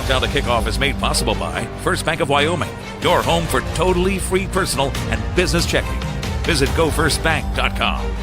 Countdown to Kickoff is made possible by First Bank of Wyoming, your home for totally free personal and business checking. Visit gofirstbank.com.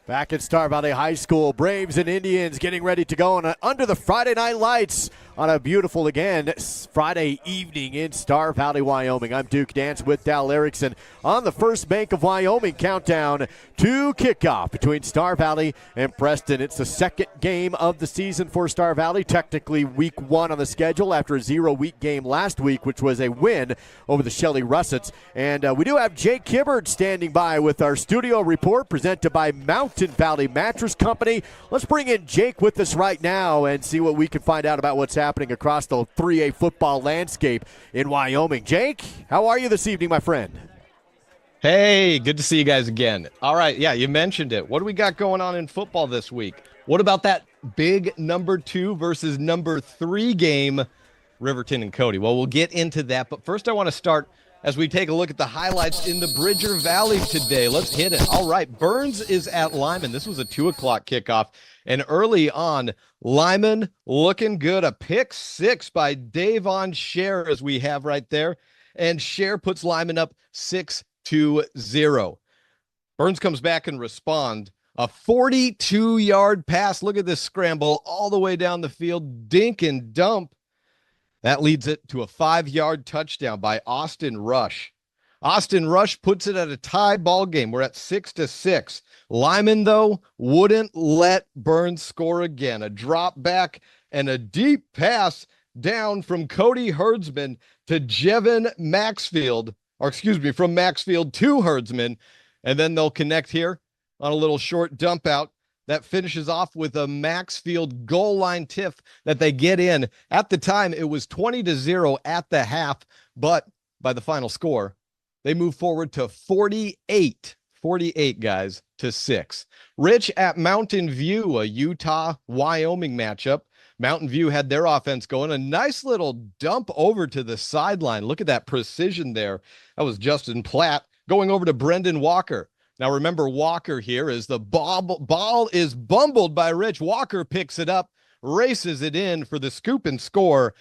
Back at Star Valley High School, Braves and Indians getting ready to go under the Friday night lights on a beautiful, again, Friday evening in Star Valley, Wyoming. I'm Duke Dance with Dal Erickson on the First Bank of Wyoming countdown to kickoff between Star Valley and Preston. It's the second game of the season for Star Valley, technically week 1 on the schedule after a 0-week game last week, which was a win over the Shelley Russets. And we do have Jake Hibbard standing by with our studio report presented by Mountain Valley Mattress Company. Let's bring in Jake with us right now and see what we can find out about what's happening across the 3A football landscape in Wyoming. Jake, how are you this evening, my friend? Hey, good to see you guys again. All right, yeah, you mentioned it. What do we got going on in football this week? What about that big number 2 versus number 3 game, Riverton and Cody? Well, we'll get into that, but first I want to start as we take a look at the highlights in the Bridger Valley today. Let's hit it. All right, Burns is at Lyman. This was a 2 o'clock kickoff. And early on, Lyman looking good. A pick 6 by Davon Scher, as we have right there. And Scher puts Lyman up 6-0. Burns comes back and respond. A 42-yard pass. Look at this scramble all the way down the field. Dink and dump. That leads it to a 5-yard touchdown by Austin Rush. Austin Rush puts it at a tie ball game. We're at 6-6. Lyman, though, wouldn't let Burns score again. A drop back and a deep pass down from Cody Herdsman to Jevin Maxfield, from Maxfield to Herdsman. And then they'll connect here on a little short dump out that finishes off with a Maxfield goal line tiff that they get in. At the time, it was 20-0 at the half, but by the final score, they move forward to 48 guys to 6. Rich at Mountain View, a Utah-Wyoming matchup. Mountain View had their offense going. A nice little dump over to the sideline. Look at that precision there. That was Justin Platt going over to Brendan Walker. Now remember, Walker here is the ball is bumbled by Rich. Walker picks it up, races it in for the scoop and score.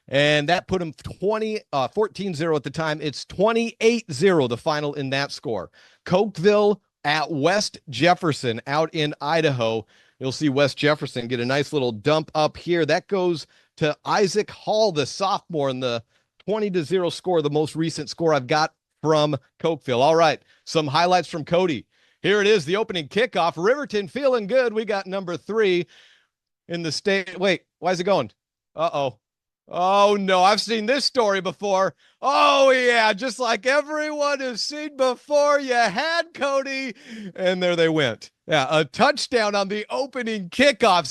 And that put him 14-0 at the time. It's 28-0, the final in that score. Cokeville at West Jefferson out in Idaho. You'll see West Jefferson get a nice little dump up here. That goes to Isaac Hall, the sophomore, in the 20-0 score, the most recent score I've got from Cokeville. All right, some highlights from Cody. Here it is, the opening kickoff. Riverton feeling good. We got number 3 in the state. Wait, why is it going? Uh-oh. Oh, no, I've seen this story before. Oh, yeah, just like everyone has seen before, you had Cody, and there they went. Yeah, a touchdown on the opening kickoff,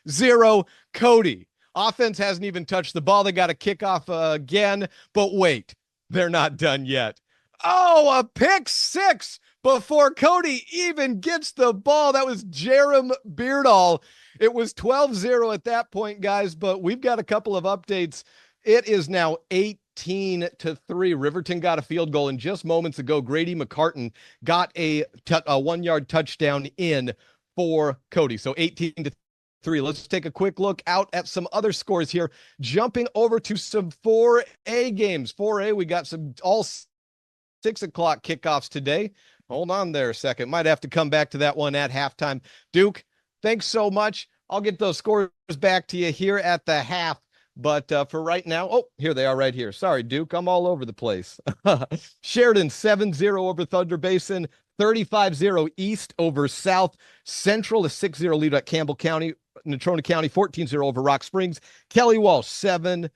6-0 Cody. Offense hasn't even touched the ball. They got a kickoff again, but wait, they're not done yet. Oh, a pick 6 before Cody even gets the ball. That was Jerem Beardall. It was 12-0 at that point, guys, but we've got a couple of updates. It is now 18-3. Riverton got a field goal, and just moments ago, Grady McCartan got a 1-yard touchdown in for Cody. So 18-3. Let's take a quick look out at some other scores here. Jumping over to some 4A games. 4A, we got some all 6 o'clock kickoffs today. Hold on there a second. Might have to come back to that one at halftime. Duke, thanks so much. I'll get those scores back to you here at the half. But for right now, oh, here they are right here. Sorry, Duke, I'm all over the place. Sheridan 7-0 over Thunder Basin, 35-0 East over South. Central, a 6-0 lead at Campbell County. Natrona County, 14-0 over Rock Springs. Kelly Walsh, 7-0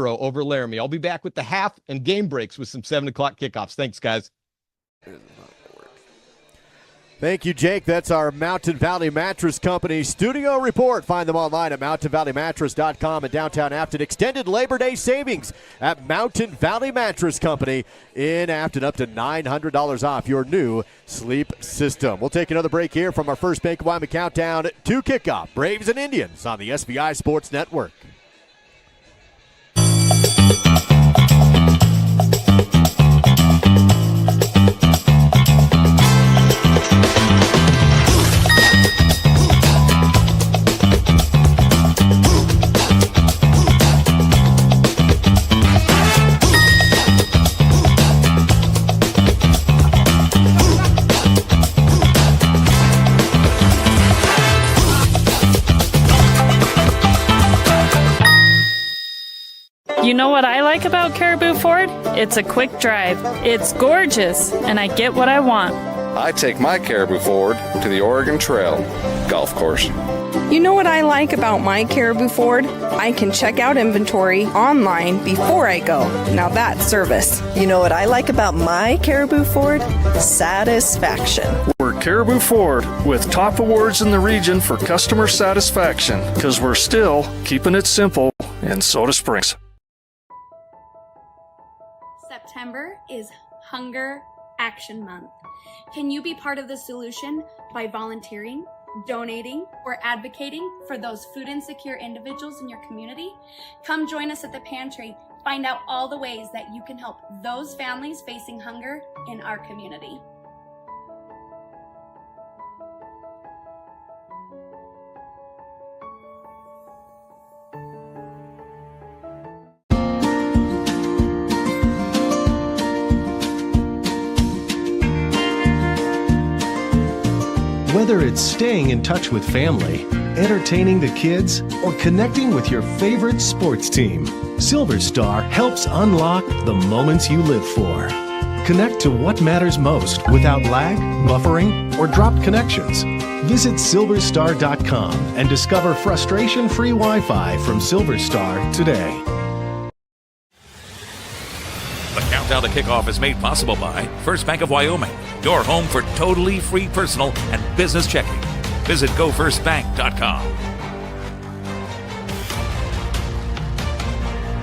over Laramie. I'll be back with the half and game breaks with some 7 o'clock kickoffs. Thanks, guys. Thank you, Jake. That's our Mountain Valley Mattress Company studio report. Find them online at mountainvalleymattress.com in downtown Afton. Extended Labor Day savings at Mountain Valley Mattress Company in Afton, up to $900 off your new sleep system. We'll take another break here from our First Bank of Wyoming countdown to kickoff. Braves and Indians on the SBI Sports Network. You know what I like about Caribou Ford? It's a quick drive. It's gorgeous, and I get what I want. I take my Caribou Ford to the Oregon Trail golf course. You know what I like about my Caribou Ford? I can check out inventory online before I go. Now that's service. You know what I like about my Caribou Ford? Satisfaction. We're Caribou Ford with top awards in the region for customer satisfaction because we're still keeping it simple in Soda Springs. September is Hunger Action Month. Can you be part of the solution by volunteering, donating, or advocating for those food insecure individuals in your community? Come join us at the pantry. Find out all the ways that you can help those families facing hunger in our community. Whether it's staying in touch with family, entertaining the kids, or connecting with your favorite sports team, Silver Star helps unlock the moments you live for. Connect to what matters most without lag, buffering, or dropped connections. Visit silverstar.com and discover frustration-free Wi-Fi from Silver Star today. The countdown to kickoff is made possible by First Bank of Wyoming, your home for totally free personal and business checking. Visit gofirstbank.com.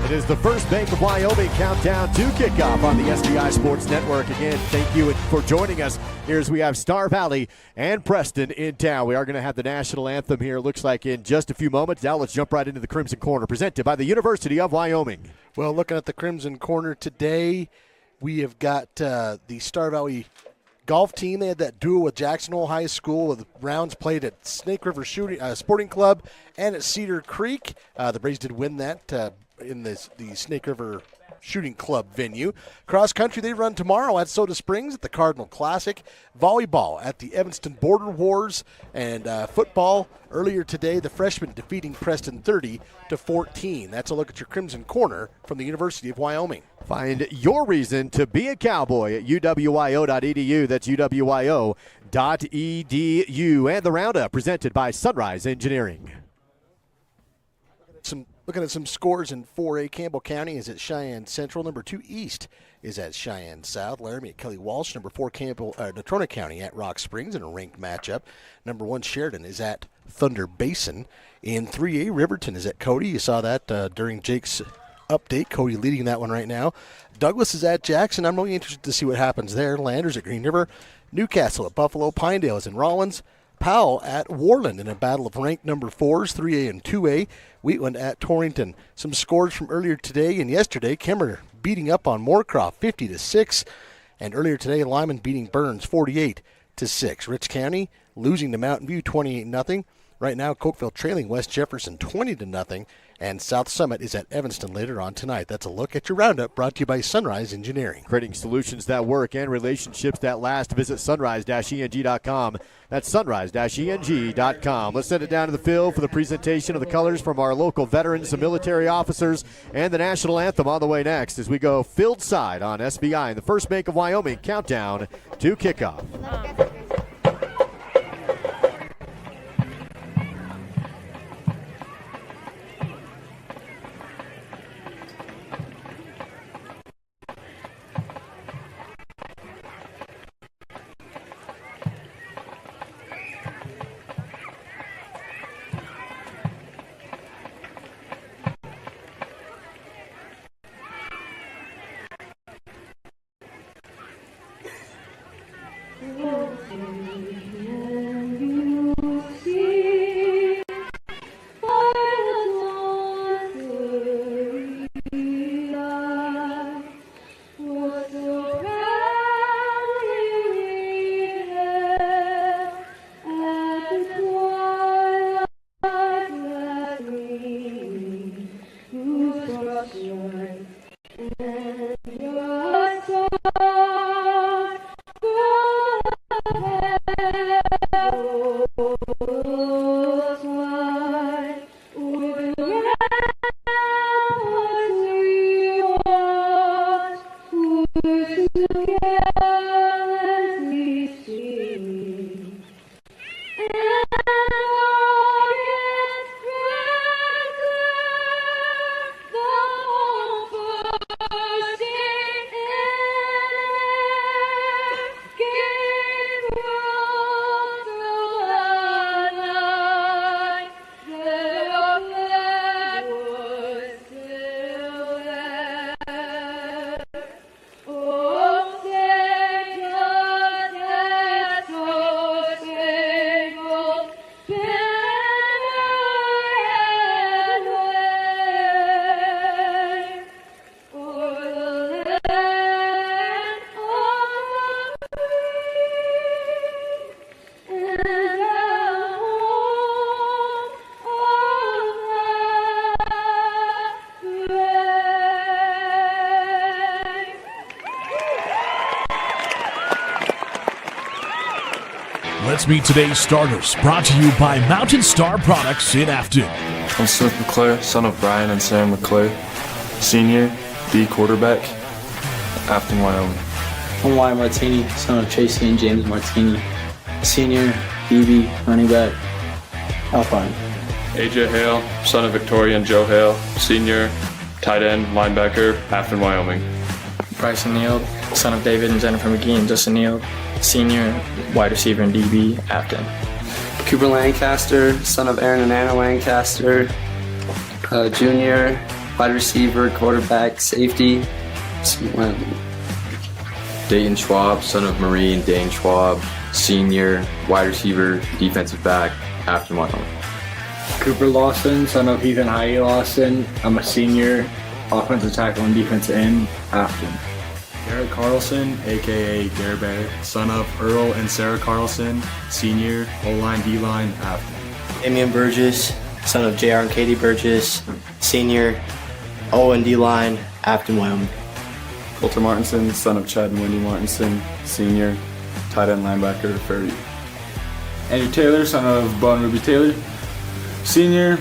It is the First Bank of Wyoming countdown to kickoff on the SBI Sports Network. Again, thank you for joining us here as we have Star Valley and Preston in town. We are going to have the national anthem here, looks like, in just a few moments. Now let's jump right into the Crimson Corner, presented by the University of Wyoming. Well, looking at the Crimson Corner today, we have got the Star Valley golf team. They had that duel with Jackson Hole High School with rounds played at Snake River Sporting Club and at Cedar Creek. The Braves did win that in the Snake River Shooting Club venue. Cross country, they run tomorrow at Soda Springs at the Cardinal Classic. Volleyball at the Evanston Border Wars. And football earlier today, the freshmen defeating Preston 30-14. That's a look at your Crimson Corner from the University of Wyoming. Find your reason to be a Cowboy at uwyo.edu. That's uwyo.edu. And the Roundup presented by Sunrise Engineering. Looking at some scores in 4A, Campbell County is at Cheyenne Central. Number 2 East is at Cheyenne South. Laramie at Kelly Walsh. Number 4 Natrona County at Rock Springs in a ranked matchup. Number 1 Sheridan is at Thunder Basin. In 3A, Riverton is at Cody. You saw that during Jake's update. Cody leading that one right now. Douglas is at Jackson. I'm really interested to see what happens there. Landers at Green River. Newcastle at Buffalo. Pinedale is in Rollins. Powell at Worland in a battle of ranked number 4s, 3A and 2A. Wheatland at Torrington. Some scores from earlier today and yesterday. Kemmer beating up on Moorcroft 50-6. And earlier today, Lyman beating Burns 48-6. Rich County losing to Mountain View 28-0. Right now, Cokeville trailing West Jefferson 20-0. And South Summit is at Evanston later on tonight. That's a look at your Roundup, brought to you by Sunrise Engineering. Creating solutions that work and relationships that last. Visit sunrise-eng.com. That's sunrise-eng.com. Let's send it down to the field for the presentation of the colors from our local veterans and military officers, and the national anthem on the way next as we go field side on SBI in the First Bank of Wyoming countdown to kickoff. Let's meet today's starters, brought to you by Mountain Star Products in Afton. I'm Smith McClure, son of Brian and Sam McClure, senior, B quarterback, Afton, Wyoming. I'm Wyatt Martini, son of Tracy and James Martini, senior, BB, running back, Alpine. AJ Hale, son of Victoria and Joe Hale, senior, tight end, linebacker, Afton, Wyoming. Bryson Neal, son of David and Jennifer McGee and Justin Neal, senior, wide receiver and DB, Afton. Cooper Lancaster, son of Aaron and Anna Lancaster, junior, wide receiver, quarterback, safety, Wyoming. Dayton Schwab, son of Marie and Dane Schwab, senior, wide receiver, defensive back, Afton, Wyoming. Cooper Lawson, son of Heath and Heidi Lawson. I'm a senior, offensive tackle and defensive end, Afton. Garrett Carlson, a.k.a. Gare Bear, son of Earl and Sarah Carlson, senior, O-line, D-line, Afton. Damian Burgess, son of J.R. and Katie Burgess, senior, O and D-line, Afton, Wyoming. Coulter Martinson, son of Chad and Wendy Martinson, senior, tight end, linebacker, Fairview. Andrew Taylor, son of Bo and Ruby Taylor, senior,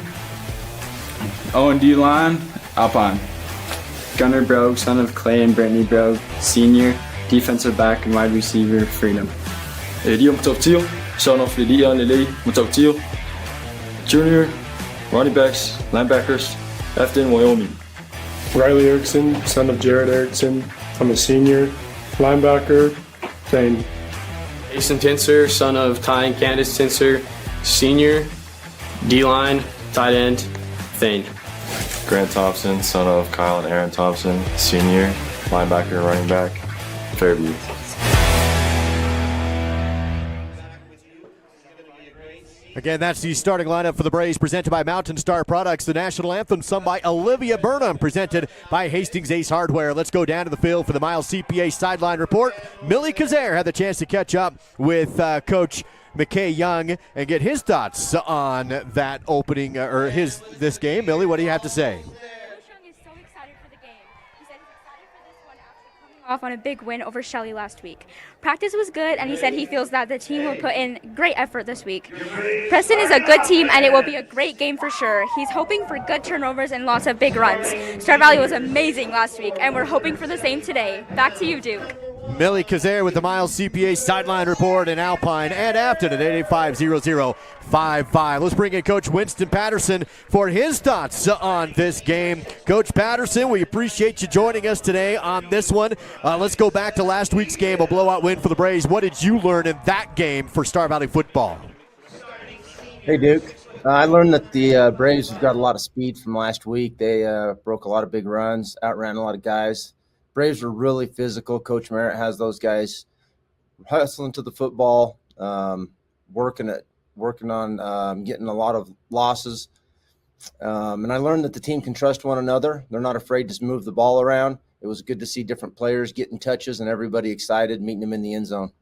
O&D line, Alpine. Gunnar Brogue, son of Clay and Brittany Brogue, senior, defensive back and wide receiver, Freedom. Edio Mutoktil, son of Lydia and Lily Mutoktil, junior, running backs, linebackers, Afton, Wyoming. Riley Erickson, son of Jared Erickson. I'm a senior, linebacker, Thane. Jason Tinser, son of Ty and Candace Tinser, senior, D-line, tight end, Thane. Grant Thompson, son of Kyle and Aaron Thompson, senior, linebacker, running back, Fairview. Again, that's the starting lineup for the Braves, presented by Mountain Star Products. The national anthem sung by Olivia Burnham, presented by Hastings Ace Hardware. Let's go down to the field for the Miles CPA sideline report. Millie Kazare had the chance to catch up with Coach McKay Young and get his thoughts on that opening this game. Millie, what do you have to say? Off on a big win over Shelley last week. Practice was good, and he said he feels that the team will put in great effort this week. Preston is a good team, and it will be a great game for sure. He's hoping for good turnovers and lots of big runs. Star Valley was amazing last week, and we're hoping for the same today. Back to you, Duke. Millie Kazare with the Miles CPA sideline report in Alpine and Afton at 885-0055. Let's bring in Coach Winston Patterson for his thoughts on this game. Coach Patterson, we appreciate you joining us today on this one. Let's go back to last week's game, a blowout win for the Braves. What did you learn in that game for Star Valley football? Hey, Duke. I learned that the Braves have got a lot of speed from last week. They broke a lot of big runs, outran a lot of guys. Braves were really physical. Coach Merritt has those guys hustling to the football, working on getting a lot of losses. And I learned that the team can trust one another. They're not afraid to move the ball around. It was good to see different players getting touches and everybody excited, meeting them in the end zone.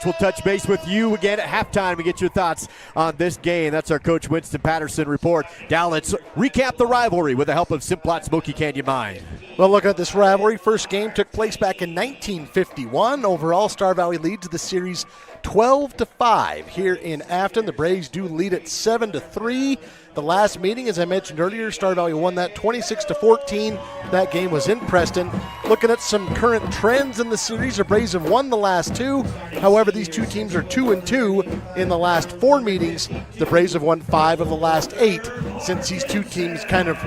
We'll touch base with you again at halftime to get your thoughts on this game. That's our Coach Winston Patterson report. Now let's recap the rivalry with the help of Simplot Smoky Canyon Mine. Well, looking at this rivalry, first game took place back in 1951. Overall, Star Valley leads the series 12-5 here in Afton. The Braves do lead at 7-3. The last meeting, as I mentioned earlier, Star Valley won that 26-14. That game was in Preston. Looking at some current trends in the series, the Braves have won the last two. However, these two teams are 2-2 in the last four meetings. The Braves have won 5 of the last 8 since these two teams kind of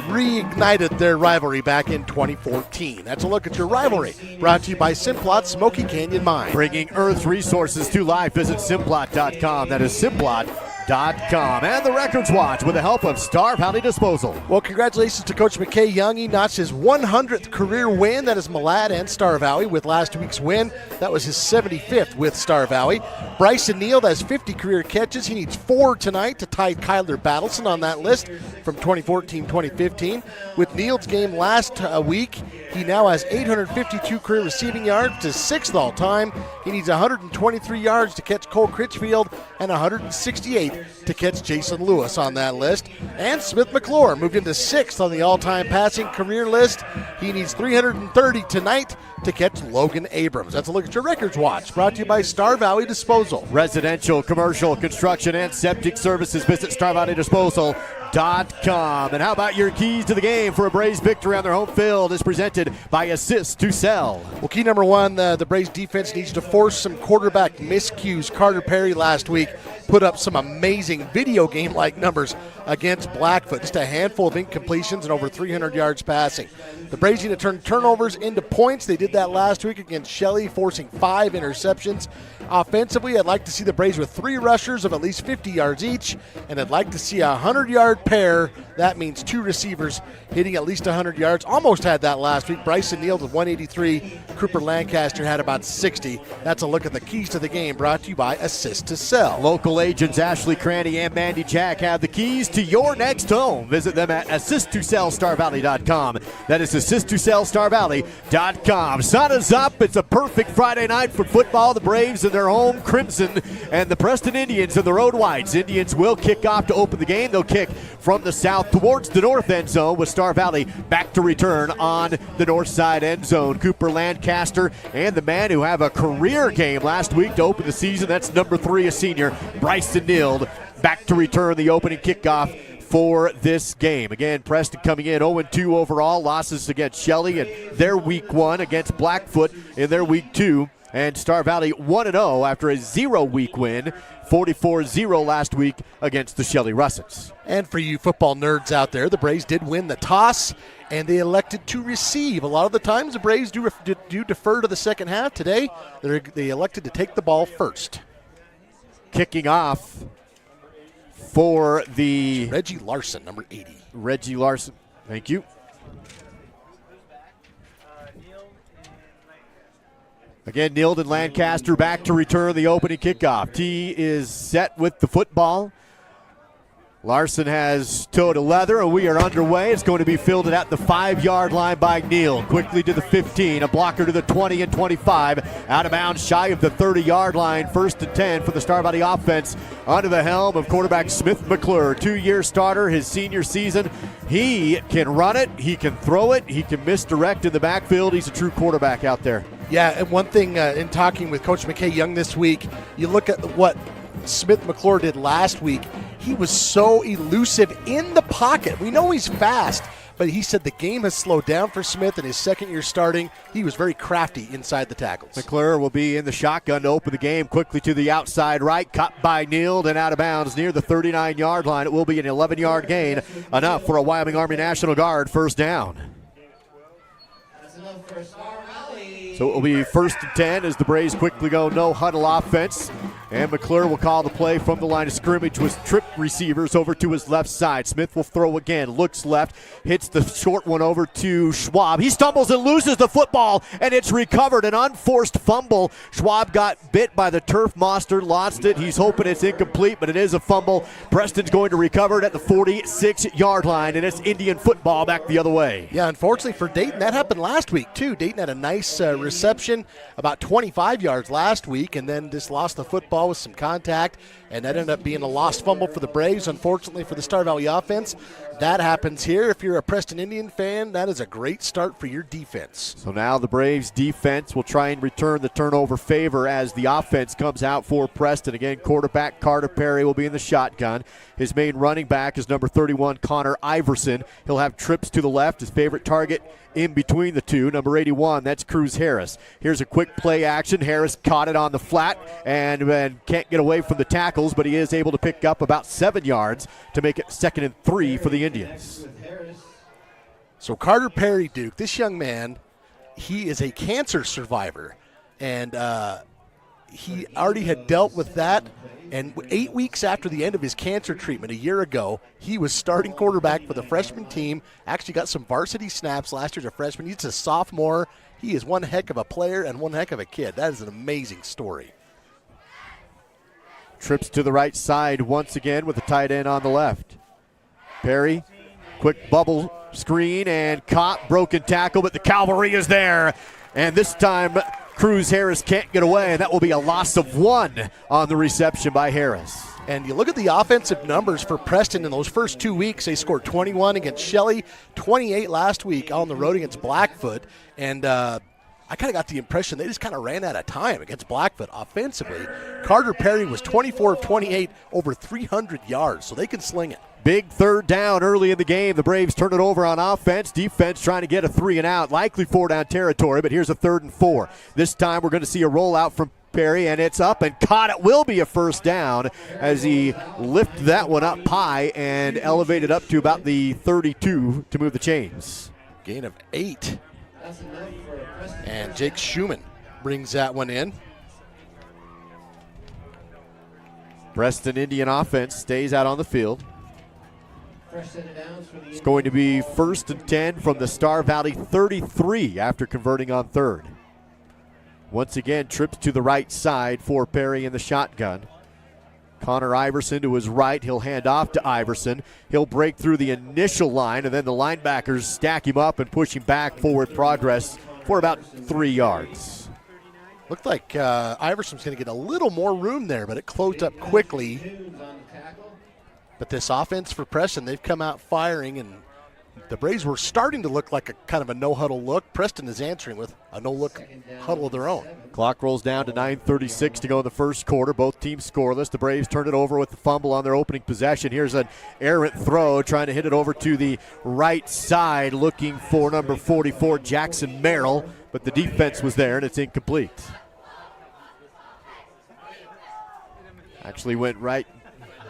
reignited their rivalry back in 2014. That's a look at your rivalry, brought to you by Simplot Smoky Canyon Mine. Bringing Earth's resources to life, visit Simplot.com. That is Simplot.com. And the Records Watch with the help of Star Valley Disposal. Well, congratulations to Coach McKay Young. He notched his 100th career win. That is Malad and Star Valley with last week's win. That was his 75th with Star Valley. Bryson Neal has 50 career catches. He needs 4 tonight to tie Kyler Battleson on that list from 2014-2015. With Neal's game last week, he now has 852 career receiving yards, to 6th all-time. He needs 123 yards to catch Cole Critchfield and 168 to catch Jason Lewis on that list. And Smith McClure moved into 6th on the all-time passing career list. He needs 330 tonight to catch Logan Abrams. That's a look at your Records Watch, brought to you by Star Valley Disposal. Residential, commercial, construction, and septic services. Visit StarValleyDisposal.com. And how about your keys to the game for a Braves victory on their home field is presented by Assist to Sell. Well, key number one, the Braves defense needs to force some quarterback miscues. Carter Perry last week put up some amazing video game-like numbers against Blackfoot. Just a handful of incompletions and over 300 yards passing. The Braves need to turn turnovers into points. They did that last week against Shelley, forcing 5 interceptions. Offensively, I'd like to see the Braves with 3 rushers of at least 50 yards each, and I'd like to see a 100-yard pair. That means 2 receivers hitting at least 100 yards. Almost had that last week. Bryson Neal with 183. Cooper Lancaster had about 60. That's a look at the keys to the game, brought to you by Assist to Sell. Local agents Ashley Cranny and Mandy Jack have the keys to your next home. Visit them at AssistToSellStarValley.com. That is AssistToSellStarValley.com. Sun is up. It's a perfect Friday night for football. The Braves in their home crimson and the Preston Indians in the road whites. Indians will kick off to open the game. They'll kick from the south towards the north end zone with Star Valley back to return on the north side end zone. Cooper Lancaster and the man who had a career game last week to open the season, that's number 3, a senior, Bryson Neal, back to return the opening kickoff for this game. Again, Preston coming in 0-2 overall, losses against Shelley in their week 1, against Blackfoot in their week 2, and Star Valley 1-0 after a 0-week win, 44-0 last week against the Shelley Russets. And for you football nerds out there, the Braves did win the toss, and they elected to receive. A lot of the times the Braves do defer to the second half. Today, they elected to take the ball first. Kicking off for the Reggie Larson, number 80. Reggie Larson, thank you. Again, Neal and Lancaster back to return the opening kickoff. T is set with the football. Larson has toe to leather, and we are underway. It's going to be fielded at the 5-yard line by Neal. Quickly to the 15, a blocker to the 20 and 25. Out of bounds, shy of the 30-yard line. 1st and 10 for the Star Valley offense. Under the helm of quarterback Smith McClure. 2-year starter, his senior season. He can run it, he can throw it, he can misdirect in the backfield. He's a true quarterback out there. Yeah, and one thing in talking with Coach McKay Young this week, you look at what Smith McClure did last week. He was so elusive in the pocket. We know he's fast, but he said the game has slowed down for Smith in his second year starting. He was very crafty inside the tackles. McClure will be in the shotgun to open the game. Quickly to the outside right, caught by Neal and out of bounds near the 39-yard line. It will be an 11-yard gain, enough for a Wyoming Army National Guard first down. So it will be 1st and 10 as the Braves quickly go no huddle offense. And McClure will call the play from the line of scrimmage with trip receivers over to his left side. Smith will throw again, looks left, hits the short one over to Schwab. He stumbles and loses the football, and it's recovered. An unforced fumble. Schwab got bit by the turf monster, lost it. He's hoping it's incomplete, but it is a fumble. Preston's going to recover it at the 46-yard line, and it's Indian football back the other way. Yeah, unfortunately for Dayton, that happened last week too. Dayton had a nice reception, about 25 yards last week, and then just lost the football with some contact, and that ended up being a lost fumble for the Braves. Unfortunately for the Star Valley offense, that happens here. If you're a Preston Indian fan, that is a great start for your defense. So now the Braves defense will try and return the turnover favor as the offense comes out for Preston. Again, quarterback Carter Perry will be in the shotgun. His main running back is number 31, Connor Iverson. He'll have trips to the left. His favorite target in between the two, number 81, that's Cruz Harris. Here's a quick play action. Harris caught it on the flat and can't get away from the tackles, but he is able to pick up about 7 yards to make it 2nd and 3 for the Indians. So Carter Perry, Duke, this young man, he is a cancer survivor, and he already had dealt with that. And 8 weeks after the end of his cancer treatment a year ago, he was starting quarterback for the freshman team. Actually got some varsity snaps last year as a freshman. He's a sophomore. He is one heck of a player and one heck of a kid. That is an amazing story. Trips to the right side once again with the tight end on the left. Perry, quick bubble screen and caught, broken tackle, but the cavalry is there. And this time Cruz Harris can't get away, and that will be a loss of 1 on the reception by Harris. And you look at the offensive numbers for Preston in those first 2 weeks. They scored 21 against Shelley, 28 last week on the road against Blackfoot. And I kind of got the impression they just kind of ran out of time against Blackfoot offensively. Carter Perry was 24 of 28, over 300 yards, so they can sling it. Big third down early in the game. The Braves turn it over on offense. Defense trying to get a 3 and out, likely 4-down territory, but here's a 3rd and 4. This time we're going to see a rollout from Perry, and it's up and caught. It will be a first down as he lifted that one up high and elevated up to about the 32 to move the chains. Gain of 8. And Jake Schumann brings that one in. Preston Indian offense stays out on the field. It's going to be 1st and 10 from the Star Valley 33 after converting on 3rd. Once again, trips to the right side for Perry in the shotgun. Connor Iverson to his right. He'll hand off to Iverson. He'll break through the initial line, and then the linebackers stack him up and push him back forward progress for about 3 yards. Looked like Iverson's going to get a little more room there, but it closed up quickly. But this offense for Preston, they've come out firing, and the Braves were starting to look like a kind of a no-huddle look. Preston is answering with a no-look huddle of their own. Clock rolls down to 9:36 to go in the first quarter. Both teams scoreless. The Braves turn it over with the fumble on their opening possession. Here's an errant throw, trying to hit it over to the right side, looking for number 44, Jackson Merrill, but the defense was there, and it's incomplete. Actually went right.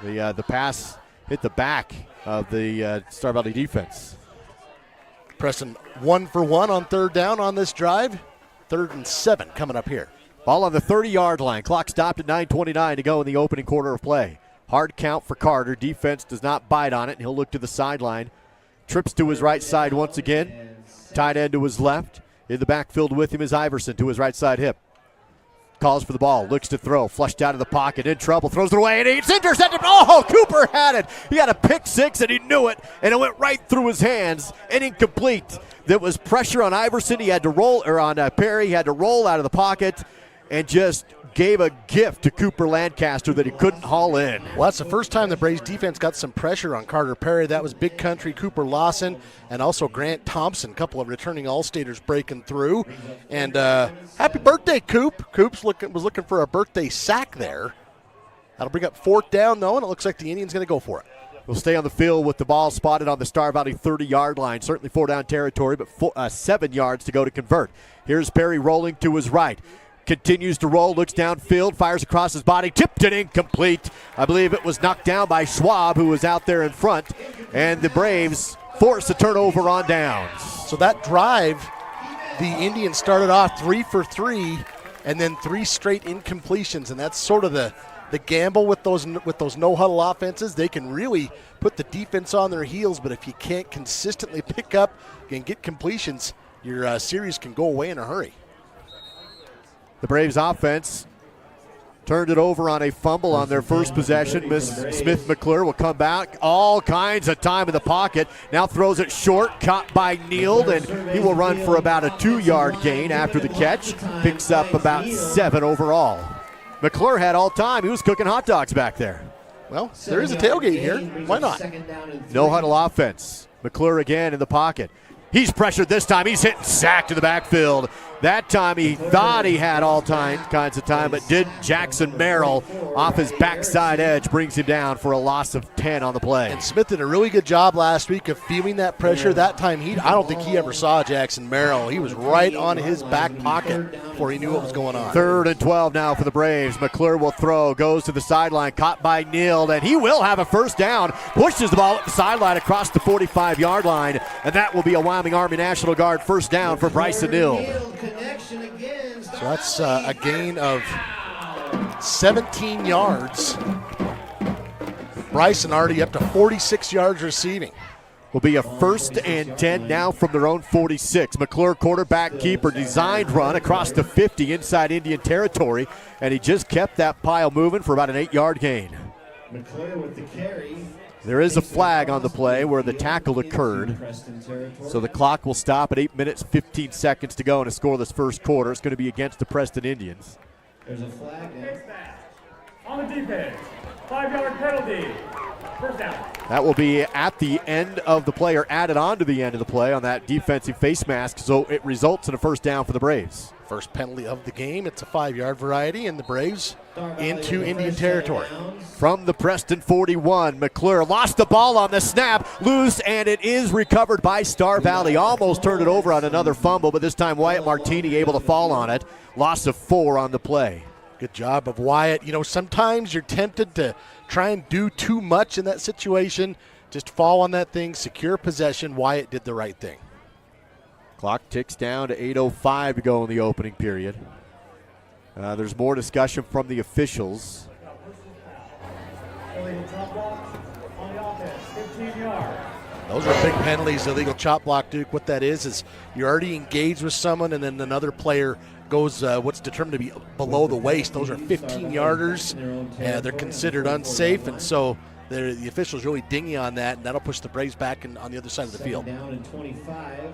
The pass hit the back of the Star Valley defense. Preston 1 for 1 on 3rd down on this drive. 3rd and 7 coming up here. Ball on the 30-yard line. Clock stopped at 9:29 to go in the opening quarter of play. Hard count for Carter. Defense does not bite on it, and he'll look to the sideline. Trips to his right side once again. Tight end to his left. In the backfield with him is Iverson to his right side hip. Calls for the ball, looks to throw, flushed out of the pocket, in trouble, throws it away, and it's intercepted. Oh, Cooper had it. He had a pick 6, and he knew it, and it went right through his hands and incomplete. There was pressure on Iverson. He had to roll, or on Perry. He had to roll out of the pocket and just gave a gift to Cooper Lancaster that he couldn't haul in. Well, that's the first time the Braves defense got some pressure on Carter Perry. That was Big Country Cooper Lawson and also Grant Thompson, a couple of returning All-Staters breaking through. And happy birthday, Coop. Coop's was looking for a birthday sack there. That'll bring up 4th down, though, and it looks like the Indians going to go for it. We'll stay on the field with the ball spotted on the Star Valley 30-yard line. Certainly 4-down territory, but 7 yards to go to convert. Here's Perry rolling to his right. Continues to roll, looks downfield, fires across his body, tipped it incomplete. I believe it was knocked down by Schwab, who was out there in front, and the Braves force a turnover on downs. So that drive, the Indians started off 3 for 3, and then 3 straight incompletions, and that's sort of the gamble with those no-huddle offenses. They can really put the defense on their heels, but if you can't consistently pick up and get completions, your series can go away in a hurry. The Braves offense turned it over on a fumble on their first possession. Smith McClure will come back. All kinds of time in the pocket. Now throws it short, caught by Neild, and he will run for about a 2-yard gain after the catch. Picks up about 7 overall. McClure had all time. He was cooking hot dogs back there. Well, there is a tailgate here. Why not? No huddle offense. McClure again in the pocket. He's pressured this time. He's hitting sack to the backfield. That time he thought he had all kinds of time, but didn't. Jackson Merrill off his backside edge brings him down for a loss of 10 on the play. And Smith did a really good job last week of feeling that pressure. That time I don't think he ever saw Jackson Merrill. He was right on his back pocket before he knew what was going on. 3rd and 12 now for the Braves. McClure will throw, goes to the sideline, caught by Neild, and he will have a first down. Pushes the ball up the sideline across the 45-yard line, and that will be a Wyoming Army National Guard first down for Bryson Neild. So that's a gain of 17 yards. Bryson already up to 46 yards receiving. Will be a 1st and 10 now from their own 46. McClure, quarterback keeper, designed run across the 50 inside Indian territory, and he just kept that pile moving for about an 8-yard gain. McClure with the carry. There is a flag on the play where the tackle occurred. So the clock will stop at 8 minutes, 15 seconds to go in a scoreless first quarter. It's going to be against the Preston Indians. There's a flag. On the defense. 5-yard penalty. First down. That will be at the end of the play, or added on to the end of the play on that defensive face mask, so it results in a first down for the Braves. First penalty of the game. It's a 5-yard variety, and the Braves into Indian territory. From the Preston 41, McClure lost the ball on the snap, loose, and it is recovered by Star Valley. Almost turned it over on another fumble, but this time Wyatt Martini able to fall on it. Loss of 4 on the play. Good job of Wyatt. You know, sometimes you're tempted to try and do too much in that situation. Just fall on that thing, secure possession. Wyatt did the right thing. Clock ticks down to 8:05 to go in the opening period. There's more discussion from the officials. Those are big penalties, illegal chop block, Duke. What that is you're already engaged with someone, and then another player goes what's determined to be below the waist. Those are 15-yarders, and they're considered unsafe, and so the officials really dingy on that, and that'll push the Braves back on the other side of the field. Down and 25.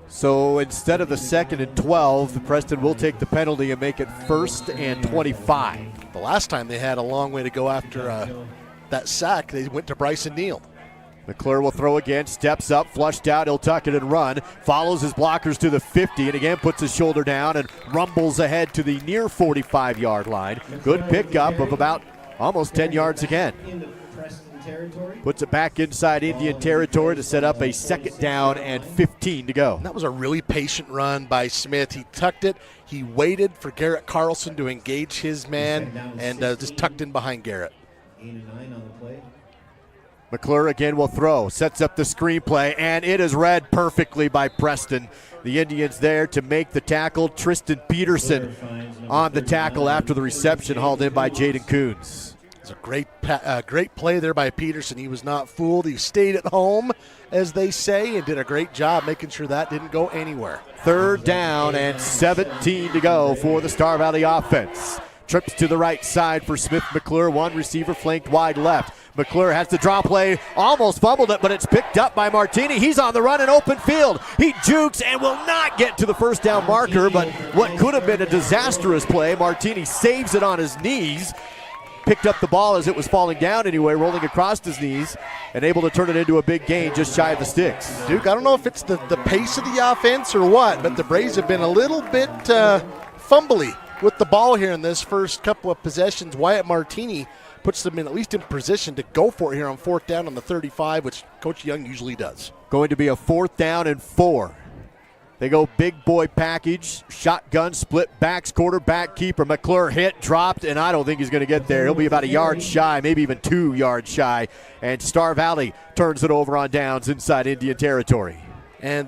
So instead of the 2nd and 12, Preston will take the penalty and make it 1st and 25. The last time they had a long way to go after that sack, they went to Bryson Neal. McClure will throw again, steps up, flushed out, he'll tuck it and run, follows his blockers to the 50, and again puts his shoulder down and rumbles ahead to the near 45-yard line. Good pickup of about almost 10 yards again. Puts it back inside Indian territory to set up a 2nd down and 15 to go. And that was a really patient run by Smith. He tucked it, he waited for Garrett Carlson to engage his man, and just tucked in behind Garrett. 8 and 9 on the play. McClure again will throw, sets up the screenplay, and it is read perfectly by Preston. The Indians there to make the tackle. Tristan Peterson on the tackle after the reception, hauled in by Jaden Coons. It's a great play there by Peterson. He was not fooled. He stayed at home, as they say, and did a great job making sure that didn't go anywhere. 3rd down and 17 to go for the Star Valley offense. Trips to the right side for Smith McClure. One receiver flanked wide left. McClure has the draw play, almost fumbled it, but it's picked up by Martini. He's on the run in open field. He jukes and will not get to the first down marker, but what could have been a disastrous play, Martini saves it on his knees. Picked up the ball as it was falling down anyway, rolling across his knees, and able to turn it into a big gain just shy of the sticks. Duke, I don't know if it's the pace of the offense or what, but the Braves have been a little bit fumbly with the ball here in this first couple of possessions. Wyatt Martini puts them at least in position to go for it here on 4th down on the 35, which Coach Young usually does. Going to be a 4th down and 4. They go big boy package, shotgun, split backs, quarterback, keeper. McClure hit, dropped, and I don't think he's going to get there. He'll be about a yard shy, maybe even 2 yards shy. And Star Valley turns it over on downs inside Indian territory. And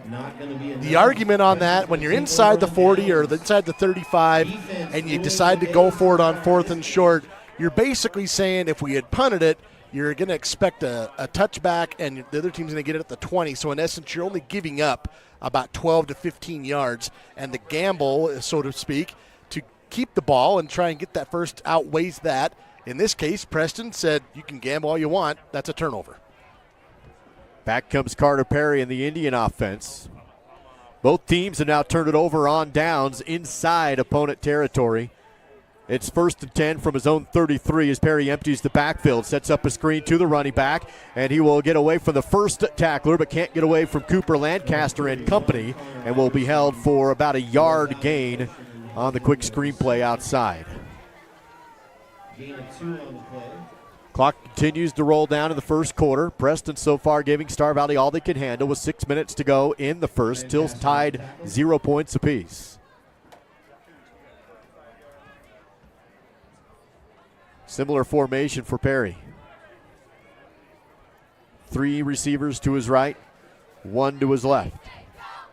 the argument on that, when you're inside the 40 or inside the 35 and you decide to go for it on 4th and short, you're basically saying if we had punted it, you're going to expect a touchback and the other team's going to get it at the 20. So in essence, you're only giving up about 12 to 15 yards. And the gamble, so to speak, to keep the ball and try and get that first outweighs that. In this case, Preston said, you can gamble all you want. That's a turnover. Back comes Carter Perry in the Indian offense. Both teams have now turned it over on downs inside opponent territory. It's 1st and 10 from his own 33 as Perry empties the backfield, sets up a screen to the running back, and he will get away from the first tackler but can't get away from Cooper Lancaster and company, and will be held for about a yard gain on the quick screenplay outside. Gain of 2 on the play. Clock continues to roll down in the first quarter. Preston so far giving Star Valley all they can handle with 6 minutes to go in the first. Still tied 0 points apiece. Similar formation for Perry. 3 receivers to his right, 1 to his left.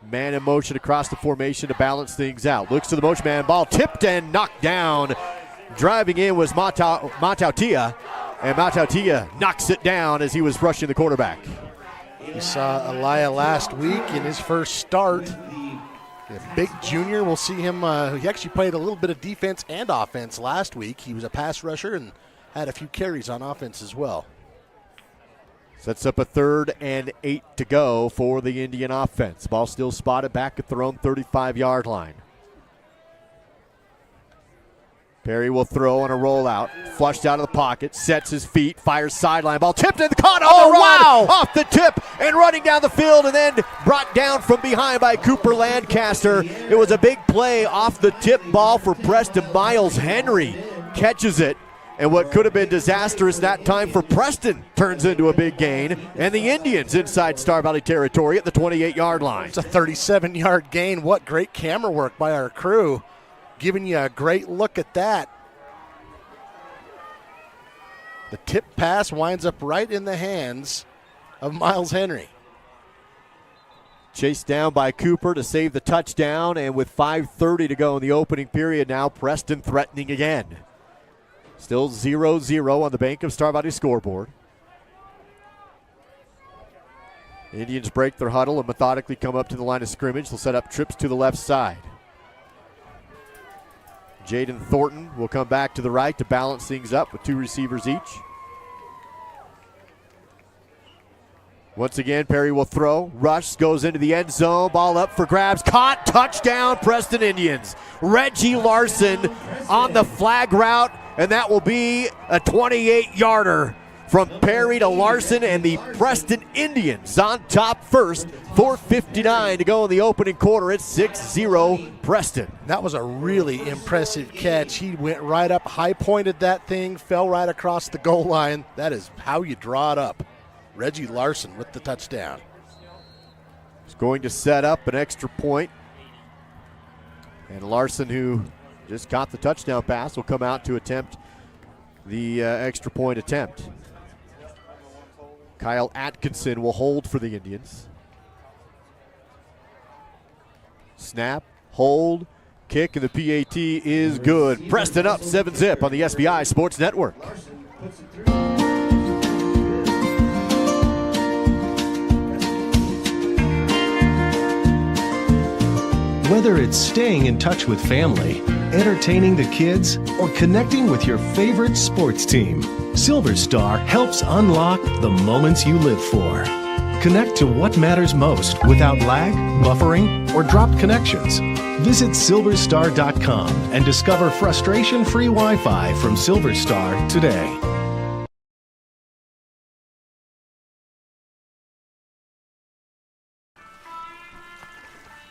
Man in motion across the formation to balance things out. Looks to the motion man, ball tipped and knocked down. Driving in was Matautia, and Matautia knocks it down as he was rushing the quarterback. We saw Elia last week in his first start. A big junior, we'll see him. He actually played a little bit of defense and offense last week. He was a pass rusher and had a few carries on offense as well. Sets up a 3rd and 8 to go for the Indian offense. Ball still spotted back at their own 35-yard line. Perry will throw on a rollout. Flushed out of the pocket. Sets his feet. Fires sideline. Ball tipped and caught on the run. Wow! Off the tip and running down the field and then brought down from behind by Cooper Lancaster. It was a big play off the tip ball for Preston. Miles Henry catches it. And what could have been disastrous that time for Preston turns into a big gain. And the Indians inside Star Valley territory at the 28-yard line. It's a 37-yard gain. What great camera work by our crew. Giving you a great look at that. The tip pass winds up right in the hands of Miles Henry. Chased down by Cooper to save the touchdown. And with 5:30 to go in the opening period now, Preston threatening again. Still 0-0 on the Bank of Star Valley scoreboard. The Indians break their huddle and methodically come up to the line of scrimmage. They'll set up trips to the left side. Jaden Thornton will come back to the right to balance things up with 2 receivers each. Once again, Perry will throw. Rush goes into the end zone. Ball up for grabs. Caught. Touchdown, Preston Indians. Reggie Larson on the flag route, and that will be a 28-yarder from Perry to Larson, and the Preston Indians on top first. 4:59 to go in the opening quarter. It's 6-0 Preston. That was a really impressive catch. He went right up, high-pointed that thing, fell right across the goal line. That is how you draw it up. Reggie Larson with the touchdown. He's going to set up an extra point. And Larson, who just caught the touchdown pass, will come out to attempt the extra point attempt. Kyle Atkinson will hold for the Indians. Snap, hold, kick, and the PAT is good. Preston up 7-0 on the SBI Sports Network. Whether it's staying in touch with family, entertaining the kids, or connecting with your favorite sports team, Silver Star helps unlock the moments you live for. Connect to what matters most without lag, buffering, or dropped connections. Visit silverstar.com and discover frustration-free Wi-Fi from Silver Star today.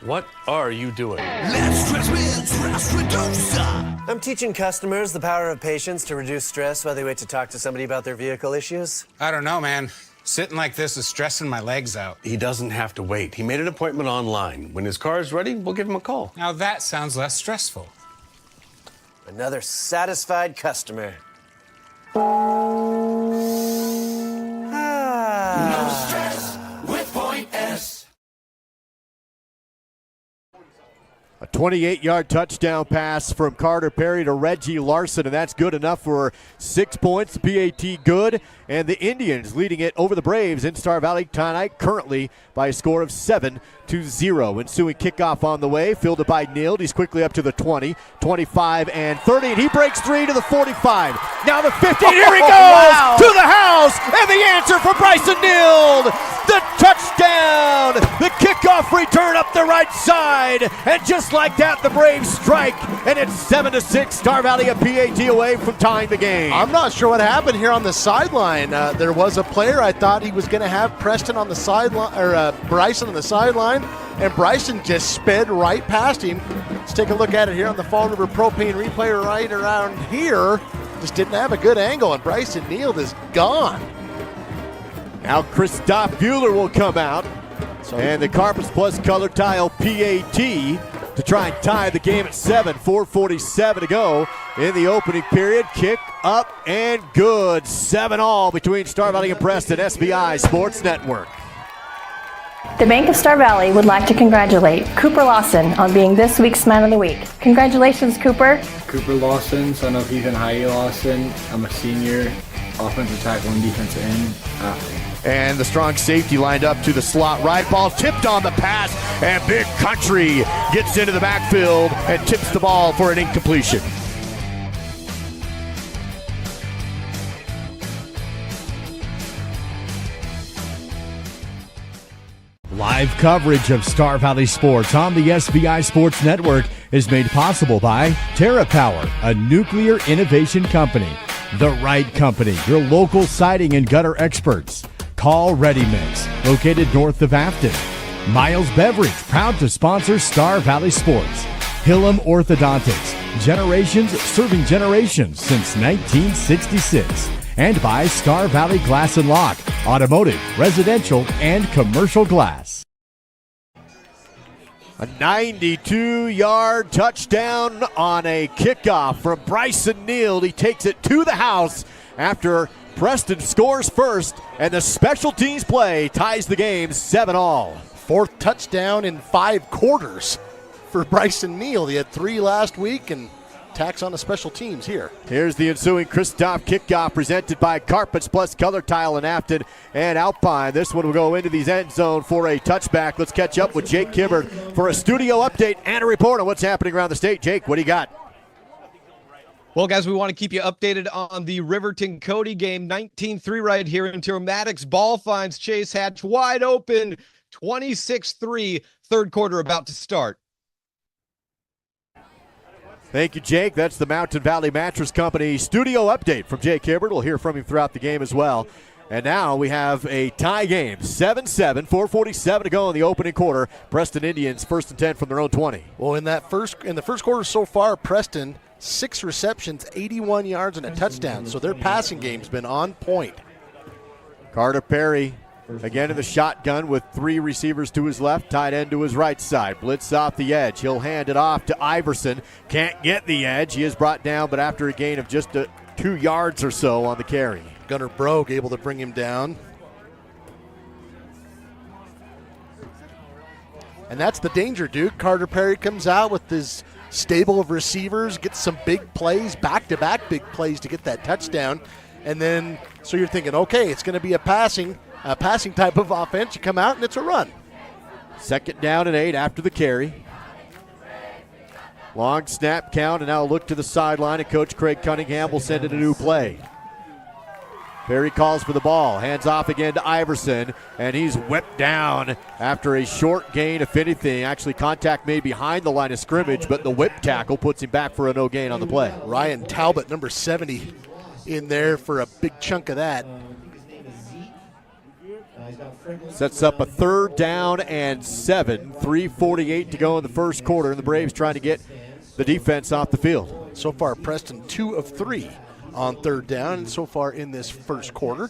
What are you doing? Less stress with Stress Reducer. I'm teaching customers the power of patience to reduce stress while they wait to talk to somebody about their vehicle issues. I don't know, man. Sitting like this is stressing my legs out. He doesn't have to wait. He made an appointment online. When his car is ready, we'll give him a call. Now that sounds less stressful. Another satisfied customer. No stress with Point S. A 28-yard touchdown pass from Carter Perry to Reggie Larson, and that's good enough for 6 points. PAT good, and the Indians leading it over the Braves in Star Valley tonight currently by a score of 7-0. Ensuing kickoff on the way, fielded by Nield. He's quickly up to the 20, 25, and 30, and he breaks 3 to the 45. Now the 50, here he goes to the house, and the answer for Bryson Nield. The touchdown, the kickoff return up the right side, and just like that, the Braves strike, and it's 7-6. Star Valley a PAT away from tying the game. I'm not sure what happened here on the sideline. There was a player, I thought he was going to have Preston on the sideline, or Bryson on the sideline, and Bryson just sped right past him. Let's take a look at it here on the Fall River Propane replay right around here. Just didn't have a good angle, and Bryson Nield is gone. Now Christoph Bueller will come out, and the Carpets Plus color tile PAT to try and tie the game at 7. 4:47 to go in the opening period. Kick up and good. 7-all between Star Valley and Preston. SBI Sports Network. The Bank of Star Valley would like to congratulate Cooper Lawson on being this week's Man of the Week. Congratulations, Cooper. Cooper Lawson, son of Ethan Haye Lawson. I'm a senior, offensive tackle and defensive end. And the strong safety lined up to the slot right. Ball tipped on the pass, and Big Country gets into the backfield and tips the ball for an incompletion. Live coverage of Star Valley Sports on the SBI Sports Network is made possible by TerraPower, a nuclear innovation company. The Right Company, your local siding and gutter experts. Call Ready Mix, located north of Afton. Miles Beverage, proud to sponsor Star Valley Sports. Hillam Orthodontics, generations serving generations since 1966. And by Star Valley Glass and Lock, automotive, residential, and commercial glass. A 92-yard touchdown on a kickoff from Bryson Neal. He takes it to the house after Preston scores first, and the special teams play ties the game 7-all. Fourth touchdown in 5 quarters for Bryson Neal. He had 3 last week and tacks on the special teams here. Here's the ensuing Christoph kickoff presented by Carpets Plus Color Tile in Afton and Alpine. This one will go into the end zone for a touchback. Let's catch up with Jake Kibbard for a studio update and a report on what's happening around the state. Jake, what do you got? Well, guys, we want to keep you updated on the Riverton-Cody game. 19-3 right here until Maddox. Ball finds Chase Hatch wide open. 26-3, third quarter about to start. Thank you, Jake. That's the Mountain Valley Mattress Company studio update from Jake Hibbert. We'll hear from him throughout the game as well. And now we have a tie game, 7-7, 4:47 to go in the opening quarter. Preston Indians first and 10 from their own 20. Well, in the first quarter so far, Preston 6 receptions, 81 yards, and a touchdown. So their passing game's been on point. Carter Perry again in the shotgun with 3 receivers to his left, tight end to his right side. Blitz off the edge. He'll hand it off to Iverson. Can't get the edge. He is brought down, but after a gain of just 2 yards or so on the carry. Gunnar Brogue able to bring him down. And that's the danger, Duke. Carter Perry comes out with his stable of receivers, gets some big plays, back-to-back big plays to get that touchdown. And then, so you're thinking, okay, it's going to be a passing type of offense. You come out and it's a run. Second down and 8 after the carry. Long snap count, and now look to the sideline, and Coach Craig Cunningham will send in a new play. Perry calls for the ball, hands off again to Iverson, and he's whipped down after a short gain, if anything. Actually, contact made behind the line of scrimmage, but the whip tackle puts him back for a no gain on the play. Ryan Talbot, number 70, in there for a big chunk of that. Sets up a third down and 7, 3:48 to go in the first quarter, and the Braves trying to get the defense off the field. So far, Preston 2 of 3 on third down, and so far in this first quarter.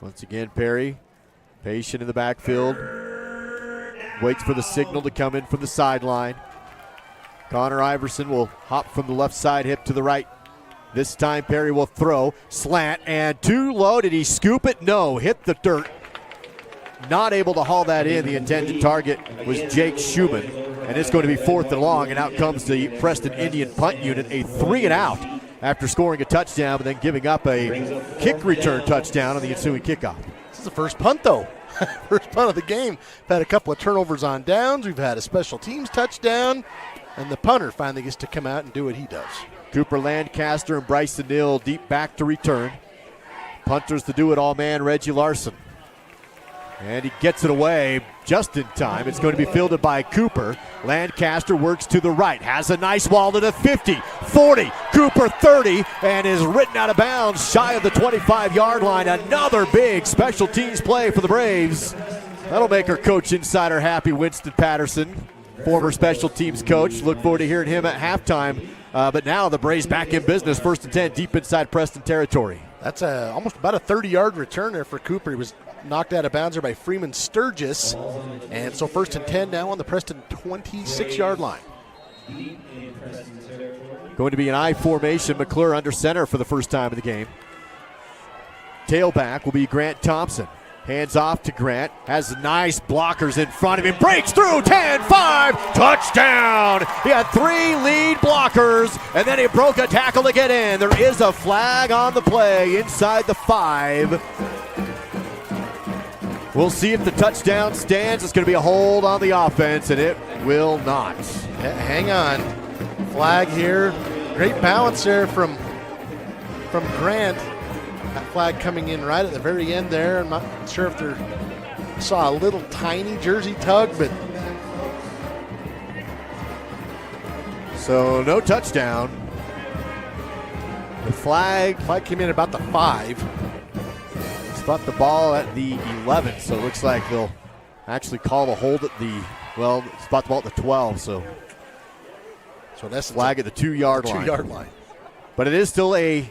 Once again, Perry, patient in the backfield, waits for the signal to come in from the sideline. Connor Iverson will hop from the left side hip to the right. This time Perry will throw, slant, and too low. Did he scoop it? No, hit the dirt. Not able to haul that in. The intended target was Jake Schumann, and it's going to be 4th and long, and out comes the Preston Indian punt unit, a 3-and-out after scoring a touchdown, but then giving up a kick return touchdown on the ensuing kickoff. This is the first punt, though. First punt of the game. We've had a couple of turnovers on downs. We've had a special teams touchdown, and the punter finally gets to come out and do what he does. Cooper Lancaster and Bryson Neal deep back to return. Punters the do-it-all man, Reggie Larson. And he gets it away just in time. It's going to be fielded by Cooper. Lancaster works to the right, has a nice wall to the 50, 40, Cooper 30, and is written out of bounds shy of the 25-yard line. Another big special teams play for the Braves. That'll make our coach insider happy, Winston Patterson, former special teams coach. Look forward to hearing him at halftime. But now the Braves back in business, 1st and 10, deep inside Preston territory. That's almost about a 30-yard return there for Cooper. He was knocked out of bounds there by Freeman Sturgis. And so 1st and 10 now on the Preston 26-yard line. Going to be an I formation. McClure under center for the first time in the game. Tailback will be Grant Thompson. Hands off to Grant, has nice blockers in front of him, breaks through, 10-5, touchdown! He had 3 lead blockers, and then he broke a tackle to get in. There is a flag on the play inside the 5. We'll see if the touchdown stands. It's going to be a hold on the offense, and it will not. Hang on. Flag here. Great balance there from Grant. That flag coming in right at the very end there. I'm not sure if they're saw a little tiny jersey tug, but so no touchdown. The flag came in about the 5. Spot the ball at the 11, so it looks like they'll actually call the hold at the, spot the ball at the 12, so that's flag at the 2-yard line. 2-yard line. But it is still a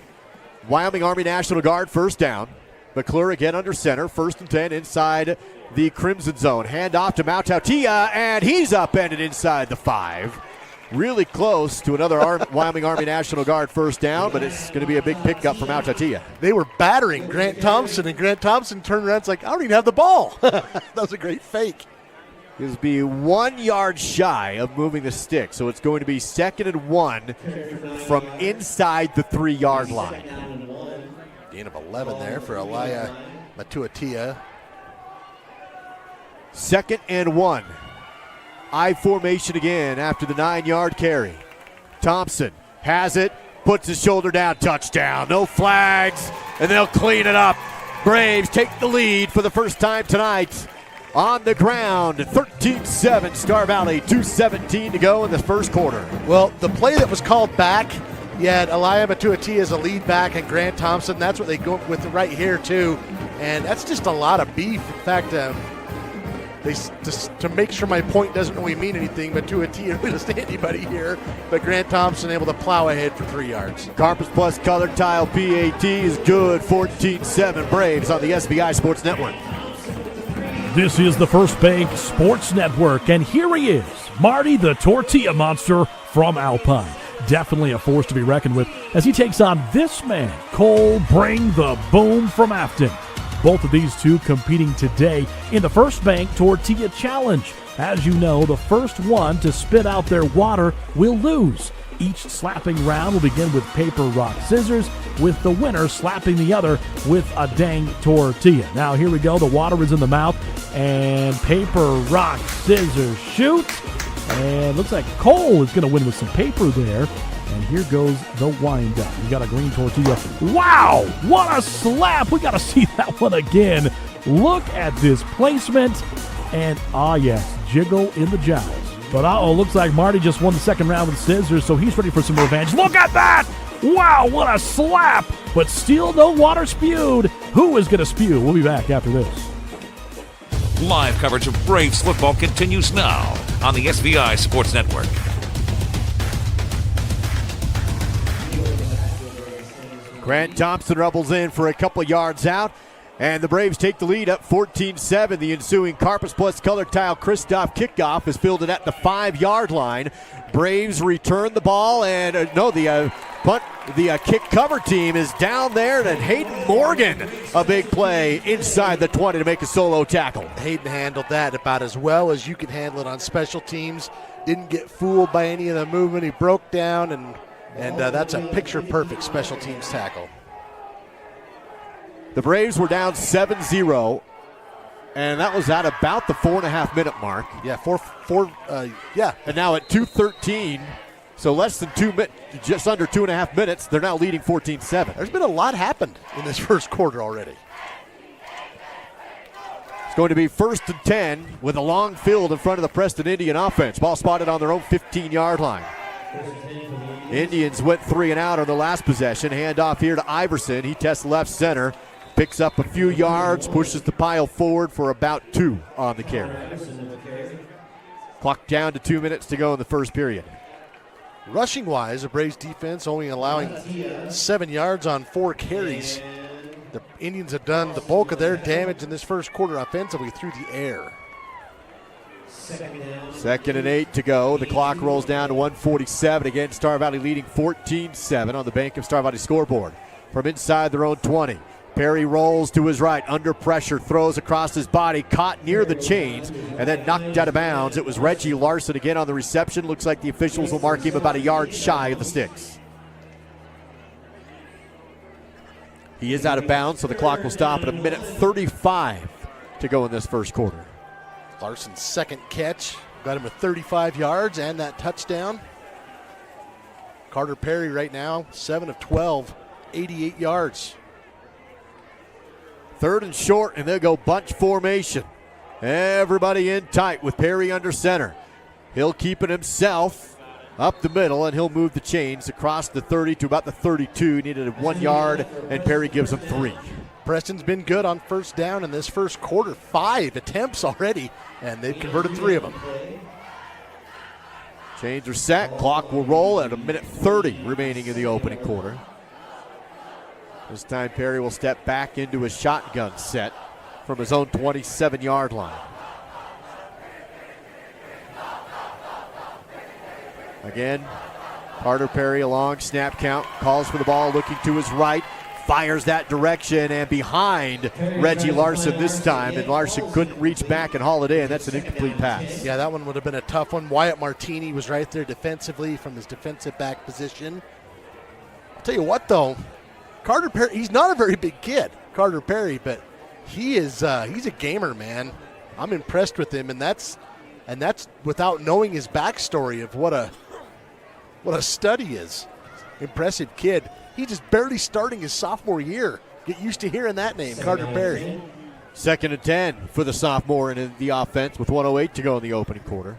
Wyoming Army National Guard first down. McClure again under center, 1st and 10 inside the Crimson Zone. Hand off to Mautautia, and he's upended inside the 5. Really close to another Wyoming Army National Guard first down, but it's going to be a big pickup for Mautautia. They were battering Grant Thompson, and Grant Thompson turned around and like, I don't even have the ball. That was a great fake. He'll be 1 yard shy of moving the stick, so it's going to be 2nd and 1 from inside the 3-yard line. Gain of 11 there for Elia Matuatia. 2nd and 1. I formation again after the 9-yard carry. Thompson has it, puts his shoulder down, touchdown. No flags, and they'll clean it up. Braves take the lead for the first time tonight on the ground. 13-7 Star Valley, 2:17 to go in the first quarter. Well, the play that was called back, you had Elia Matuatia as a lead back and Grant Thompson. That's what they go with right here, too. And that's just a lot of beef. In fact, just to make sure my point doesn't really mean anything, but to a T, it doesn't anybody here. But Grant Thompson able to plow ahead for 3 yards. Carpus Plus Colored Tile PAT is good. 14-7 Braves on the SBI Sports Network. This is the First Bank Sports Network, and here he is, Marty the Tortilla Monster from Alpine. Definitely a force to be reckoned with as he takes on this man, Cole Bring the Boom from Afton. Both of these two competing today in the First Bank Tortilla Challenge. As you know, the first one to spit out their water will lose. Each slapping round will begin with paper, rock, scissors, with the winner slapping the other with a dang tortilla. Now here we go. The water is in the mouth, and paper, rock, scissors, shoot. And looks like Cole is going to win with some paper there. And here goes the wind-up. You got a green tortilla. Wow, what a slap. We got to see that one again. Look at this placement. And, yes, jiggle in the jowls. But, looks like Marty just won the second round with scissors, so he's ready for some revenge. Look at that. Wow, what a slap. But still no water spewed. Who is going to spew? We'll be back after this. Live coverage of Braves football continues now on the SBI Sports Network. Grant Thompson rumbles in for a couple yards out, and the Braves take the lead up 14-7. The ensuing Carpus Plus Colored Tile Christoph kickoff is fielded at the 5-yard line. Braves return the ball, and the kick cover team is down there, and Hayden Morgan, a big play inside the 20 to make a solo tackle. Hayden handled that about as well as you can handle it on special teams. Didn't get fooled by any of the movement. He broke down, and that's a picture-perfect special teams tackle. The Braves were down 7-0, and that was at about the 4.5-minute mark. Yeah, And now at 2:13, so less than 2 minutes, just under 2.5 minutes, they're now leading 14-7. There's been a lot happened in this first quarter already. It's going to be 1st and 10 with a long field in front of the Preston Indian offense. Ball spotted on their own 15-yard line. Indians went 3 and out on the last possession. Hand off here to Iverson. He tests left center. Picks up a few yards, pushes the pile forward for about 2 on the carry. Clock down to 2 minutes to go in the first period. Rushing-wise, the Braves defense only allowing 7 yards on 4 carries. The Indians have done the bulk of their damage in this first quarter offensively through the air. 2nd and 8 to go. The clock rolls down to 1:47. Again, Star Valley leading 14-7 on the Bank of Star Valley scoreboard. From inside their own 20. Perry rolls to his right, under pressure, throws across his body, caught near the chains, and then knocked out of bounds. It was Reggie Larson again on the reception. Looks like the officials will mark him about a yard shy of the sticks. He is out of bounds, so the clock will stop at 1:35 to go in this first quarter. Larson's second catch got him to 35 yards and that touchdown. Carter Perry right now, 7 of 12, 88 yards. 3rd and short, and they'll go bunch formation. Everybody in tight with Perry under center. He'll keep it himself up the middle, and he'll move the chains across the 30 to about the 32. He needed 1 yard, and Perry gives him 3. Preston's been good on first down in this first quarter. 5 attempts already, and they've converted 3 of them. Chains are set. Clock will roll at 1:30 remaining in the opening quarter. This time Perry will step back into his shotgun set from his own 27-yard line. Again, Carter Perry, a long snap count, calls for the ball, looking to his right, fires that direction, and behind Reggie Larson this time, and Larson couldn't reach back and haul it in. That's an incomplete pass. Yeah, that one would have been a tough one. Wyatt Martini was right there defensively from his defensive back position. I'll tell you what, though, Carter Perry, he's not a very big kid, Carter Perry, but he's a gamer, man. I'm impressed with him, and that's without knowing his backstory of what a stud he is. Impressive kid. He's just barely starting his sophomore year. Get used to hearing that name, Carter Perry. 2nd and 10 for the sophomore in the offense with 1:08 to go in the opening quarter.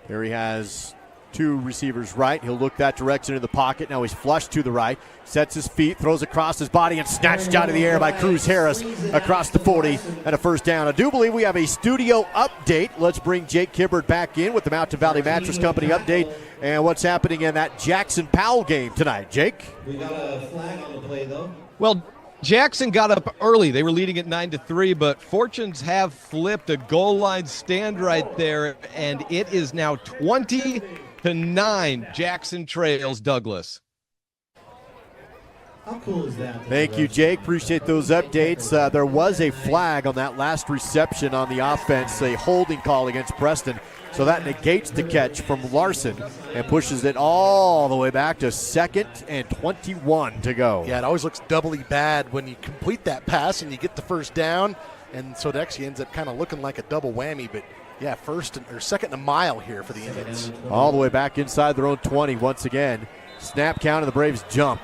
Perry has 2 receivers right. He'll look that direction in the pocket. Now he's flushed to the right, sets his feet, throws across his body, and snatched out of the air by Cruz Harris across the 40 and a first down. I do believe we have a studio update. Let's bring Jake Hibbert back in with the Mountain Valley Mattress Company update and what's happening in that Jackson Powell game tonight. Jake? We got a flag on the play, though. Well, Jackson got up early. They were leading at 9-3, but fortunes have flipped. A goal line stand right there, and it is now 20-9. Jackson trails Douglas. How cool is that? Thank you, Jake. Appreciate those updates. There was a flag on that last reception on the offense, a holding call against Preston. So that negates the catch from Larson and pushes it all the way back to 2nd and 21 to go. Yeah, it always looks doubly bad when you complete that pass and you get the first down, and so it actually ends up kind of looking like a double whammy. But yeah, 2nd and a mile here for the Indians. All the way back inside their own 20 once again. Snap count, and the Braves jump.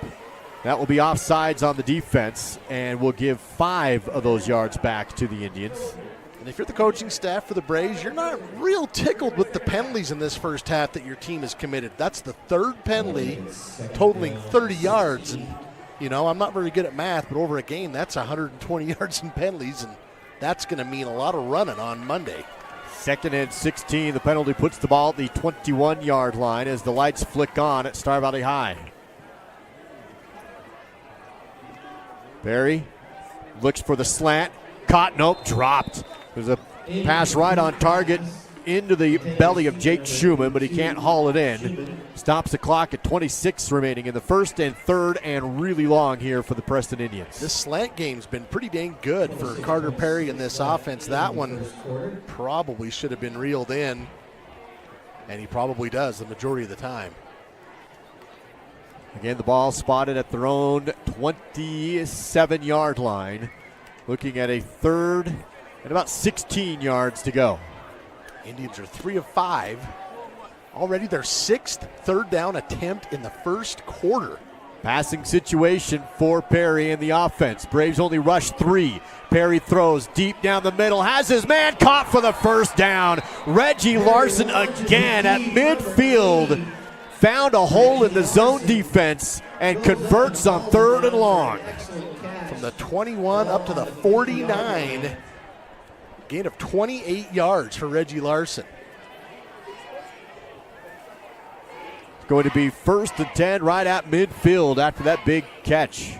That will be offsides on the defense, and will give 5 of those yards back to the Indians. And if you're the coaching staff for the Braves, you're not real tickled with the penalties in this first half that your team has committed. That's the 3rd penalty, totaling 30 yards. And, I'm not very good at math, but over a game, that's 120 yards in penalties, and that's going to mean a lot of running on Monday. 2nd and 16. The penalty puts the ball at the 21-yard line as the lights flick on at Star Valley High. Perry looks for the slant. Caught, nope, dropped. There's a pass right on target into the belly of Jake Schumann, but he can't haul it in. Stops the clock at 26 remaining in the 1st and 3rd, and really long here for the Preston Indians. This slant game's been pretty dang good for Carter Perry in this offense. That one probably should have been reeled in, and he probably does the majority of the time. Again, the ball spotted at their own 27-yard line. Looking at a 3rd and about 16 yards to go. Indians are 3 of 5. Already their 6th third down attempt in the first quarter. Passing situation for Perry in the offense. Braves only rush 3. Perry throws deep down the middle. Has his man caught for the first down. Reggie Larson again at midfield. Found a hole in the zone defense and converts on 3rd and long. From the 21 up to the 49. Gain of 28 yards for Reggie Larson. It's going to be 1st and 10 right at midfield after that big catch.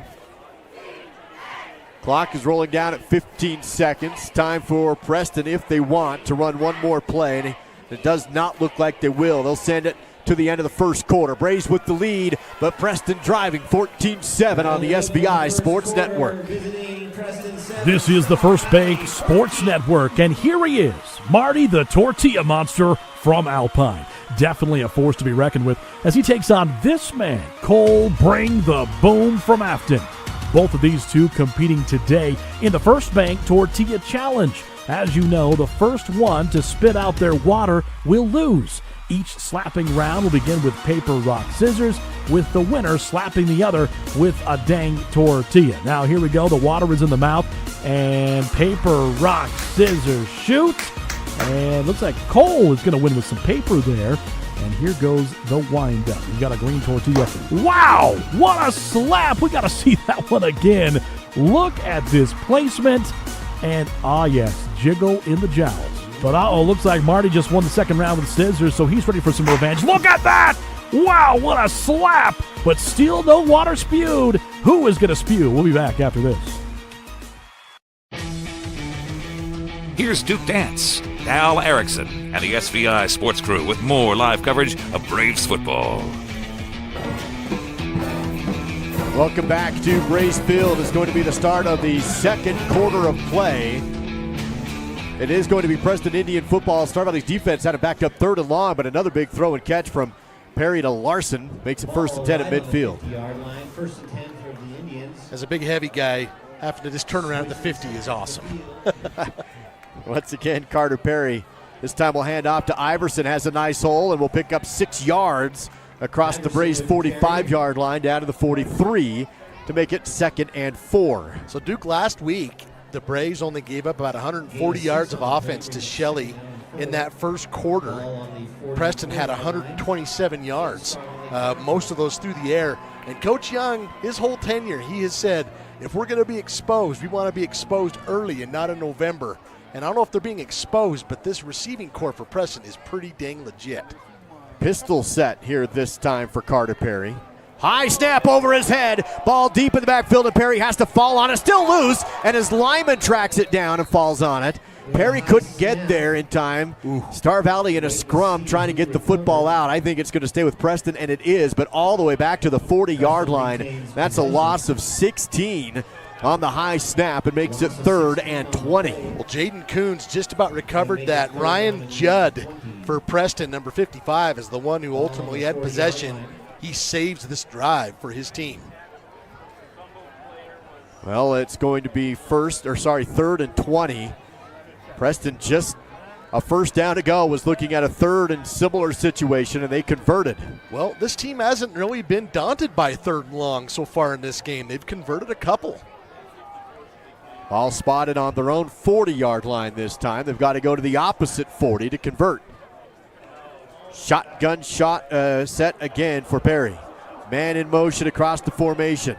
Clock is rolling down at 15 seconds. Time for Preston, if they want, to run one more play. And it does not look like they will. They'll send it to the end of the first quarter. Braves with the lead, but Preston driving 14-7 on the SBI Sports Network. This is the First Bank Sports Network, and here he is, Marty the Tortilla Monster from Alpine. Definitely a force to be reckoned with as he takes on this man, Cole Bring the Boom from Afton. Both of these two competing today in the First Bank Tortilla Challenge. As you know, the first one to spit out their water will lose. Each slapping round will begin with paper, rock, scissors, with the winner slapping the other with a dang tortilla. Now, here we go. The water is in the mouth, And paper, rock, scissors, shoot. And looks like Cole is going to win with some paper there. And here goes the windup. We got a green tortilla. Wow, what a slap. We got to see that one again. Look at this placement. And, yes, jiggle in the jowls. But, looks like Marty just won the second round with scissors, so he's ready for some revenge. Look at that. Wow, what a slap. But still no water spewed. Who is going to spew? We'll be back after this. Here's Duke Dance, Al Erickson, and the SVI Sports Crew with more live coverage of Braves football. Welcome back to Braves Field. It's going to be the start of the second quarter of play. It is going to be Preston Indian football. Star Valley's defense had it backed up 3rd and long, but another big throw and catch from Perry to Larson makes it 1st and 10 at midfield. First and 10 for the Indians. As a big, heavy guy, having to just turn around at the 50 is awesome. Once again, Carter Perry. This time we'll hand off to Iverson. Has a nice hole and will pick up 6 yards across the Braves' 45-yard line down to the 43 to make it 2nd and 4. So, Duke, last week, the Braves only gave up about 140 yards of offense to Shelley in that first quarter. Preston had 127 yards, most of those through the air. And Coach Young, his whole tenure, he has said, if we're going to be exposed, we want to be exposed early and not in November. And I don't know if they're being exposed, but this receiving corps for Preston is pretty dang legit. Pistol set here this time for Carter Perry. High snap over his head. Ball deep in the backfield, and Perry has to fall on it. Still loose, and his lineman tracks it down and falls on it. Perry couldn't get there in time. Star Valley in a scrum trying to get the football out. I think it's going to stay with Preston, and it is, but all the way back to the 40-yard line. That's a loss of 16 on the high snap. It makes it 3rd and 20. Well, Jaden Coons just about recovered that. Ryan Judd for Preston, number 55, is the one who ultimately had possession. He saves this drive for his team. Well, it's going to be 3rd and 20. Preston just a first down to go, was looking at a 3rd and similar situation, and they converted. Well, this team hasn't really been daunted by 3rd and long so far in this game. They've converted a couple. All spotted on their own 40-yard line this time. They've got to go to the opposite 40 to convert. Shotgun shot set again for Perry. Man in motion across the formation.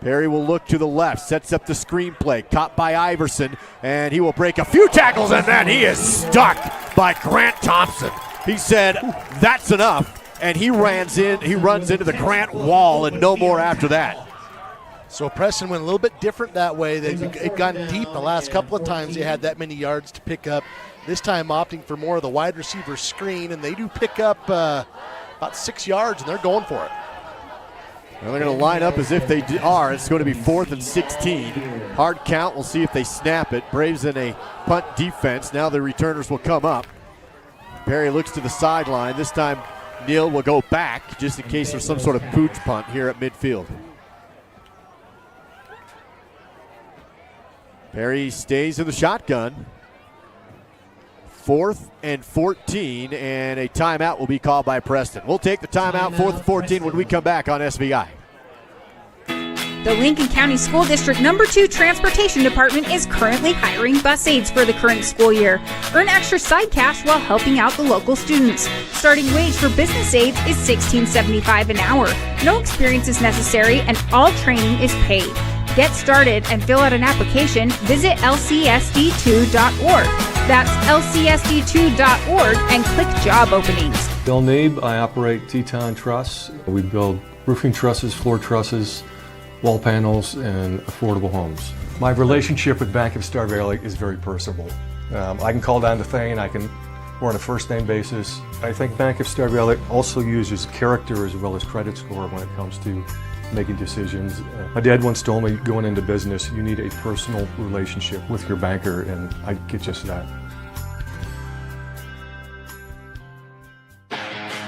Perry will look to the left, sets up the screenplay, caught by Iverson, and he will break a few tackles, and then he is stuck by Grant Thompson. He said, that's enough, and he runs into the Grant wall, and no more after that. So Preston went a little bit different that way. They'd gotten deep the last couple of times they had that many yards to pick up. This time opting for more of the wide receiver screen, and they do pick up about 6 yards, and they're going for it. Well, they're going to line up as if they are. It's going to be 4th and 16. Hard count. We'll see if they snap it. Braves in a punt defense. Now the returners will come up. Perry looks to the sideline. This time Neal will go back just in case there's some sort of pooch punt here at midfield. Perry stays in the shotgun. 4th and 14, and a timeout will be called by Preston. We'll take the timeout, 4th and 14, when we come back on SVI. The Lincoln County School District No. 2 Transportation Department is currently hiring bus aides for the current school year. Earn extra side cash while helping out the local students. Starting wage for business aides is $16.75 an hour. No experience is necessary, and all training is paid. Get started and fill out an application. Visit lcsd2.org. That's lcsd2.org and click job openings. Bill Nabe, I operate Teton Truss. We build roofing trusses, floor trusses, wall panels, and affordable homes. My relationship with Bank of Star Valley is very personable. I can call down to Thane. We're on a first name basis. I think Bank of Star Valley also uses character as well as credit score when it comes to making decisions. My dad once told me, going into business, you need a personal relationship with your banker, and I get just that.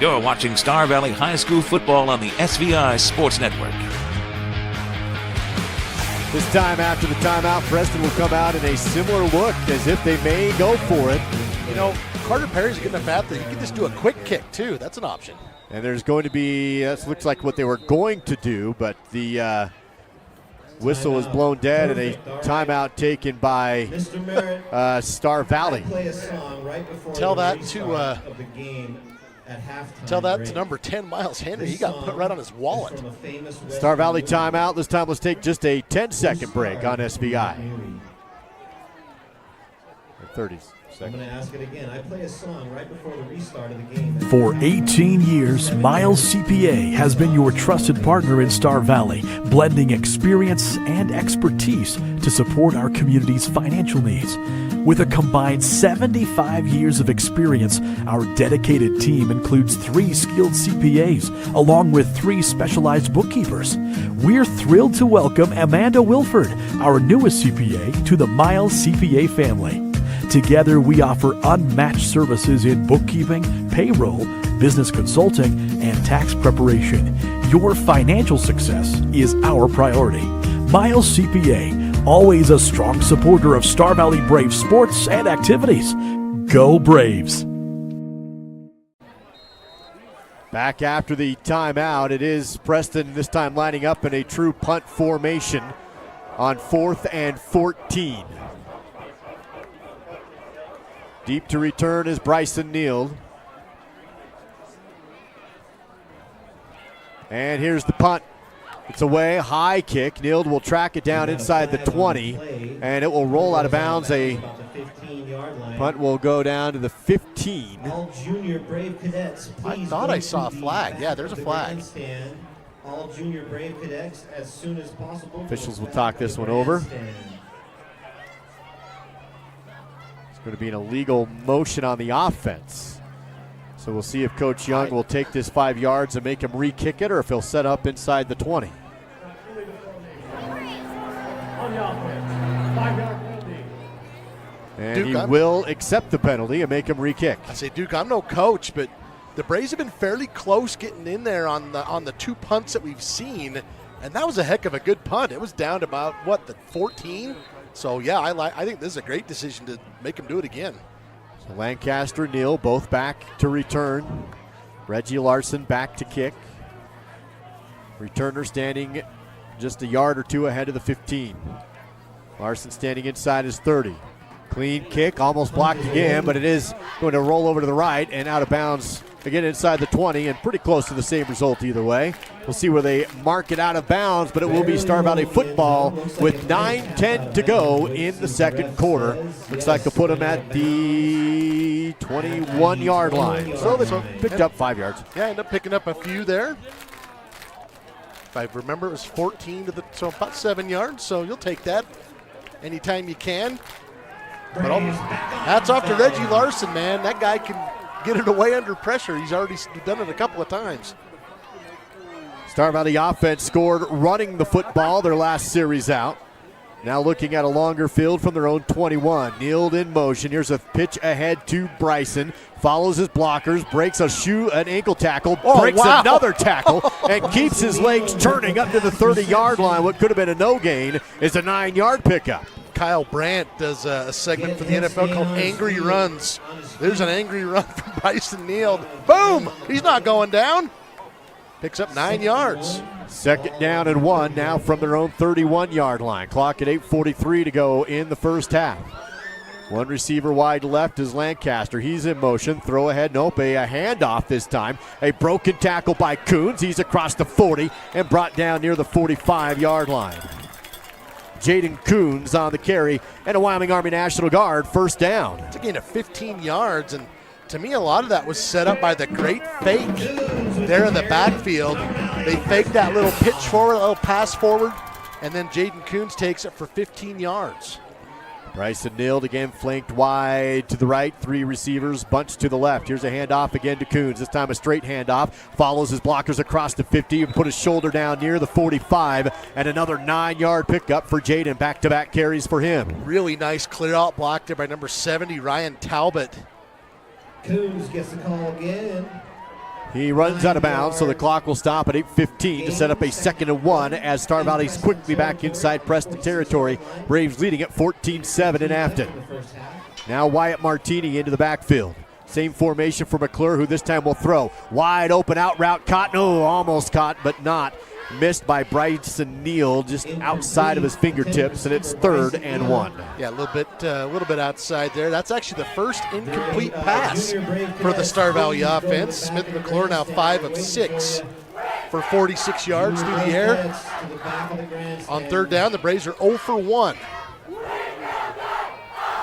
You're watching Star Valley High School football on the SVI Sports Network. This time after the timeout, Preston will come out in a similar look as if they may go for it. You know, Carter Perry's a good enough athlete. He can just do a quick kick, too. That's an option. And there's going to be, that looks like what they were going to do, but the Whistle is blown dead, and a timeout taken by Star Valley. Tell that to number 10, Miles Henry. He got put right on his wallet. Star Valley timeout. This time let's take just a 10-second break on SVI. 30 seconds. I'm going to ask it again. I play a song right before the restart of the game. For 18 years, Miles CPA has been your trusted partner in Star Valley, blending experience and expertise to support our community's financial needs. With a combined 75 years of experience, our dedicated team includes 3 skilled CPAs, along with 3 specialized bookkeepers. We're thrilled to welcome Amanda Wilford, our newest CPA, to the Miles CPA family. Together, we offer unmatched services in bookkeeping, payroll, business consulting, and tax preparation. Your financial success is our priority. Miles CPA, always a strong supporter of Star Valley Braves sports and activities. Go Braves! Back after the timeout, it is Preston this time lining up in a true punt formation on 4th and 14. Deep to return is Bryson Neal. And here's the punt. It's away, high kick. Neal will track it down inside the 20, and it will roll out of bounds. A punt will go down to the 15. All junior Brave cadets, I thought I saw a flag. Yeah, there's a flag. All junior Brave cadets as soon as possible. Officials will talk this one over. Going to be an illegal motion on the offense. So we'll see if Coach Young will take this 5 yards and make him re-kick it, or if he'll set up inside the 20. And Duke, he will accept the penalty and make him re-kick. I say, Duke, I'm no coach, but the Braves have been fairly close getting in there on the 2 punts that we've seen, and that was a heck of a good punt. It was down to about, the 14? So, yeah, I think this is a great decision to make him do it again. So Lancaster, Neal, both back to return. Reggie Larson back to kick. Returner standing just a yard or 2 ahead of the 15. Larson standing inside his 30. Clean kick, almost blocked again, but it is going to roll over to the right and out of bounds again inside the 20, and pretty close to the same result either way. We'll see where they mark it out of bounds, but it will be Star Valley football with 9:10 to go in the second quarter. Looks like they'll put them at the 21-yard line. So they picked up 5 yards. Yeah, end up picking up a few there. If I remember, it was 14 so about 7 yards, so you'll take that anytime you can. But hats off to Reggie Larson, man. That guy can get it away under pressure. He's already done it a couple of times. Star Valley offense scored running the football their last series out. Now looking at a longer field from their own 21. Neal in motion. Here's a pitch ahead to Bryson. Follows his blockers, breaks an ankle tackle, breaks another tackle, and keeps his legs turning up to the 30-yard line. What could have been a no gain is a 9-yard pickup. Kyle Brandt does a segment for the NFL called Angry Runs. There's an angry run from Bryson Neal. Boom! He's not going down. Picks up 9 yards. Second down and 1 now from their own 31-yard line. Clock at 8:43 to go in the first half. One receiver wide left is Lancaster. He's in motion. Throw ahead. Nope. A handoff this time. A broken tackle by Coons. He's across the 40 and brought down near the 45-yard line. Jaden Coons on the carry, and a Wyoming Army National Guard first down. It's a gain of 15 yards, and to me a lot of that was set up by the great fake there in the backfield. They faked that little pitch forward, a little pass forward, and then Jaden Coons takes it for 15 yards. Bryson Neal again flanked wide to the right. 3 receivers bunched to the left. Here's a handoff again to Coons. This time a straight handoff. Follows his blockers across the 50 and put his shoulder down near the 45. And another 9-yard pickup for Jaden. Back-to-back carries for him. Really nice clear out block there by number 70, Ryan Talbot. Coons gets the call again. He runs out of bounds, so the clock will stop at 8:15 to set up a 2nd and 1 as Star Valley's quickly back inside Preston territory. Braves leading at 14-7 in Afton. Now Wyatt Martini into the backfield. Same formation for McClure, who this time will throw. Wide open out route caught. No, almost caught, but not. missed by Bryson Neal just outside of his fingertips, and it's 3rd and 1. Yeah, a little bit outside there. That's actually the first incomplete pass for the Star Valley offense. Smith McClure now 5 of 6 for 46 yards through the air. On 3rd down, the Braves are 0 for 1.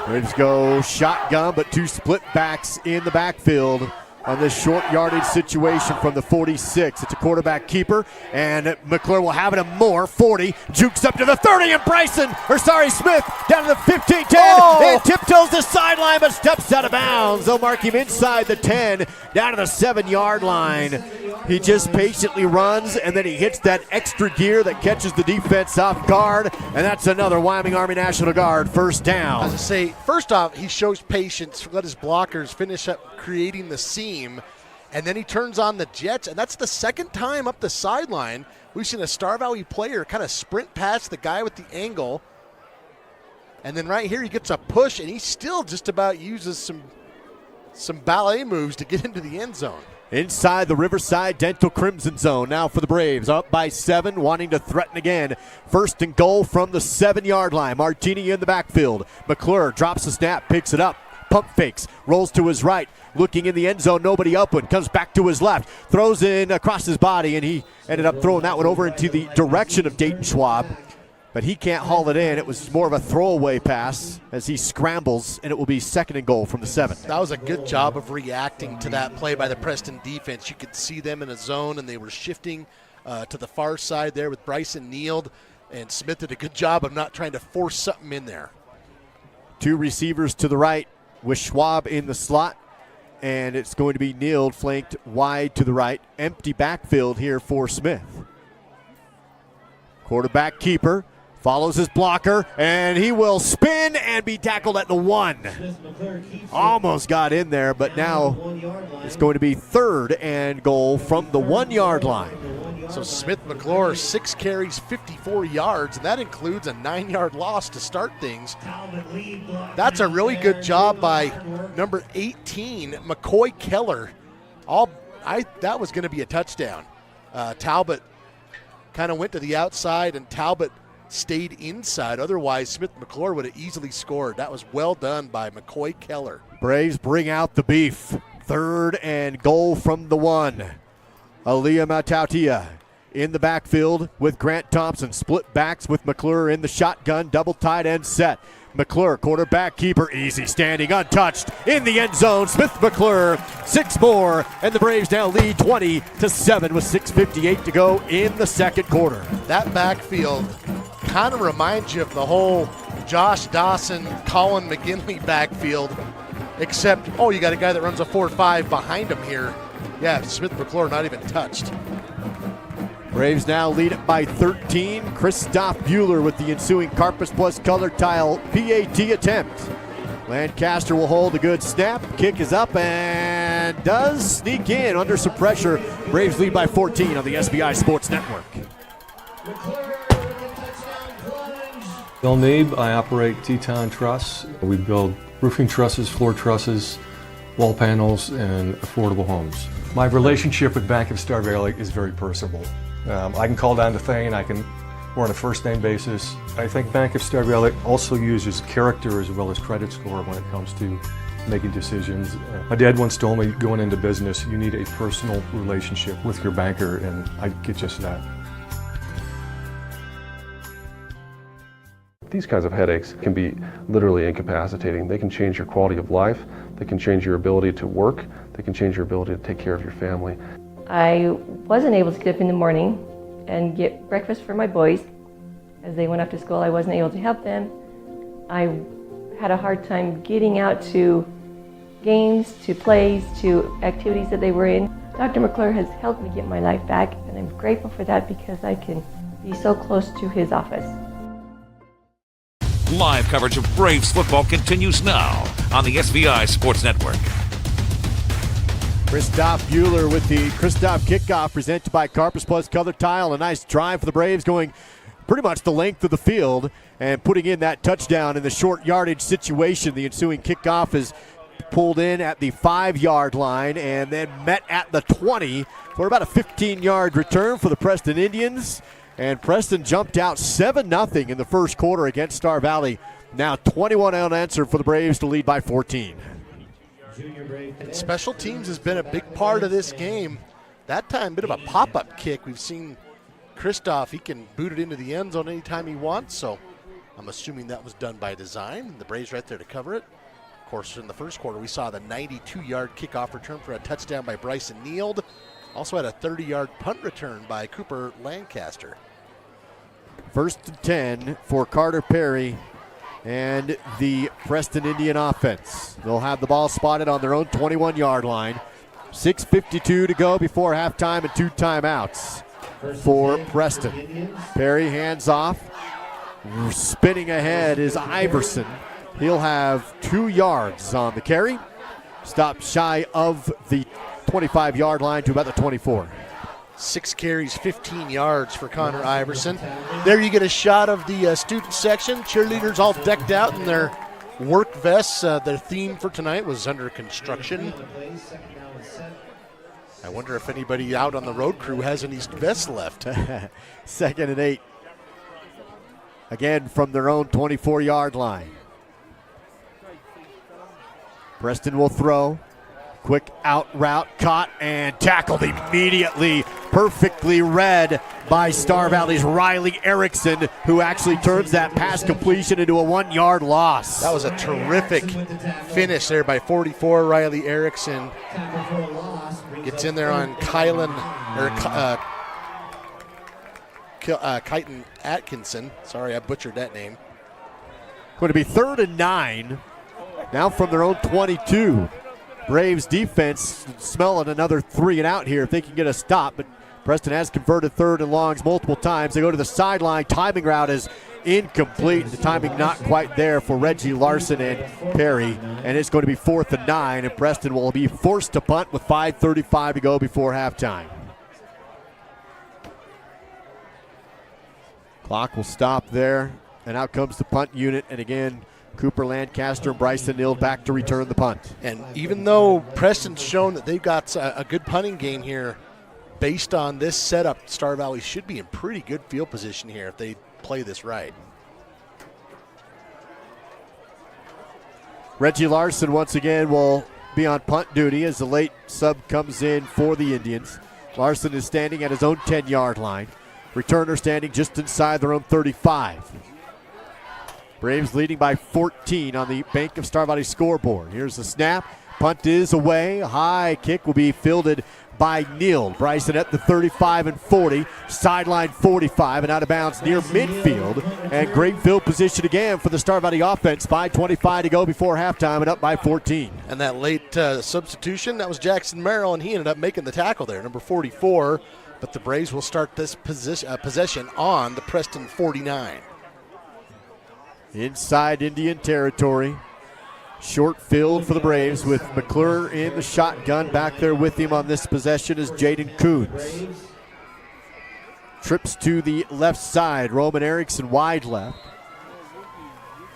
Braves go shotgun, but 2 split backs in the backfield on this short yardage situation from the 46. It's a quarterback keeper, and McClure will have it a more. 40, jukes up to the 30, and Smith down to the 15, 10, and tiptoes the sideline, but steps out of bounds. They'll mark him inside the 10, down to the 7-yard line. He just patiently runs, and then he hits that extra gear that catches the defense off guard, and that's another Wyoming Army National Guard first down. As I say, first off, he shows patience, let his blockers finish up creating the seam, and then he turns on the jets, and that's the second time up the sideline we've seen a Star Valley player kind of sprint past the guy with the angle, and then right here he gets a push, and he still just about uses some ballet moves to get into the end zone. Inside the Riverside Dental Crimson Zone now for the Braves, up by 7, wanting to threaten again. 1st and goal from the 7-yard line. Martini in the backfield. McClure drops the snap, picks it up, pump fakes, rolls to his right, looking in the end zone, nobody open, comes back to his left, throws in across his body, and he ended up throwing that one over into the direction of Dayton Schwab. But he can't haul it in. It was more of a throwaway pass as he scrambles, and it will be 2nd and goal from the 7. That was a good job of reacting to that play by the Preston defense. You could see them in a zone, and they were shifting to the far side there with Bryson Neal, and Smith did a good job of not trying to force something in there. 2 receivers to the right with Schwab in the slot, and it's going to be Neal flanked wide to the right. Empty backfield here for Smith. Quarterback keeper follows his blocker, and he will spin and be tackled at the 1. Almost got in there, but now it's going to be 3rd and goal from the 1-yard line. So Smith McClure, 6 carries, 54 yards, and that includes a 9-yard loss to start things. That's a really good job by number 18, McCoy Keller. That was going to be a touchdown. Talbot kind of went to the outside, and Talbot stayed inside. Otherwise, Smith McClure would have easily scored. That was well done by McCoy Keller. Braves bring out the beef. 3rd and goal from the 1. Aaliyah Matautia in the backfield with Grant Thompson. Split backs with McClure in the shotgun. Double tight end set. McClure, quarterback keeper, easy standing, untouched in the end zone. Smith McClure, 6 more, and the Braves now lead 20-7 with 6:58 to go in the 2nd quarter. That backfield kind of reminds you of the whole Josh Dawson, Colin McGinley backfield, except, you got a guy that runs a 4.5 behind him here. Yeah, Smith McClure not even touched. Braves now lead it by 13. Christoph Bueller with the ensuing Carpus Plus color tile PAT attempt. Lancaster will hold a good snap. Kick is up and does sneak in under some pressure. Braves lead by 14 on the SBI Sports Network. Bill Neeb, I operate Teton Truss. We build roofing trusses, floor trusses, wall panels, and affordable homes. My relationship with Bank of Star Valley is very personable. I can call down to Thane, we're on a first name basis. I think Bank of Star Valley also uses character as well as credit score when it comes to making decisions. My dad once told me, going into business, you need a personal relationship with your banker, and I get just that. These kinds of headaches can be literally incapacitating. They can change your quality of life, they can change your ability to work, they can change your ability to take care of your family. I wasn't able to get up in the morning and get breakfast for my boys. As they went off to school, I wasn't able to help them. I had a hard time getting out to games, to plays, to activities that they were in. Dr. McClure has helped me get my life back, and I'm grateful for that because I can be so close to his office. Live coverage of Braves football continues now on the SBI Sports Network. Christoph Bueller with the Christoph kickoff presented by Carpus Plus Color Tile. A nice drive for the Braves going pretty much the length of the field and putting in that touchdown in the short yardage situation. The ensuing kickoff is pulled in at the 5-yard line and then met at the 20 for about a 15-yard return for the Preston Indians. And Preston jumped out 7-0 in the first quarter against Star Valley. Now 21 unanswered for the Braves to lead by 14. Special teams has been a big part of this game. That time, bit of a pop-up kick. We've seen Christoph, he can boot it into the end zone anytime he wants, so I'm assuming that was done by design. The Braves right there to cover it. Of course, in the first quarter, we saw the 92-yard kickoff return for a touchdown by Bryson Neild. Also had a 30-yard punt return by Cooper Lancaster. 1st and 10 for Carter Perry and the Preston Indian offense. They'll have the ball spotted on their own 21-yard line. 6:52 to go before halftime and 2 timeouts for Preston. Perry hands off. Spinning ahead is Iverson. He'll have 2 yards on the carry. Stopped shy of the 25-yard line to about the 24. 6 carries, 15 yards for Connor Iverson. There you get a shot of the student section. Cheerleaders all decked out in their work vests. Their theme for tonight was under construction. I wonder if anybody out on the road crew has any vests left. 2nd and 8. Again from their own 24-yard line. Preston will throw. Quick out route, caught and tackled immediately. Perfectly read by Star Valley's Riley Erickson, who actually turns that pass completion into a 1-yard loss. That was a terrific finish there by 44 Riley Erickson. Gets in there on Kylan Atkinson. Sorry, I butchered that name. Going to be 3rd and 9. Now from their own 22. Braves defense smelling another 3 and out here if they can get a stop, but Preston has converted 3rd and longs multiple times. They go to the sideline. Timing route is incomplete. The timing not quite there for Reggie Larson and Perry, and it's going to be 4th and 9, and Preston will be forced to punt with 5:35 to go before halftime. Clock will stop there, and out comes the punt unit, and again, Cooper Lancaster and Bryson Neild back to return the punt. And even though Preston's shown that they've got a good punting game here, based on this setup, Star Valley should be in pretty good field position here if they play this right. Reggie Larson once again will be on punt duty as the late sub comes in for the Indians. Larson is standing at his own 10-yard line. Returner standing just inside their own 35. Braves leading by 14 on the Bank of Star Valley scoreboard. Here's the snap. Punt is away. High kick will be fielded by Neild. Bryson at the 35 and 40. Sideline 45 and out of bounds near midfield. And great field position again for the Star Valley offense. 5:25 to go before halftime and up by 14. And that late substitution, that was Jackson Merrill, and he ended up making the tackle there, number 44. But the Braves will start this possession on the Preston 49. Inside Indian territory. Short field for the Braves with McClure in the shotgun. Back there with him on this possession is Jaden Coons. Trips to the left side. Roman Erickson wide left.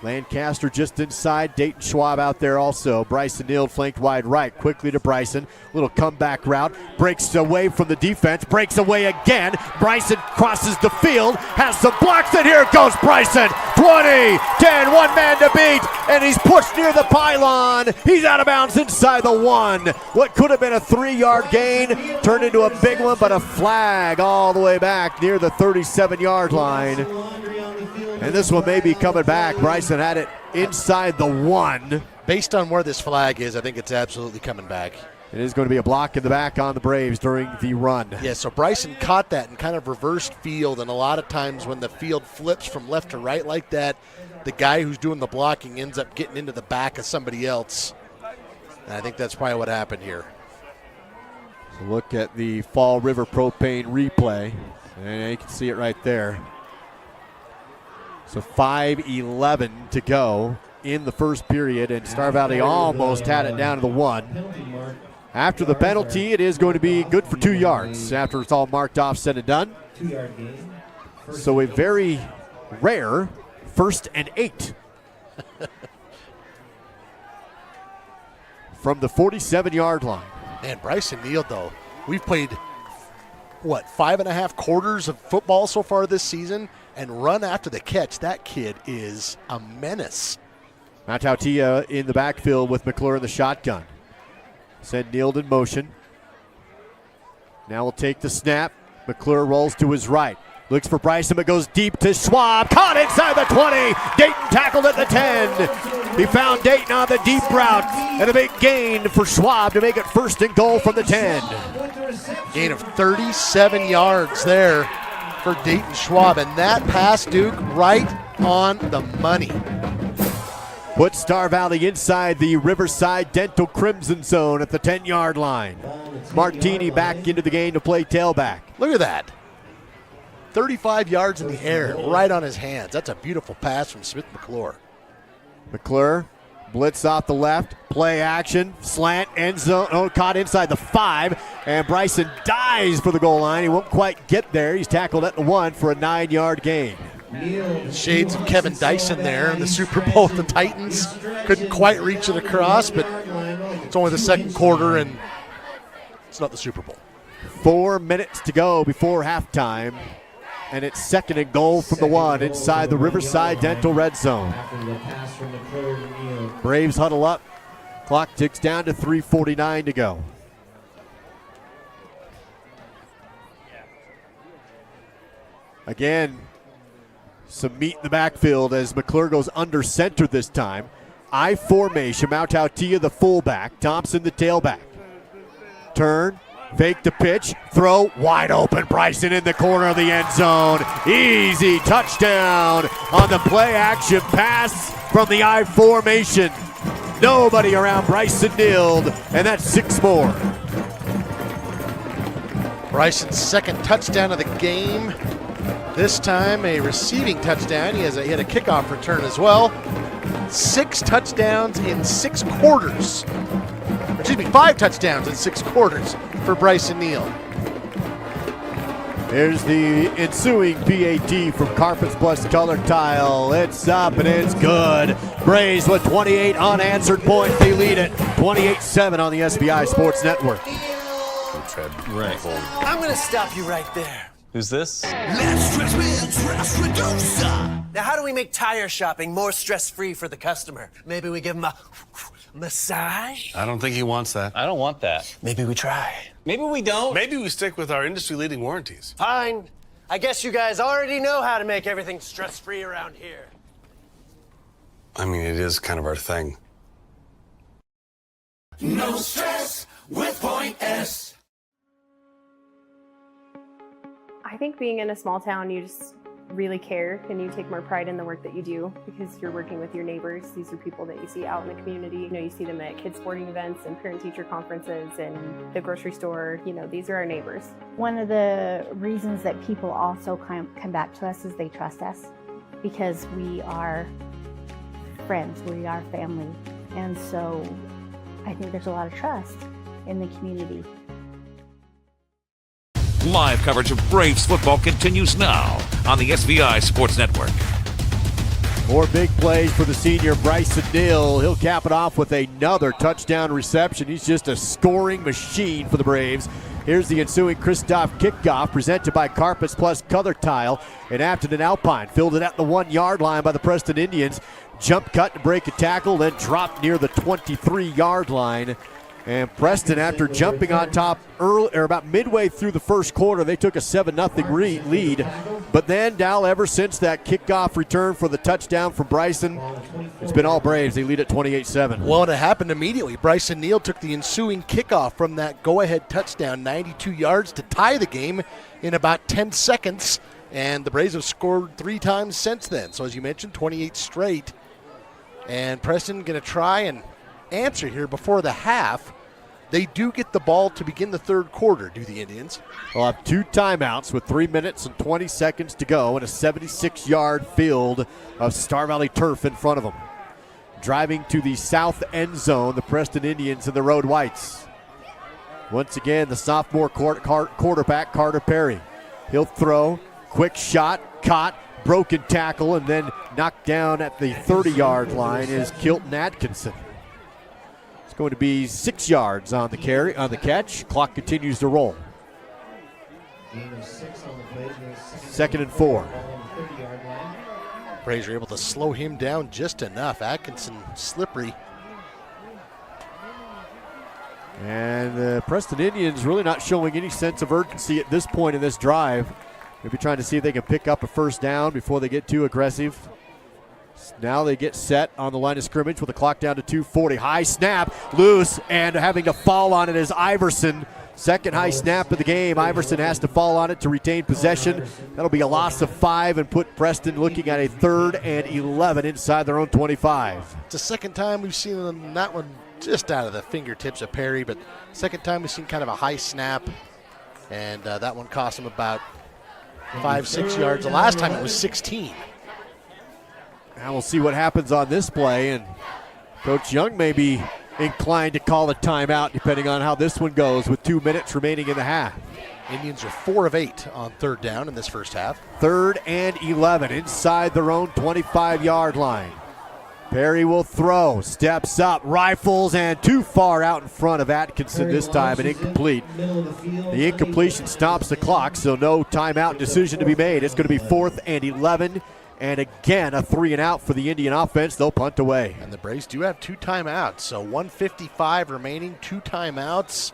Lancaster just inside. Dayton Schwab out there also. Bryson Neild flanked wide right. Quickly to Bryson. Little comeback route. Breaks away from the defense. Breaks away again. Bryson crosses the field. Has some blocks, and here goes Bryson. 20, 10, one man to beat. And he's pushed near the pylon. He's out of bounds inside the 1. What could have been a 3-yard gain turned into a big one, but a flag all the way back near the 37-yard line. And this one may be coming back. Bryson had it inside the 1. Based on where this flag is, I think it's absolutely coming back. It is going to be a block in the back on the Braves during the run. Yeah, so Bryson caught that and kind of reversed field, and a lot of times when the field flips from left to right like that, the guy who's doing the blocking ends up getting into the back of somebody else. And I think that's probably what happened here. So look at the Fall River Propane replay, and you can see it right there. So 5:11 to go in the first period, and Star Valley almost had it down to the 1. After the penalty, it is going to be good for 2 yards after it's all marked off, said and done. So a very rare 1st and 8. from the 47-yard line. And Bryson Neal, though, we've played, 5.5 quarters of football so far this season, and run after the catch. That kid is a menace. Matt Tautia in the backfield with McClure in the shotgun. Send Neal in motion. Now we'll take the snap. McClure rolls to his right. Looks for Bryson, but goes deep to Schwab. Caught inside the 20. Dayton tackled at the 10. He found Dayton on the deep route. And a big gain for Schwab to make it 1st and goal from the 10. Gain of 37 yards there for Dayton Schwab. And that pass, Duke, right on the money. Put Star Valley inside the Riverside Dental Crimson Zone at the 10-yard line. Martini back into the game to play tailback. Look at that. 35 yards in the air, right on his hands. That's a beautiful pass from Smith McClure. McClure, blitz off the left, play action, slant, end zone, caught inside the 5, and Bryson dives for the goal line. He won't quite get there. He's tackled at the 1 for a 9-yard gain. Shades of Kevin Dyson there in the Super Bowl with the Titans. Couldn't quite reach it across, but it's only the second quarter, and it's not the Super Bowl. 4 minutes to go before halftime. And it's 2nd and goal from the 1 inside the Riverside Dental red zone. Braves huddle up. Clock ticks down to 3:49 to go. Again, some meat in the backfield as McClure goes under center this time. I formation, Mount Tautia the fullback, Thompson the tailback. Turn. Fake the pitch, throw, wide open. Bryson in the corner of the end zone. Easy touchdown on the play action pass from the I formation. Nobody around Bryson Neal, and that's 6 more. Bryson's 2nd touchdown of the game. This time a receiving touchdown. He had a kickoff return as well. 6 touchdowns in 6 quarters. 5 touchdowns in 6 quarters for Bryson Neal. Here's the ensuing PAT from Carpets Plus Color Tile. It's up and it's good. Braves with 28 unanswered points. They lead it 28-7 on the SBI Sports Network. Right. I'm going to stop you right there. Who's this? Less stress with Stress Reducer. Now, how do we make tire shopping more stress-free for the customer? Maybe we give him a massage? I don't think he wants that. I don't want that. Maybe we try. Maybe we don't. Maybe we stick with our industry-leading warranties. Fine. I guess you guys already know how to make everything stress-free around here. I mean, it is kind of our thing. No stress with Point S. I think being in a small town, you just really care and you take more pride in the work that you do because you're working with your neighbors. These are people that you see out in the community. You know, you see them at kids' sporting events and parent-teacher conferences and the grocery store. You know, these are our neighbors. One of the reasons that people also come back to us is they trust us because we are friends, we are family. And so I think there's a lot of trust in the community. Live coverage of Braves football continues now on the SBI Sports Network. 4 big plays for the senior Bryson Neal. He'll cap it off with another touchdown reception. He's just a scoring machine for the Braves. Here's the ensuing Christoph kickoff presented by Carpets Plus Color Tile. And Afton and Alpine filled it at the 1-yard line by the Preston Indians. Jump cut to break a tackle, then dropped near the 23-yard line. And Preston, after jumping on top early, or about midway through the first quarter, they took a 7-0 lead. But then, Dal, ever since that kickoff return for the touchdown from Bryson, it's been all Braves. They lead at 28-7. Well, it happened immediately. Bryson Neal took the ensuing kickoff from that go-ahead touchdown, 92 yards to tie the game in about 10 seconds. And the Braves have scored 3 times since then. So, as you mentioned, 28 straight. And Preston going to try and answer here before the half. They do get the ball to begin the third quarter, do the Indians. They'll have 2 timeouts with 3 minutes and 20 seconds to go and a 76-yard field of Star Valley turf in front of them. Driving to the south end zone, the Preston Indians and the Road Whites. Once again, the sophomore quarterback, Carter Perry. He'll throw, quick shot, caught, broken tackle, and then knocked down at the 30-yard line is Kilton Atkinson. It's going to be 6 yards on the catch. Clock continues to roll. 2nd and 4. Braves are able to slow him down just enough. Atkinson slippery. And the Preston Indians really not showing any sense of urgency at this point in this drive. Maybe trying to see if they can pick up a first down before they get too aggressive. Now they get set on the line of scrimmage with the clock down to 2:40. High snap, loose, and having to fall on it is Iverson. Second high snap of the game. Iverson has to fall on it to retain possession. That'll be a loss of 5 and put Preston looking at a 3rd and 11 inside their own 25. It's the second time we've seen them, that one just out of the fingertips of Perry, but second time we've seen kind of a high snap, and that one cost him about 5-6 yards. The last time it was 16. Now we'll see what happens on this play, and Coach Young may be inclined to call a timeout depending on how this one goes with 2 minutes remaining in the half. Indians are 4 of 8 on 3rd down in this first half. 3rd and 11 inside their own 25-yard line. Perry will throw, steps up, rifles, and too far out in front of Atkinson this time, and incomplete. The incompletion stops the clock, so no timeout decision to be made. It's going to be 4th and 11. And again, a 3 and out for the Indian offense. They'll punt away. And the Braves do have 2 timeouts, so 1:55 remaining, 2 timeouts.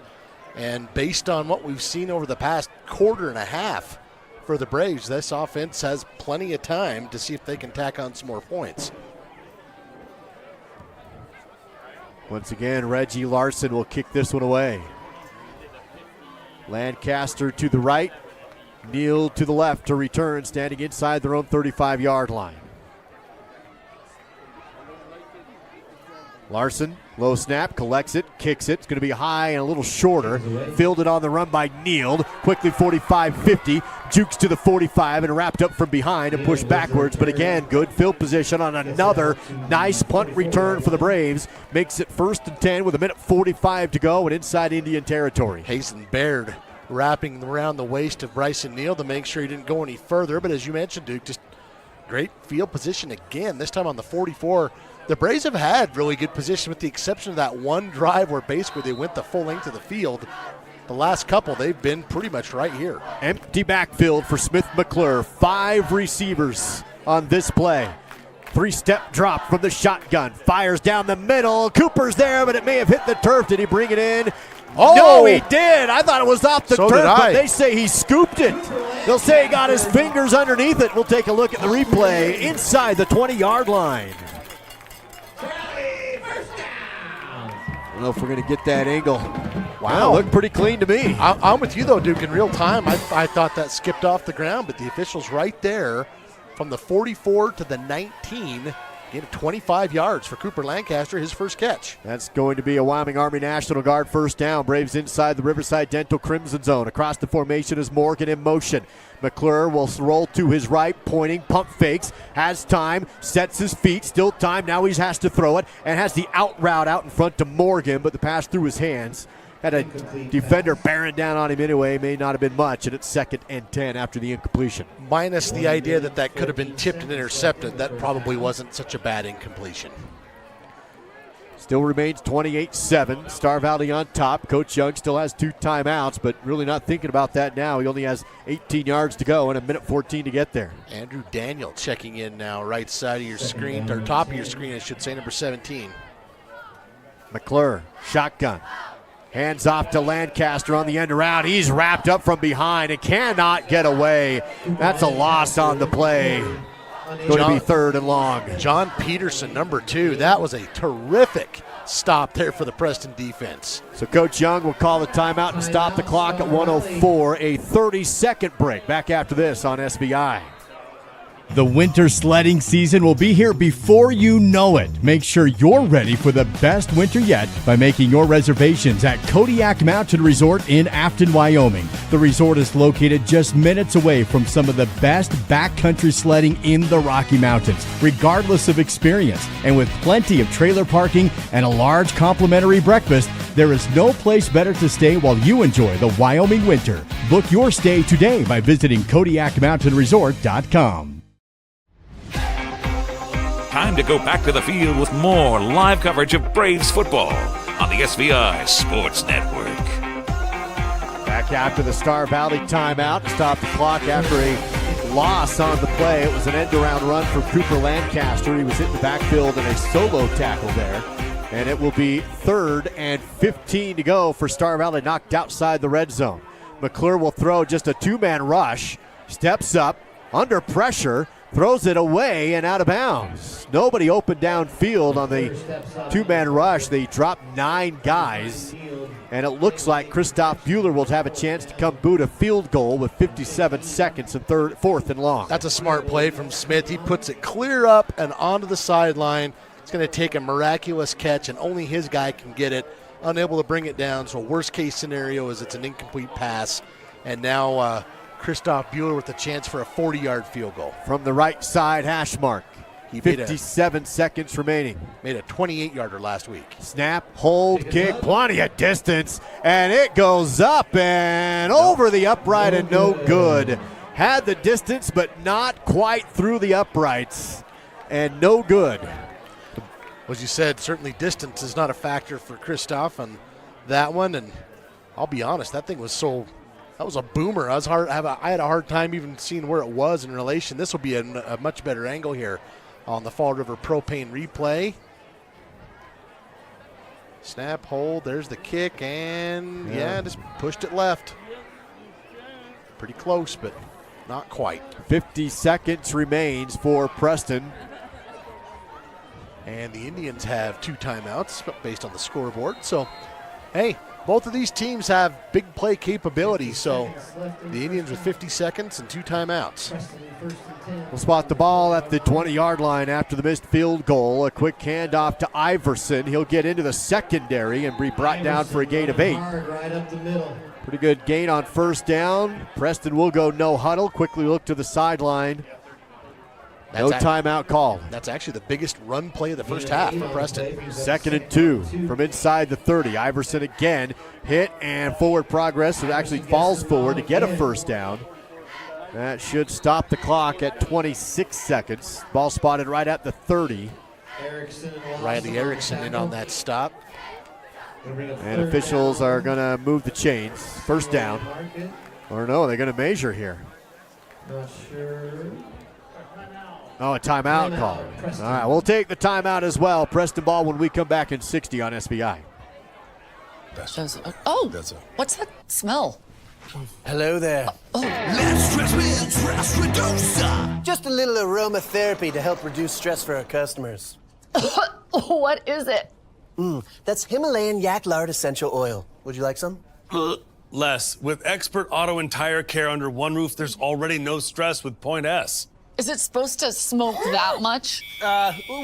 And based on what we've seen over the past quarter and a half for the Braves, this offense has plenty of time to see if they can tack on some more points. Once again, Reggie Larson will kick this one away. Lancaster to the right. Neal to the left to return, standing inside their own 35-yard line. Larson, low snap, collects it, kicks it. It's going to be high and a little shorter. Fielded on the run by Neal. Quickly 45-50. Jukes to the 45 and wrapped up from behind and pushed backwards. But again, good field position on another nice punt return for the Braves. Makes it 1st and 10 with 1:45 to go and inside Indian territory. Hazen Baird wrapping around the waist of Bryson Neal to make sure he didn't go any further. But as you mentioned, Duke, just great field position again, this time on the 44. The Braves have had really good position with the exception of that one drive where basically they went the full length of the field. The last couple, they've been pretty much right here. Empty backfield for Smith McClure. 5 receivers on this play. 3-step drop from the shotgun. Fires down the middle. Cooper's there, but it may have hit the turf. Did he bring it in? Oh, no, he did. I thought it was off the so turf, did I. but they say he scooped it. They'll say he got his fingers underneath it. We'll take a look at the replay inside the 20-yard line. I don't know if we're going to get that angle. Wow, looked pretty clean to me. I'm with you, though, Duke. In real time, I thought that skipped off the ground, but the official's right there from the 44 to the 19. Gain of 25 yards for Cooper Lancaster, his first catch. That's going to be a Wyoming Army National Guard first down. Braves inside the Riverside Dental Crimson Zone. Across the formation is Morgan in motion. McClure will roll to his right, pointing, pump fakes, has time, sets his feet, still time. Now he has to throw it and has the out route out in front to Morgan, but the pass through his hands. Had a defender bearing down on him anyway. May not have been much, and it's 2nd and 10 after the incompletion. Minus the idea that could have been tipped and intercepted, that probably wasn't such a bad incompletion. Still remains 28-7. Star Valley on top. Coach Young still has 2 timeouts, but really not thinking about that now. He only has 18 yards to go and 1:14 to get there. Andrew Daniel checking in now, right side of your screen, or top of your screen, I should say, number 17. McClure, shotgun. Hands off to Lancaster on the end around. He's wrapped up from behind and cannot get away. That's a loss on the play. Going to be 3rd and long. John Peterson, number 2. That was a terrific stop there for the Preston defense. So Coach Young will call the timeout and stop the clock at 1:04. A 30-second break. Back after this on SBI. The winter sledding season will be here before you know it. Make sure you're ready for the best winter yet by making your reservations at Kodiak Mountain Resort in Afton, Wyoming. The resort is located just minutes away from some of the best backcountry sledding in the Rocky Mountains, regardless of experience. And with plenty of trailer parking and a large complimentary breakfast, there is no place better to stay while you enjoy the Wyoming winter. Book your stay today by visiting KodiakMountainResort.com. Time to go back to the field with more live coverage of Braves football on the SVI Sports Network. Back after the Star Valley timeout, stop the clock after a loss on the play. It was an end-around run from Cooper Lancaster. He was hit in the backfield in a solo tackle there. And it will be 3rd and 15 to go for Star Valley, knocked outside the red zone. McClure will throw just a two-man rush, steps up, under pressure, throws it away and out of bounds. Nobody open downfield on the two-man rush. They dropped 9 guys. And it looks like Christoph Bueller will have a chance to come boot a field goal with 57 seconds and 4th and long. That's a smart play from Smith. He puts it clear up and onto the sideline. It's going to take a miraculous catch, and only his guy can get it. Unable to bring it down, so worst case scenario is it's an incomplete pass. And now Christoph Bueller with a chance for a 40-yard field goal. From the right side hash mark. 57 seconds remaining. Made a 28-yarder last week. Snap, hold, kick, plenty of distance, and it goes up and over the upright and no good. Had the distance, but not quite through the uprights, and no good. As you said, certainly distance is not a factor for Christoph on that one, and I'll be honest, that was a boomer. I had a hard time even seeing where it was in relation. This will be a much better angle here on the Fall River Propane replay. Snap, hold, there's the kick, and just pushed it left. Pretty close, but not quite. 50 seconds remains for Preston. And the Indians have 2 timeouts based on the scoreboard. So, hey, both of these teams have big play capability. So, the Indians with 50 seconds and 2 timeouts. We'll spot the ball at the 20-yard line after the missed field goal. A quick handoff to Iverson. He'll get into the secondary and be brought down for a gain of 8. Pretty good gain on first down. Preston will go no huddle. Quickly look to the sideline. No timeout call. That's actually the biggest run play of the first half for Preston. 2nd and 2 from inside the 30. Iverson again hit and forward progress. It actually falls forward to get a first down. That should stop the clock at 26 seconds. Ball spotted right at the 30. Riley Erickson in on that stop. And officials are going to move the chains. First down. Or no, they're going to measure here. Not sure. Oh, a timeout call. All right, we'll take the timeout as well. Preston ball when we come back in 60 on SBI. What's that smell? Hello there. Let's stress with Stress Reducer. Just a little aromatherapy to help reduce stress for our customers. What is it? That's Himalayan yak lard essential oil. Would you like some? Les, with expert auto and tire care under one roof, there's already no stress with Point S. Is it supposed to smoke that much?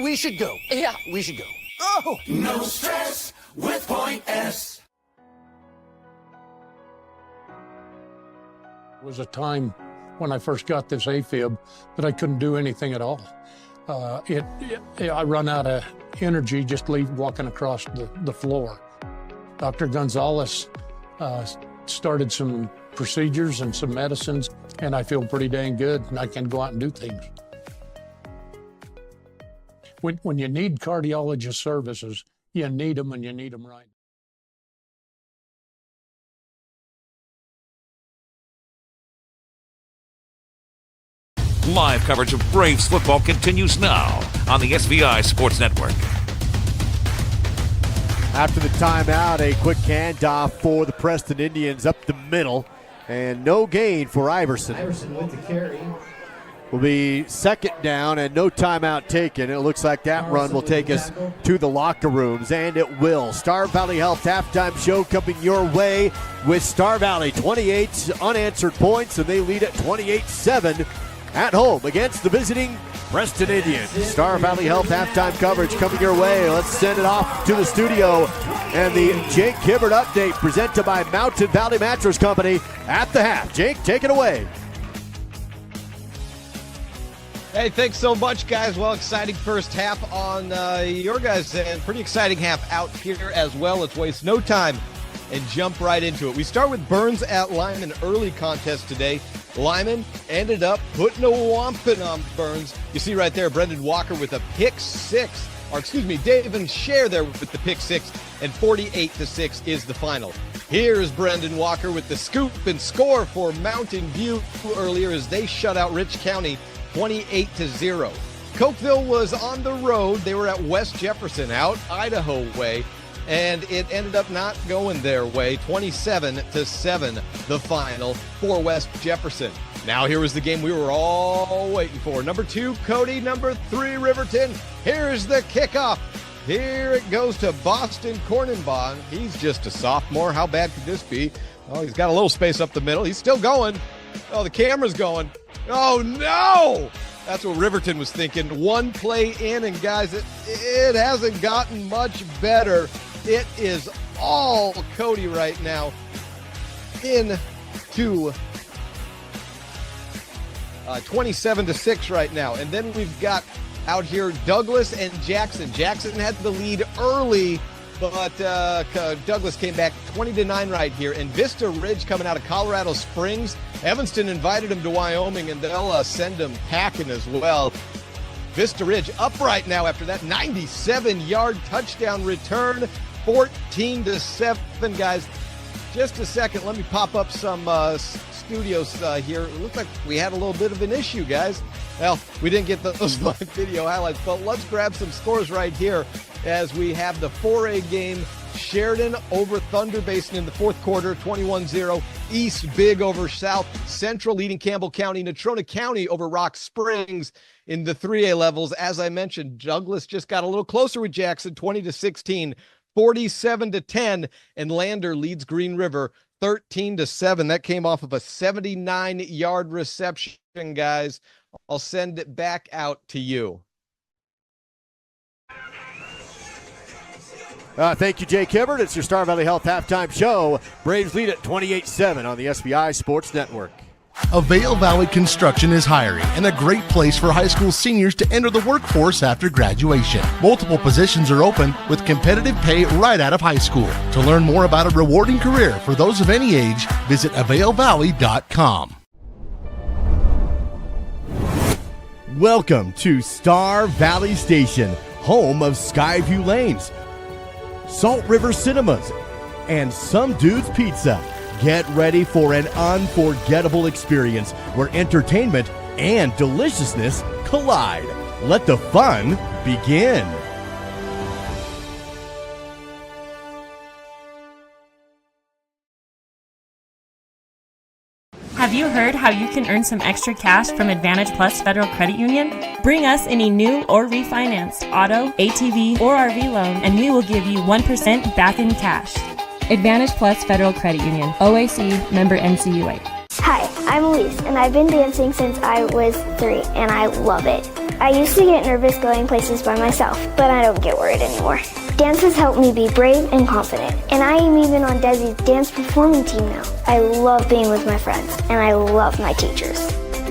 We should go. Yeah. We should go. Oh! No stress with Point S. There was a time when I first got this AFib that I couldn't do anything at all. I run out of energy just walking across the floor. Dr. Gonzalez started some procedures and some medicines, and I feel pretty dang good, and I can go out and do things. When you need cardiologist services, you need them, and you need them right. Live coverage of Braves football continues now on the SVI Sports Network. After the timeout, a quick handoff for the Preston Indians up the middle, and no gain for Iverson. Iverson with the carry. Will be 2nd down and no timeout taken. It looks like that run will take us to the locker rooms, and it will. Star Valley Health halftime show coming your way with Star Valley 28 unanswered points, and they lead at 28-7 at home against the visiting Preston Indians. Star Valley Health halftime coverage coming your way. Let's send it off to the studio and the Jake Hibbert update presented by Mountain Valley Mattress Company at the half. Jake, take it away. Hey, thanks so much, guys. Well, exciting first half on your guys' end. Pretty exciting half out here as well. Let's waste no time and jump right into it. We start with Burns at Lyman early contest today. Lyman ended up putting a whomping on Burns. You see right there, Brendan Walker with a pick six. Or excuse me, David Scher there with the pick six. and 48-6 is the final. Here's Brendan Walker with the scoop and score for Mountain View earlier as they shut out Rich County 28-0. Cokeville was on the road. They were at West Jefferson, out Idaho way, and it ended up not going their way. 27-7, the final for West Jefferson. Now here was the game we were all waiting for. Number 2, Cody. Number 3, Riverton. Here's the kickoff. Here it goes to Boston Cornenbaugh. He's just a sophomore. How bad could this be? Oh, he's got a little space up the middle. He's still going. Oh, the camera's going. Oh, no! That's what Riverton was thinking. One play in, and guys, it hasn't gotten much better. It is all Cody right now into 27-6 right now. And then we've got out here Douglas and Jackson. Jackson had the lead early, but Douglas came back 20-9 right here. And Vista Ridge coming out of Colorado Springs. Evanston invited him to Wyoming, and they'll send him packing as well. Vista Ridge up right now after that 97-yard touchdown return, 14-7, guys. Just a second, let me pop up some studios here. It looks like we had a little bit of an issue, guys. Well, we didn't get those live video highlights, but let's grab some scores right here as we have the 4A game. Sheridan over Thunder Basin in the fourth quarter, 21-0. East big over South Central, leading Campbell County. Natrona County over Rock Springs in the 3A levels. As I mentioned, Douglas just got a little closer with Jackson, 20-16, 47-10, and Lander leads Green River 13-7. That came off of a 79-yard reception, guys. I'll send it back out to you. Thank you, Jay Kibbert. It's your Star Valley Health halftime show. Braves lead at 28-7 on the SBI Sports Network. Avail Valley Construction is hiring and a great place for high school seniors to enter the workforce after graduation. Multiple positions are open with competitive pay right out of high school. To learn more about a rewarding career for those of any age, visit availvalley.com. Welcome to Star Valley Station, home of Skyview Lanes, Salt River Cinemas, and Some Dude's Pizza. Get ready for an unforgettable experience where entertainment and deliciousness collide. Let the fun begin. Have you heard how you can earn some extra cash from Advantage Plus Federal Credit Union? Bring us any new or refinanced auto, ATV, or RV loan, and we will give you 1% back in cash. Advantage Plus Federal Credit Union, OAC, member NCUA. Hi, I'm Elise, and I've been dancing since I was 3, and I love it. I used to get nervous going places by myself, but I don't get worried anymore. Dance has helped me be brave and confident, and I am even on Desi's dance performing team now. I love being with my friends, and I love my teachers.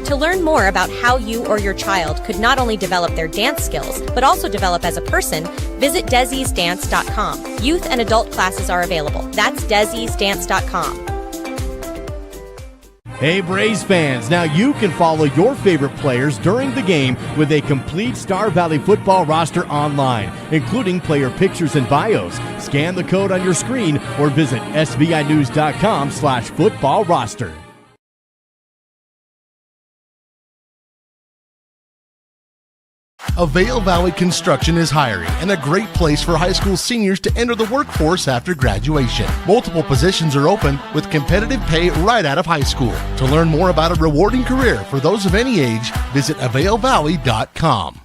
To learn more about how you or your child could not only develop their dance skills, but also develop as a person, visit Desi'sDance.com. Youth and adult classes are available. That's Desi'sDance.com. Hey Braves fans, now you can follow your favorite players during the game with a complete Star Valley football roster online, including player pictures and bios. Scan the code on your screen or visit svinews.com/football roster. Avail Valley Construction is hiring and a great place for high school seniors to enter the workforce after graduation. Multiple positions are open with competitive pay right out of high school. To learn more about a rewarding career for those of any age, visit availvalley.com.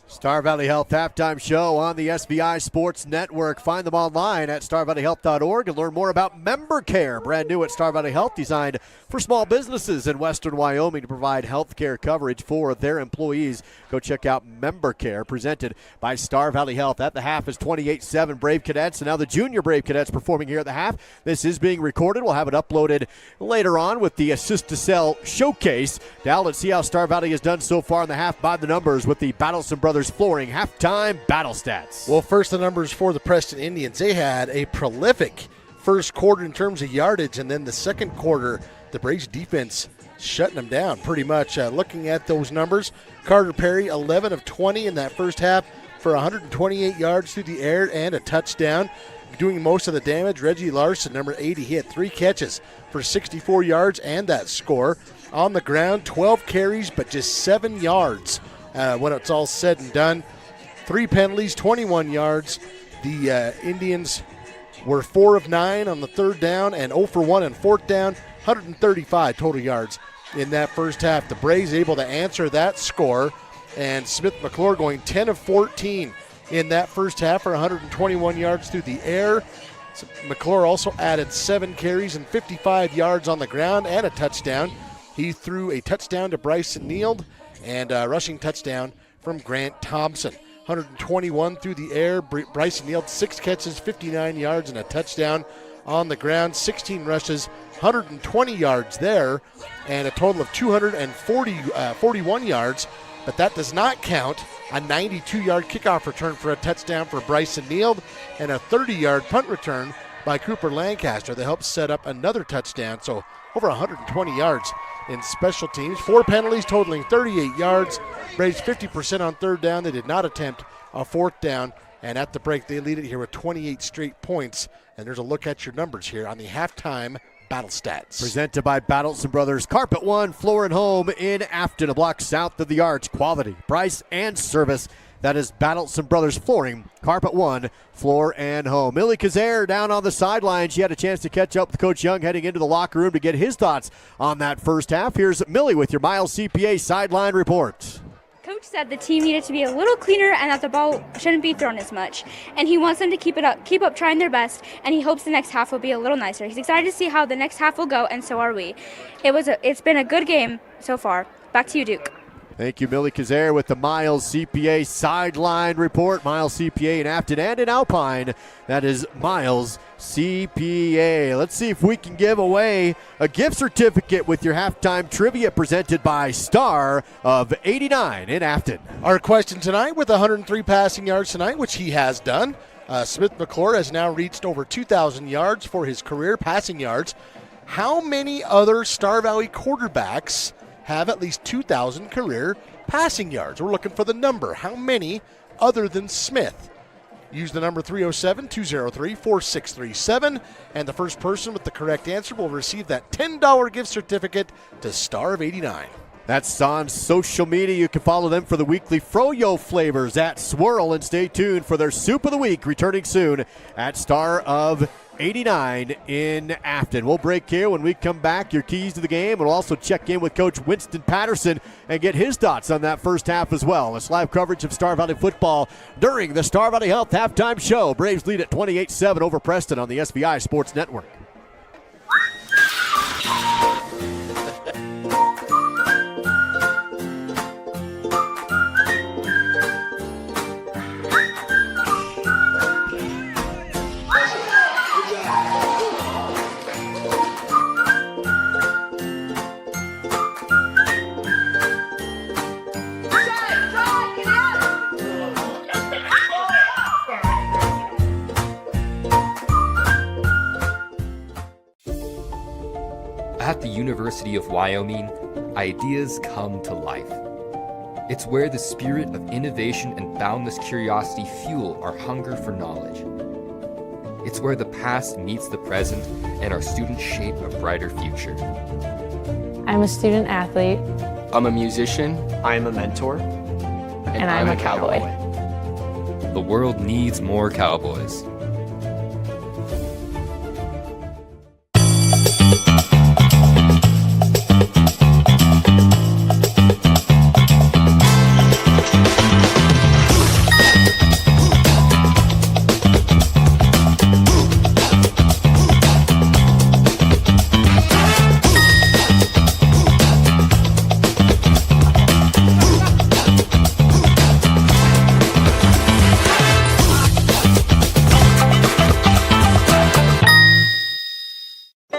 Star Valley Health halftime show on the SBI Sports Network. Find them online at starvalleyhealth.org and learn more about Member Care, brand new at Star Valley Health, designed for small businesses in western Wyoming to provide health care coverage for their employees. Go check out Member Care, presented by Star Valley Health. At the half is 28-7 Brave Cadets, and now the junior Brave Cadets performing here at the half. This is being recorded. We'll have it uploaded later on with the Assist to Sell showcase. Now let's see how Star Valley has done so far in the half by the numbers with the Battlesome Brothers Flooring halftime battle stats. Well, first the numbers for the Preston Indians. They had a prolific first quarter in terms of yardage, and then the second quarter, the Braves defense shutting them down pretty much. Looking at those numbers, Carter Perry, 11 of 20 in that first half for 128 yards through the air and a touchdown. Doing most of the damage, Reggie Larson, number 80, he had 3 catches for 64 yards and that score. On the ground, 12 carries, but just 7 yards when it's all said and done. 3 penalties, 21 yards. The Indians were 4 of 9 on the third down and 0 for 1 on fourth down, 135 total yards in that first half. The Braves able to answer that score, and Smith McClure going 10 of 14 in that first half for 121 yards through the air. So McClure also added 7 carries and 55 yards on the ground and a touchdown. He threw a touchdown to Bryson Neal and a rushing touchdown from Grant Thompson. 121 through the air. Bryson Neal, 6 catches, 59 yards, and a touchdown on the ground. 16 rushes, 120 yards there, and a total of 241 yards. But that does not count a 92-yard kickoff return for a touchdown for Bryson Neal and a 30-yard punt return by Cooper Lancaster that helped set up another touchdown. So over 120 yards in special teams. 4 penalties totaling 38 yards. Braves 50% on third down. They did not attempt a fourth down. And at the break, they lead it here with 28 straight points. And there's a look at your numbers here on the halftime battle stats. Presented by Battleson Brothers. Carpet One, Floor and Home in Afton, a block south of the Arch. Quality, price, and service. That is Battleson Brothers Flooring. Carpet One, Floor and Home. Millie Kazare down on the sideline. She had a chance to catch up with Coach Young heading into the locker room to get his thoughts on that first half. Here's Millie with your Miles CPA sideline report. Coach said the team needed to be a little cleaner and that the ball shouldn't be thrown as much. And he wants them to keep up trying their best, and he hopes the next half will be a little nicer. He's excited to see how the next half will go, and so are we. It's been a good game so far. Back to you, Duke. Thank you, Millie Kazare, with the Miles CPA sideline report. Miles CPA in Afton and in Alpine. That is Miles CPA. Let's see if we can give away a gift certificate with your halftime trivia presented by Star of 89 in Afton. Our question tonight, with 103 passing yards tonight, which he has done. Smith McClure has now reached over 2,000 yards for his career passing yards. How many other Star Valley quarterbacks have at least 2,000 career passing yards? We're looking for the number. How many other than Smith? Use the number 307-203-4637, and the first person with the correct answer will receive that $10 gift certificate to Star of 89. That's on social media. You can follow them for the weekly Froyo flavors at Swirl, and stay tuned for their Soup of the Week, returning soon at Star of 89 in Afton. We'll break here. When we come back, your keys to the game. We'll also check in with Coach Winston Patterson and get his thoughts on that first half as well. It's live coverage of Star Valley football during the Star Valley Health halftime show. Braves lead at 28-7 over Preston on the SVI Sports Network. At the University of Wyoming, ideas come to life. It's where the spirit of innovation and boundless curiosity fuel our hunger for knowledge. It's where the past meets the present and our students shape a brighter future. I'm a student athlete. I'm a musician. I'm a mentor. And I'm a cowboy. The world needs more cowboys.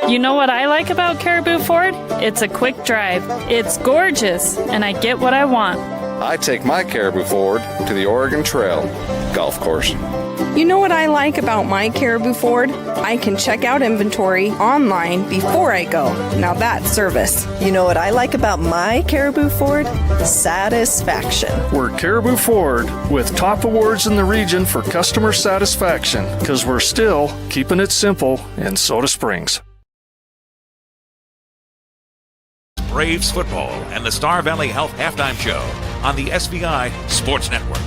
You know what I like about Caribou Ford? It's a quick drive. It's gorgeous, and I get what I want. I take my Caribou Ford to the Oregon Trail golf course. You know what I like about my Caribou Ford? I can check out inventory online before I go. Now that's service. You know what I like about my Caribou Ford? Satisfaction. We're Caribou Ford with top awards in the region for customer satisfaction because we're still keeping it simple in Soda Springs. Braves football and the Star Valley Health Halftime Show on the SVI Sports Network.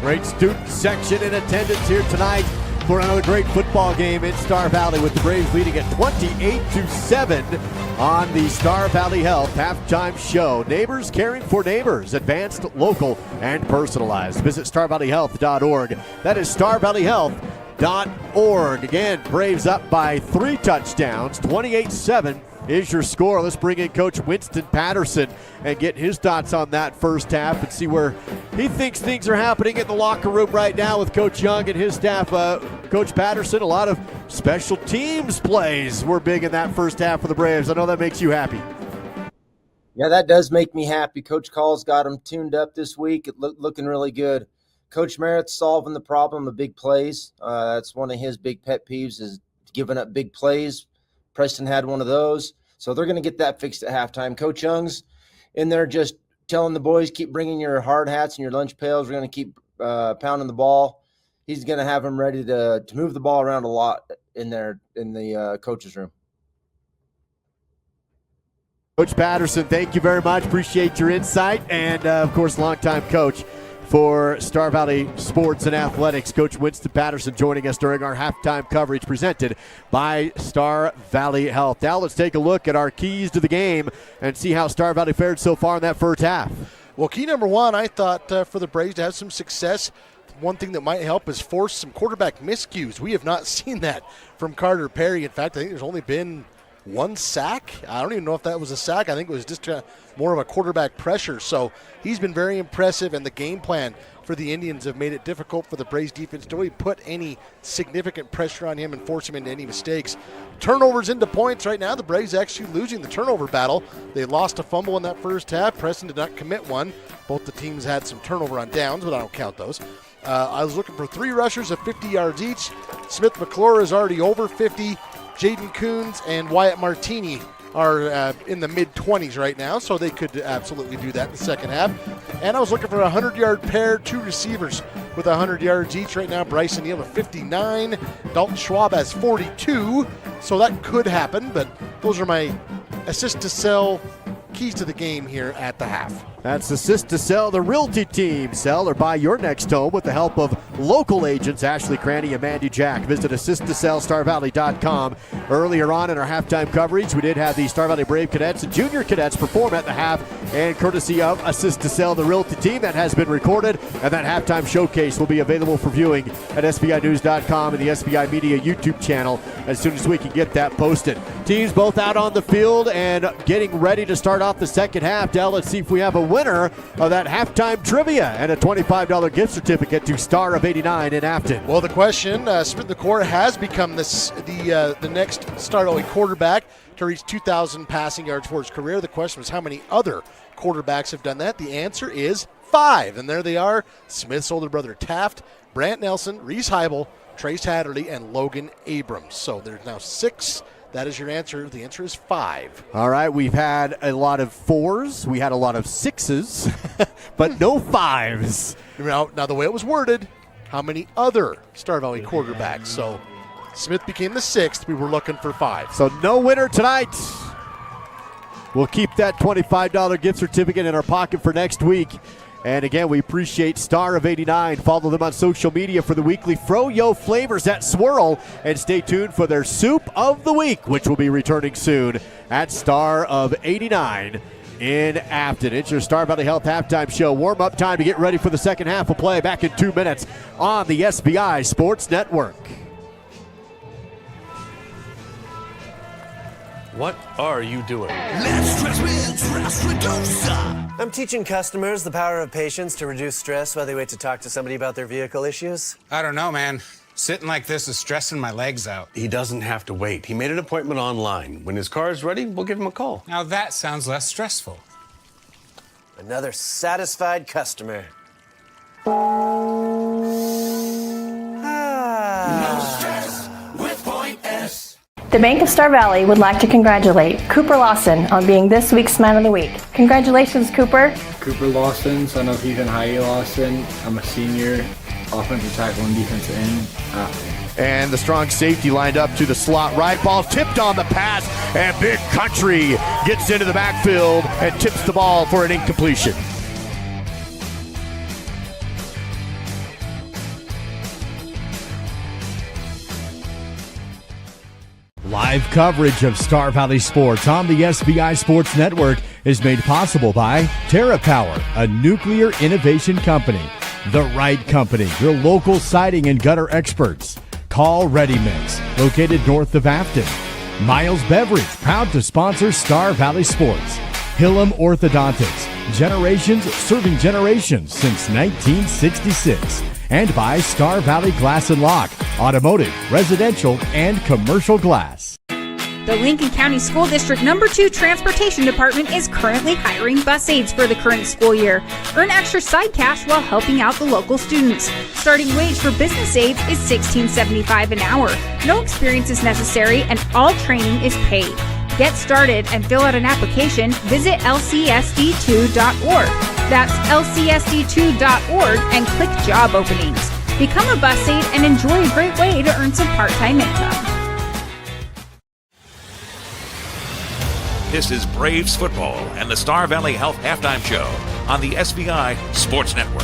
Great student section in attendance here tonight for another great football game in Star Valley, with the Braves leading at 28-7 on the Star Valley Health Halftime Show. Neighbors caring for neighbors, advanced, local, and personalized. Visit starvalleyhealth.org. That is starvalleyhealth.org. Again, Braves up by 3 touchdowns, 28-7 is your score. Let's bring in Coach Winston Patterson and get his thoughts on that first half and see where he thinks things are happening in the locker room right now with Coach Young and his staff. Coach Patterson, a lot of special teams plays were big in that first half for the Braves. I know that makes you happy. Yeah, that does make me happy. Coach Call's got them tuned up this week. Looking really good. Coach Merritt's solving the problem of big plays. That's one of his big pet peeves, is giving up big plays. Preston had one of those. So they're going to get that fixed at halftime. Coach Young's in there just telling the boys, keep bringing your hard hats and your lunch pails. We're going to keep pounding the ball. He's going to have them ready to move the ball around a lot in there in the coach's room. Coach Patterson, thank you very much. Appreciate your insight. And, of course, longtime coach for Star Valley Sports and Athletics, Coach Winston Patterson, joining us during our halftime coverage presented by Star Valley Health. Now let's take a look at our keys to the game and see how Star Valley fared so far in that first half. Well, key number one, I thought for the Braves to have some success, one thing that might help is force some quarterback miscues. We have not seen that from Carter Perry. In fact, I think there's only been one sack. I don't even know if that was a sack. I think it was just more of a quarterback pressure. So he's been very impressive, and the game plan for the Indians have made it difficult for the Braves defense to really put any significant pressure on him and force him into any mistakes. Turnovers into points right now. The Braves actually losing the turnover battle. They lost a fumble in that first half. Preston did not commit one. Both the teams had some turnover on downs, but I don't count those. I was looking for 3 rushers of 50 yards each. Smith McClure is already over 50. Jaden Coons and Wyatt Martini are in the mid-20s right now, so they could absolutely do that in the second half. And I was looking for a 100-yard pair, 2 receivers with 100 yards each right now. Bryson Neal with 59. Dalton Schwab has 42, so that could happen, but those are my assist to sell keys to the game here at the half. That's Assist to Sell, the realty team. Sell or buy your next home with the help of local agents Ashley Cranny and Mandy Jack. Visit AssistToSellStarValley.com. Earlier on in our halftime coverage, we did have the Star Valley Brave Cadets and Junior Cadets perform at the half, and courtesy of Assist to Sell, the realty team, that has been recorded, and that halftime showcase will be available for viewing at SVINews.com and the SVI Media YouTube channel as soon as we can get that posted. Teams both out on the field and getting ready to start off the second half. Dell, let's see if we have a winner of that halftime trivia and a $25 gift certificate to Star of 89 in Afton. Well, the question, Smith McClure has become the next Star Valley quarterback to reach 2,000 passing yards for his career. The question was how many other quarterbacks have done that. The answer is 5, and there they are: Smith's older brother Taft, Brant Nelson, Reese Heibel, Trace Hatterley, and Logan Abrams. So there's now 6. That is your answer. The answer is 5. All right, we've had a lot of 4s. We had a lot of 6s, but no 5s. Now, the way it was worded, how many other Star Valley quarterbacks? So Smith became the 6th. We were looking for 5. So no winner tonight. We'll keep that $25 gift certificate in our pocket for next week. And again, we appreciate Star of 89. Follow them on social media for the weekly Froyo Flavors at Swirl. And stay tuned for their Soup of the Week, which will be returning soon at Star of 89 in Afton. It's your Star Valley Health halftime show. Warm-up time to get ready for the second half of play. Back in 2 minutes on the SBI Sports Network. What are you doing? Let's stress with Stress Reducer. I'm teaching customers the power of patience to reduce stress while they wait to talk to somebody about their vehicle issues. I don't know, man. Sitting like this is stressing my legs out. He doesn't have to wait. He made an appointment online. When his car is ready, we'll give him a call. Now that sounds less stressful. Another satisfied customer. The Bank of Star Valley would like to congratulate Cooper Lawson on being this week's Man of the Week. Congratulations, Cooper. Cooper Lawson, son of Ethan Heidi Lawson. I'm a senior, offensive tackle and defensive end. And the strong safety lined up to the slot right. Ball tipped on the pass, and Big Country gets into the backfield and tips the ball for an incompletion. Live coverage of Star Valley Sports on the SVI Sports Network is made possible by TerraPower, a nuclear innovation company. The right company, your local siding and gutter experts. Call Ready Mix, located north of Afton. Miles Beverage, proud to sponsor Star Valley Sports. Hillam Orthodontics, generations serving generations since 1966. And by Star Valley Glass and Lock, automotive, residential, and commercial glass. The Lincoln County School District No. 2 Transportation Department is currently hiring bus aides for the current school year. Earn extra side cash while helping out the local students. Starting wage for business aides is $16.75 an hour. No experience is necessary and all training is paid. Get started and fill out an application. Visit lcsd2.org. That's lcsd2.org and click job openings. Become a bus aide and enjoy a great way to earn some part-time income. This is Braves football and the Star Valley Health Halftime Show on the SVI Sports Network.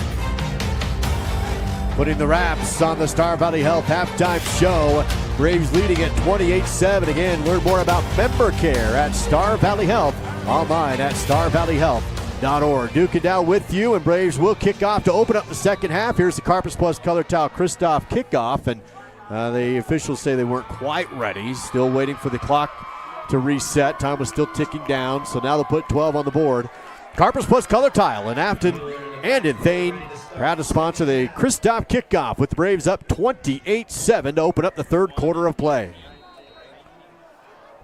Putting the wraps on the Star Valley Health Halftime Show. Braves leading at 28-7. Again, learn more about member care at Star Valley Health. Online at starvalleyhealth.org. Duke and Dow with you, and Braves will kick off to open up the second half. Here's the Carpus Plus Color Towel Christoph kickoff, and the officials say they weren't quite ready. Still waiting for the clock to reset. Time was still ticking down, so now they'll put 12 on the board. Carpus Plus Color Tile in Afton and in Thane, proud to sponsor the Christoph kickoff with the Braves up 28-7 to open up the third quarter of play.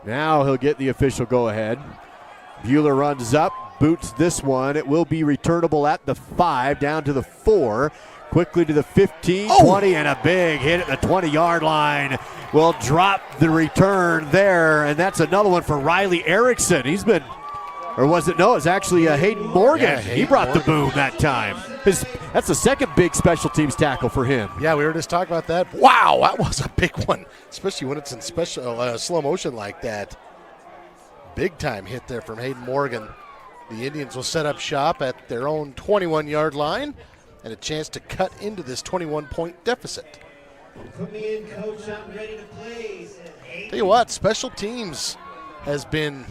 Now he'll get the official go-ahead. Bueller runs up, boots this one. It will be returnable at the 5, down to the 4. Quickly to the 15, 20, and a big hit at the 20-yard line. Will drop the return there, and that's another one for Riley Erickson. He's been, or was it? No, it's actually Hayden Morgan. Yeah, he brought the boom that time. That's the second big special teams tackle for him. Yeah, we were just talking about that. Wow, that was a big one, especially when it's in slow motion like that. Big time hit there from Hayden Morgan. The Indians will set up shop at their own 21-yard line and a chance to cut into this 21-point deficit. Put me in, coach. I'm ready to play. Tell you what, special teams has been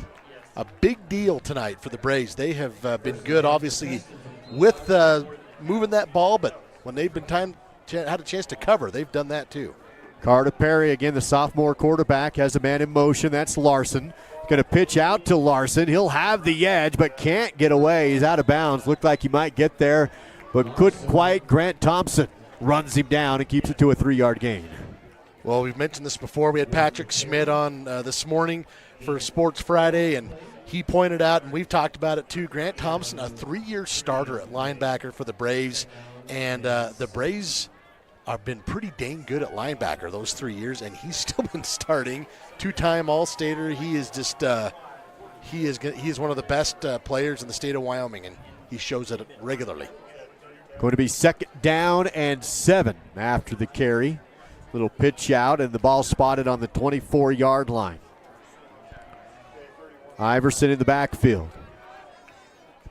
a big deal tonight for the Braves. They have been good, obviously, with moving that ball, but when they've been had a chance to cover, they've done that too. Carter Perry, again, the sophomore quarterback, has a man in motion. That's Larson. Going to pitch out to Larson. He'll have the edge, but can't get away. He's out of bounds. Looked like he might get there, but couldn't quite. Grant Thompson runs him down and keeps it to a 3-yard gain. Well, we've mentioned this before. We had Patrick Schmidt on this morning for Sports Friday, and he pointed out, and we've talked about it too, Grant Thompson, a 3-year starter at linebacker for the Braves, and the Braves have been pretty dang good at linebacker those 3 years, and he's still been starting. 2-time All-Stater. He is just he is one of the best players in the state of Wyoming, and he shows it regularly. Going to be second down and 7 after the carry. Little pitch out, and the ball spotted on the 24-yard line. Iverson in the backfield.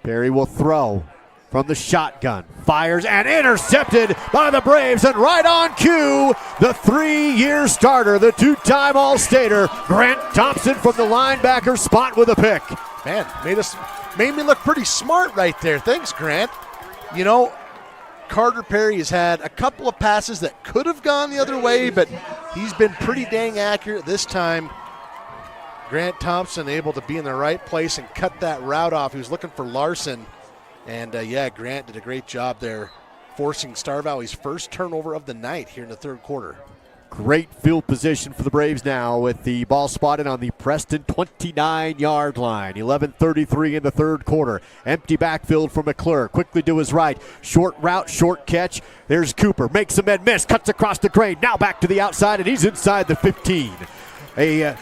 Perry will throw from the shotgun. Fires and intercepted by the Braves, and right on cue, the 3-year starter, the 2-time All-Stater, Grant Thompson from the linebacker spot with a pick. Man, made me look pretty smart right there. Thanks, Grant. You know, Carter Perry has had a couple of passes that could have gone the other way, but he's been pretty dang accurate this time. Grant Thompson able to be in the right place and cut that route off. He was looking for Larson, and Grant did a great job there, forcing Star Valley's first turnover of the night here in the third quarter. Great field position for the Braves now with the ball spotted on the Preston 29-yard line. 11:33 in the third quarter. Empty backfield for McClure. Quickly to his right. Short route, short catch. There's Cooper. Makes a miss. Cuts across the grade. Now back to the outside, and he's inside the 15. A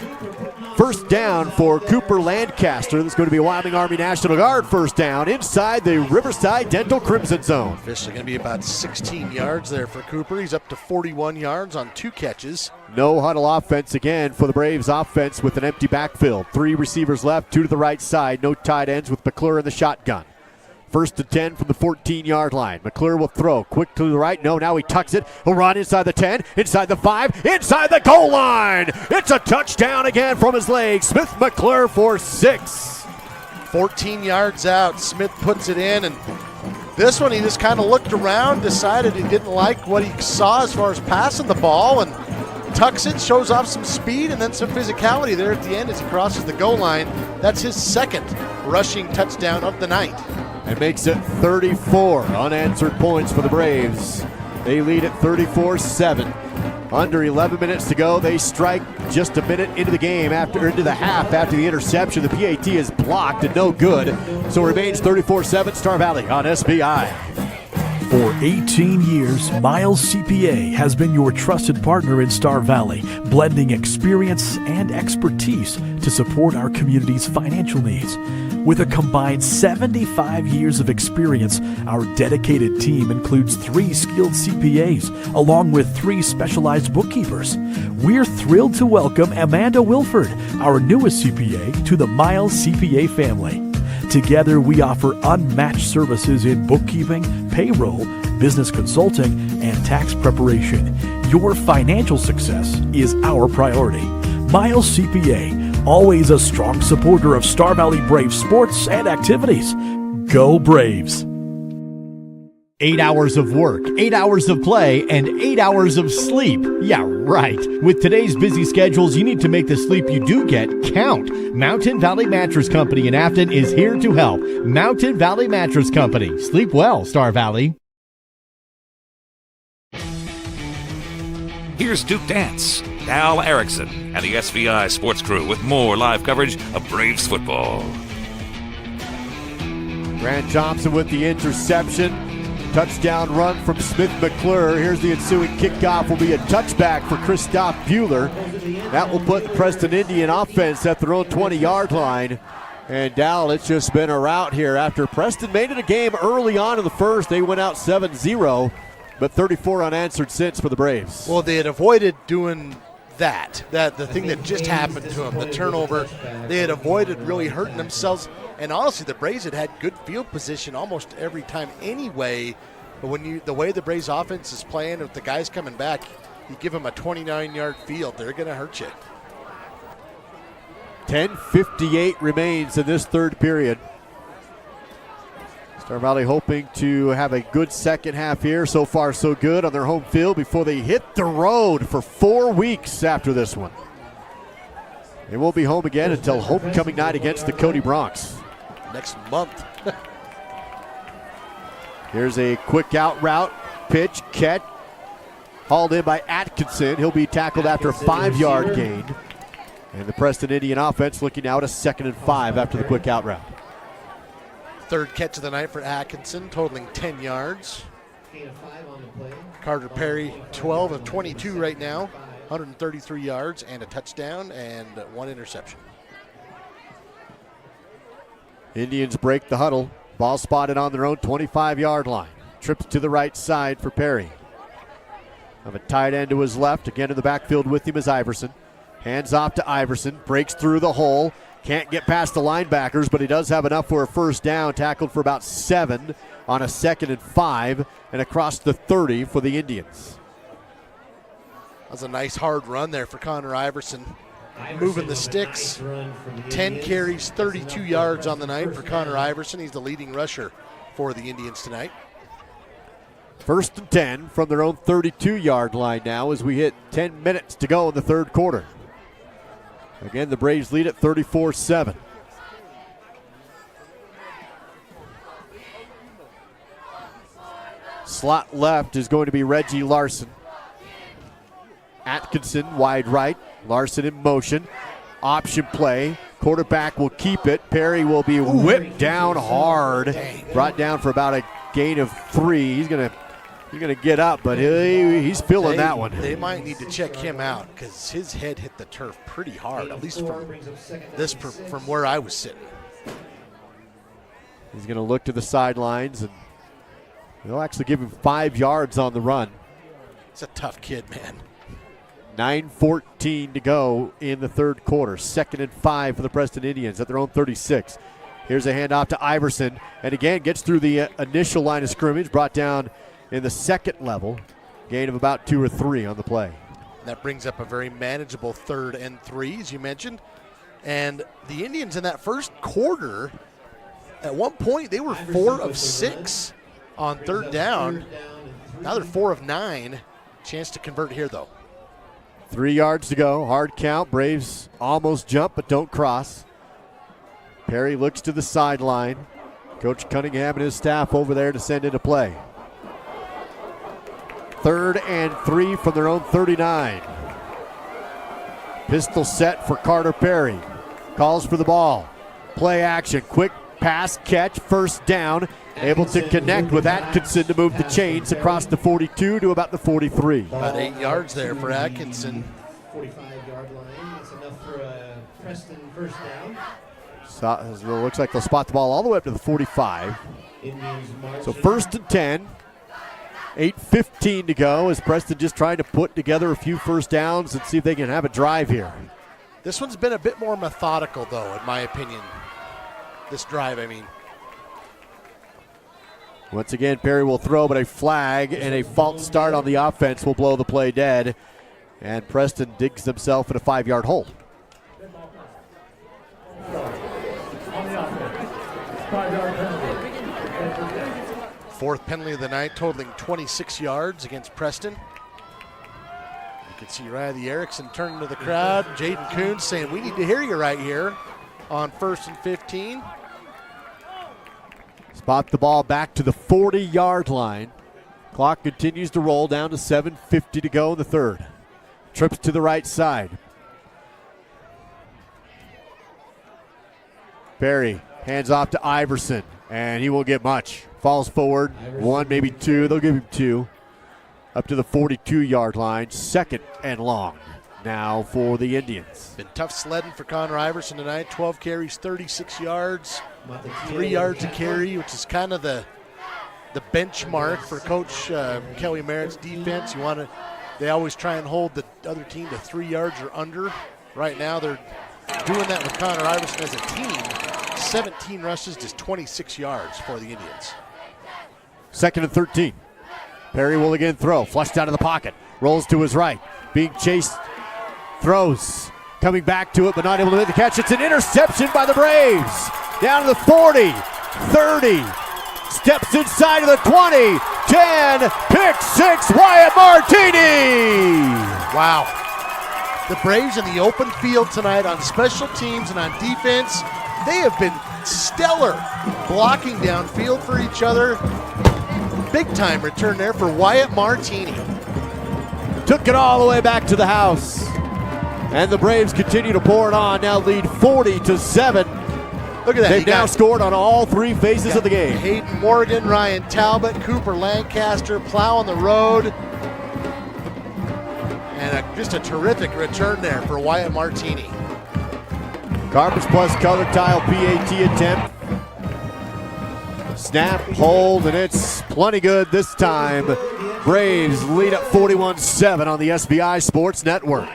first down for Cooper Lancaster. This is going to be a Wyoming Army National Guard first down inside the Riverside Dental Crimson Zone. This is going to be about 16 yards there for Cooper. He's up to 41 yards on 2 catches. No huddle offense again for the Braves offense with an empty backfield. 3 receivers left, 2 to the right side. No tight ends with McClure in the shotgun. First and 10 from the 14-yard line. McClure will throw. Quick to the right. No, now he tucks it. He'll run inside the 10, inside the 5, inside the goal line. It's a touchdown again from his legs. Smith McClure for 6. 14 yards out. Smith puts it in, and this one he just kind of looked around, decided he didn't like what he saw as far as passing the ball, and tucks it, shows off some speed and then some physicality there at the end as he crosses the goal line. That's his second rushing touchdown of the night. And makes it 34 unanswered points for the Braves. They lead at 34-7. Under 11 minutes to go. They strike just a minute into the game, into the half after the interception. The PAT is blocked and no good. So it remains 34-7 Star Valley on SBI. For 18 years, Miles CPA has been your trusted partner in Star Valley, blending experience and expertise to support our community's financial needs. With a combined 75 years of experience, our dedicated team includes 3 skilled CPAs, along with 3 specialized bookkeepers. We're thrilled to welcome Amanda Wilford, our newest CPA, to the Miles CPA family. Together, we offer unmatched services in bookkeeping, payroll, business consulting, and tax preparation. Your financial success is our priority. Miles CPA, always a strong supporter of Star Valley Braves sports and activities. Go Braves! 8 hours of work, 8 hours of play, and 8 hours of sleep. Yeah, right. With today's busy schedules, you need to make the sleep you do get count. Mountain Valley Mattress Company in Afton is here to help. Mountain Valley Mattress Company. Sleep well, Star Valley. Here's Duke Dance, Al Erickson, and the SVI Sports Crew with more live coverage of Braves football. Grant Thompson with the interception. Touchdown run from Smith McClure. Here's the ensuing kickoff. Will be a touchback for Christoph Bueller. That will put the Preston Indian offense at their own 20-yard line. And Dal, it's just been a rout here. After Preston made it a game early on in the first, they went out 7-0, but 34 unanswered since for the Braves. Well, they had avoided doing that the thing that just happened to them, the turnover. They had avoided really hurting themselves. And honestly, the Braves had good field position almost every time anyway. But when the way the Braves offense is playing with the guys coming back, you give them a 29-yard field, they're going to hurt you. 10:58 remains in this third period. Star Valley hoping to have a good second half here. So far, so good on their home field before they hit the road for 4 weeks after this one. They won't be home again until homecoming night against the Cody Bronx. Next month. Here's a quick out route, pitch, catch, hauled in by Atkinson. He'll be tackled after a 5-yard gain. And the Preston Indian offense looking now at a 2nd and 5 after the quick out route. Third catch of the night for Atkinson, totaling 10 yards. Carter Perry, 12 of 22 right now, 133 yards and a touchdown and 1 interception. Indians break the huddle. Ball spotted on their own 25-yard line. Trips to the right side for Perry. Have a tight end to his left. Again in the backfield with him is Iverson. Hands off to Iverson. Breaks through the hole. Can't get past the linebackers, but he does have enough for a first down. Tackled for about 7 on a 2nd and 5 and across the 30 for the Indians. That was a nice hard run there for Connor Iverson. Moving the sticks. 10 carries, 32 yards on the night for Connor Iverson. He's the leading rusher for the Indians tonight. 1st and 10 from their own 32-yard line now as we hit 10 minutes to go in the third quarter. Again, the Braves lead at 34-7. Slot left is going to be Reggie Larson. Atkinson wide right. Larson in motion. Option play. Quarterback will keep it. Perry will be whipped down hard. Brought down for about a gain of 3. He's going to You're going to get up, but he's feeling that one. They might need to check him out because his head hit the turf pretty hard, at least from where I was sitting. He's going to look to the sidelines, and they'll actually give him 5 yards on the run. It's a tough kid, man. 9:14 to go in the third quarter. 2nd and 5 for the Preston Indians at their own 36. Here's a handoff to Iverson, and again gets through the initial line of scrimmage, brought down in the second level. Gain of about 2 or 3 on the play. That brings up a very manageable 3rd and 3, as you mentioned. And the Indians in that first quarter, at one point, they were 4 of 6 on 3rd down. Now they're 4 of 9. Chance to convert here, though. 3 yards to go. Hard count. Braves almost jump, but don't cross. Perry looks to the sideline. Coach Cunningham and his staff over there to send into play. 3rd and 3 from their own 39. Pistol set for Carter Perry. Calls for the ball. Play action. Quick pass, catch, first down. Able to connect with Atkinson to move the chains across the 42 to about the 43. About 8 yards there for Atkinson. 45-yard line. That's enough for a Preston first down. So it looks like they'll spot the ball all the way up to the 45. So 1st and 10. 8:15 to go as Preston just trying to put together a few first downs and see if they can have a drive here. This one's been a bit more methodical, though, in my opinion. This drive, I mean. Once again, Perry will throw, but a flag and a false start on the offense will blow the play dead. And Preston digs themselves in a 5-yard hole. Fourth penalty of the night, totaling 26 yards against Preston. You can see Riley Erickson turning to the crowd. Jaden Coons saying, we need to hear you right here on 1st and 15. Spot the ball back to the 40-yard line. Clock continues to roll down to 7:50 to go in the third. Trips to the right side. Perry hands off to Iverson, and he won't get much. Falls forward, 1, maybe 2. They'll give him 2. Up to the 42-yard line. 2nd and long now for the Indians. Been tough sledding for Connor Iverson tonight. 12 carries, 36 yards, 3 yards a carry, which is kind of the benchmark for Coach Kelly Merritt's defense. They always try and hold the other team to 3 yards or under. Right now they're doing that with Connor Iverson as a team. 17 rushes, just 26 yards for the Indians. 2nd and 13. Perry will again throw. Flushed out of the pocket. Rolls to his right. Being chased. Throws. Coming back to it, but not able to make the catch. It's an interception by the Braves. Down to the 40. 30. Steps inside of the 20. 10. Pick 6. Wyatt Martini. Wow. The Braves in the open field tonight on special teams and on defense. They have been stellar blocking downfield for each other. Big time return there for Wyatt Martini. Took it all the way back to the house. And the Braves continue to pour it on. Now lead 40-7. Look at that. They've now scored on all 3 phases of the game. Hayden Morgan, Ryan Talbot, Cooper Lancaster plowing the road. And just a terrific return there for Wyatt Martini. Garbage plus color tile PAT attempt. Snap, hold, and it's plenty good this time. Braves lead up 41-7 on the SBI Sports Network.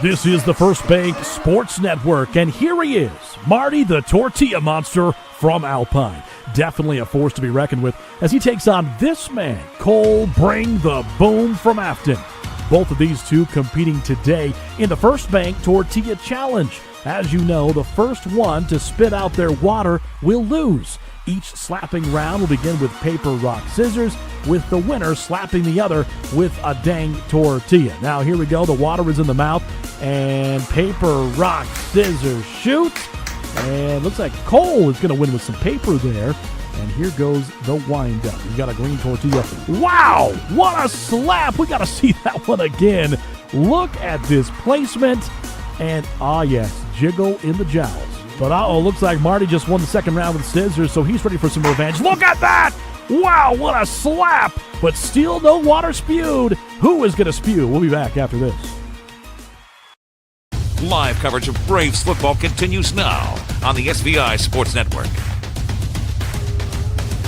This is the First Bank Sports Network, and here he is, Marty the Tortilla Monster from Alpine. Definitely a force to be reckoned with as he takes on this man, Cole Bring the Boom from Afton. Both of these two competing today in the First Bank Tortilla Challenge. As you know, the first one to spit out their water will lose. Each slapping round will begin with paper, rock, scissors, with the winner slapping the other with a dang tortilla. Now here we go. The water is in the mouth, and paper, rock, scissors, shoot. And looks like Cole is going to win with some paper there. And here goes the wind-up. We got a green tortilla. Wow! What a slap! We got to see that one again. Look at this placement. And, yes, jiggle in the jowls. But, looks like Marty just won the second round with scissors, so he's ready for some revenge. Look at that! Wow, what a slap! But still no water spewed. Who is going to spew? We'll be back after this. Live coverage of Braves football continues now on the SVI Sports Network.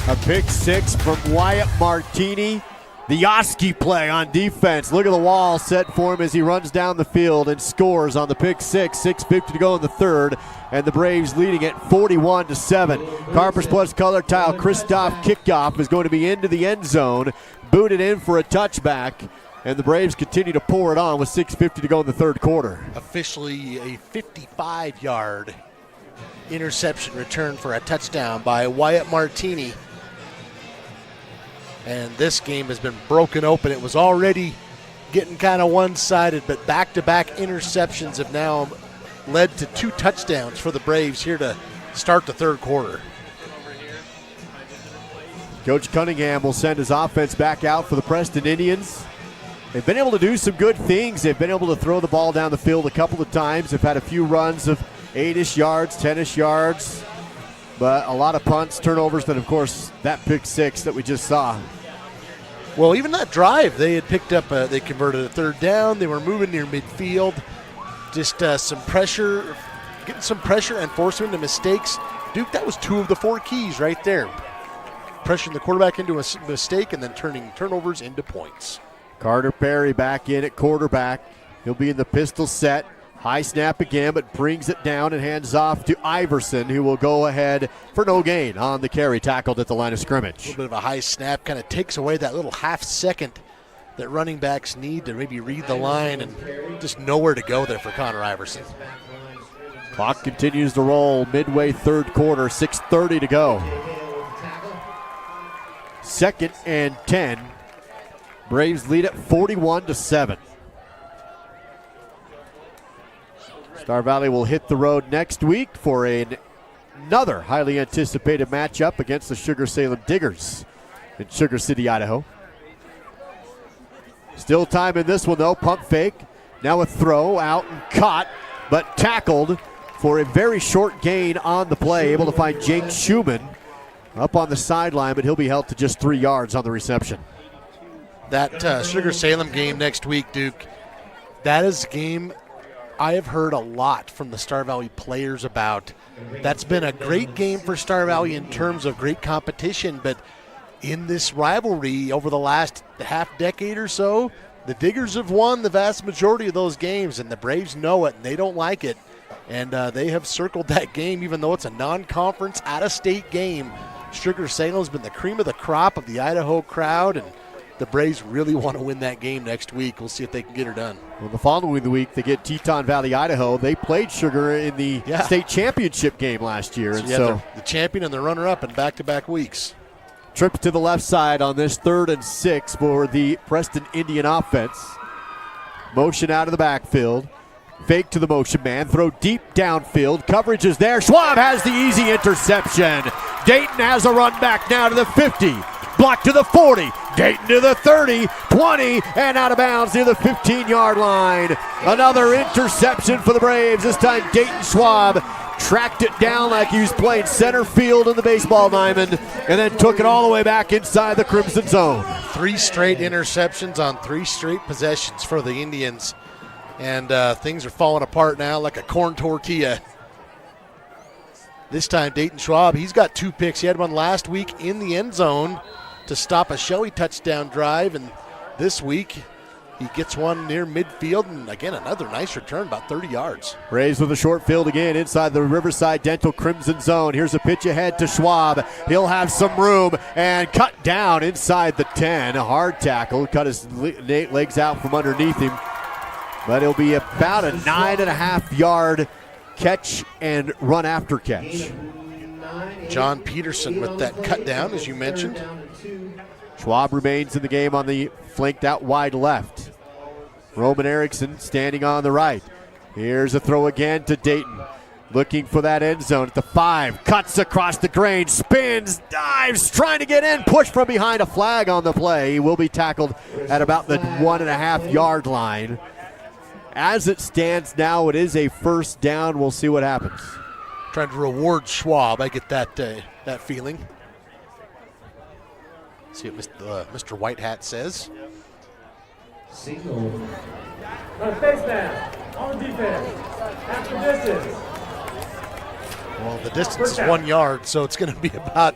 A pick six from Wyatt Martini. The Oski play on defense. Look at the wall set for him as he runs down the field and scores on the pick six. 6:50 to go in the third, and the Braves leading it 41-7. Carpers Plus color tile Christoph kickoff is going to be into the end zone, booted in for a touchback, and the Braves continue to pour it on with 6:50 to go in the third quarter. Officially a 55-yard interception return for a touchdown by Wyatt Martini. And this game has been broken open. It was already getting kind of one-sided, but back-to-back interceptions have now led to 2 touchdowns for the Braves here to start the third quarter. Coach Cunningham will send his offense back out for the Preston Indians. They've been able to do some good things. They've been able to throw the ball down the field a couple of times. They've had a few runs of 8-ish yards, 10-ish yards. But a lot of punts, turnovers, and of course that pick six that we just saw. Well, even that drive, they had picked up, they converted a third down. They were moving near midfield. Just some pressure, getting some pressure and forcing into mistakes. Duke, that was 2 of the 4 keys right there. Pressuring the quarterback into a mistake and then turning turnovers into points. Carter Perry back in at quarterback. He'll be in the pistol set. High snap again, but brings it down and hands off to Iverson, who will go ahead for no gain on the carry, tackled at the line of scrimmage. A little bit of a high snap, kind of takes away that little half second that running backs need to maybe read the line, and just nowhere to go there for Connor Iverson. Clock continues to roll midway third quarter, 6:30 to go. 2nd and 10. Braves lead at 41-7. Star Valley will hit the road next week for another highly anticipated matchup against the Sugar Salem Diggers in Sugar City, Idaho. Still time in this one though, pump fake. Now a throw out and caught, but tackled for a very short gain on the play. Able to find Jake Schumann up on the sideline, but he'll be held to just 3 yards on the reception. That Sugar Salem game next week, Duke, that is a game I have heard a lot from the Star Valley players about. That's been a great game for Star Valley in terms of great competition, but in this rivalry over the last half decade or so, the Diggers have won the vast majority of those games, and the Braves know it, and they don't like it. And they have circled that game, even though it's a non-conference, out-of-state game. Sugar Salem's been the cream of the crop of the Idaho crowd, and the Braves really want to win that game next week. We'll see if they can get her done. Well, the following week, they get Teton Valley, Idaho. They played Sugar in the state championship game last year. So the champion and the runner-up in back-to-back weeks. Trip to the left side on this 3rd and 6 for the Preston Indian offense. Motion out of the backfield. Fake to the motion man. Throw deep downfield. Coverage is there. Schwab has the easy interception. Dayton has a run back now to the 50. Block to the 40. Dayton to the 30, 20, and out of bounds near the 15-yard line. Another interception for the Braves. This time Dayton Schwab tracked it down like he was playing center field in the baseball diamond, and then took it all the way back inside the Crimson Zone. 3 straight interceptions on 3 straight possessions for the Indians. And things are falling apart now like a corn tortilla. This time Dayton Schwab, he's got 2 picks. He had one last week in the end zone to stop a Shelley touchdown drive, and this week he gets one near midfield, and again another nice return, about 30 yards. Braves with a short field again inside the Riverside Dental Crimson Zone. Here's a pitch ahead to Schwab. He'll have some room and cut down inside the 10. A hard tackle, cut his legs out from underneath him, but it'll be about a 9.5-yard catch and run after catch. John Peterson with that cut down, as you mentioned. Schwab remains in the game on the flanked out wide left. Roman Erickson standing on the right. Here's a throw again to Dayton. Looking for that end zone at the 5. Cuts across the grain, spins, dives, trying to get in, pushed from behind, a flag on the play. He will be tackled at about the 1.5-yard line. As it stands now, it is a first down. We'll see what happens. Trying to reward Schwab. I get that feeling. See what Mr. White Hat says. Single. Face mask on defense. After distance. Well, the distance is 1 yard, so it's going to be about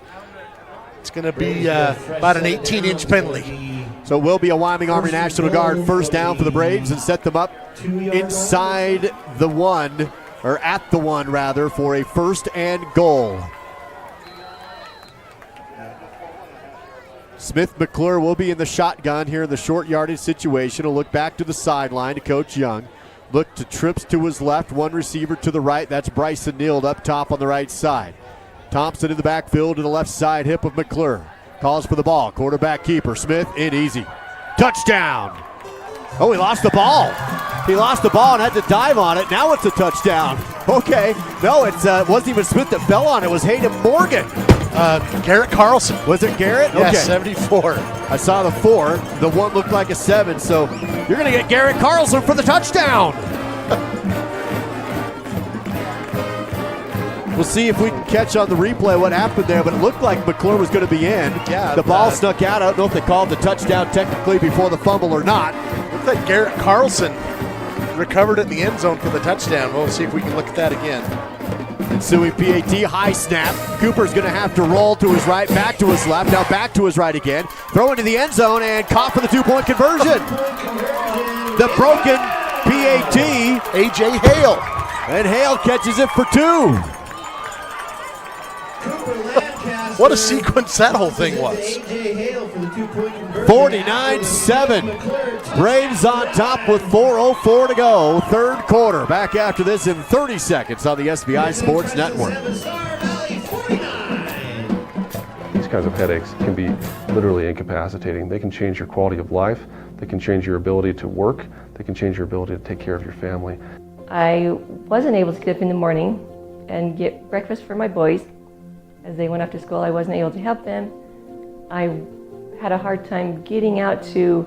an 18-inch penalty. So it will be a Wyoming Army National Guard first down for the Braves and set them up inside the one, or at the one rather, for a first and goal. Smith McClure will be in the shotgun here in the short yardage situation. He'll look back to the sideline to Coach Young. Look to trips to his left, one receiver to the right. That's Bryson Neild up top on the right side. Thompson in the backfield to the left side hip of McClure. Calls for the ball. Quarterback keeper. Smith in easy. Touchdown. Oh, he lost the ball. He lost the ball and had to dive on it. Now it's a touchdown. Okay. No, it wasn't even Smith that fell on it. It was Hayden Morgan. Garrett Carlson. Was it Garrett? Yes, Okay. 74. I saw the 4. The 1 looked like a 7. So you're going to get Garrett Carlson for the touchdown. We'll see if we can catch on the replay what happened there, but it looked like McClure was going to be in. Yeah, the ball snuck out. I don't know if they called the touchdown technically before the fumble or not. Looks like Garrett Carlson recovered in the end zone for the touchdown. We'll see if we can look at that again. Ensuing PAT, high snap. Cooper's going to have to roll to his right, back to his left, now back to his right again. Throw into the end zone and caught for the 2-point conversion. The broken PAT. A.J. Hale. And Hale catches it for 2. What a sequence that whole thing was. 49-7. Braves on top with 4:04 to go. Third quarter. Back after this in 30 seconds on the SBI Sports Network. These kinds of headaches can be literally incapacitating. They can change your quality of life. They can change your ability to work. They can change your ability to take care of your family. I wasn't able to get up in the morning and get breakfast for my boys. As they went off to school, I wasn't able to help them. I had a hard time getting out to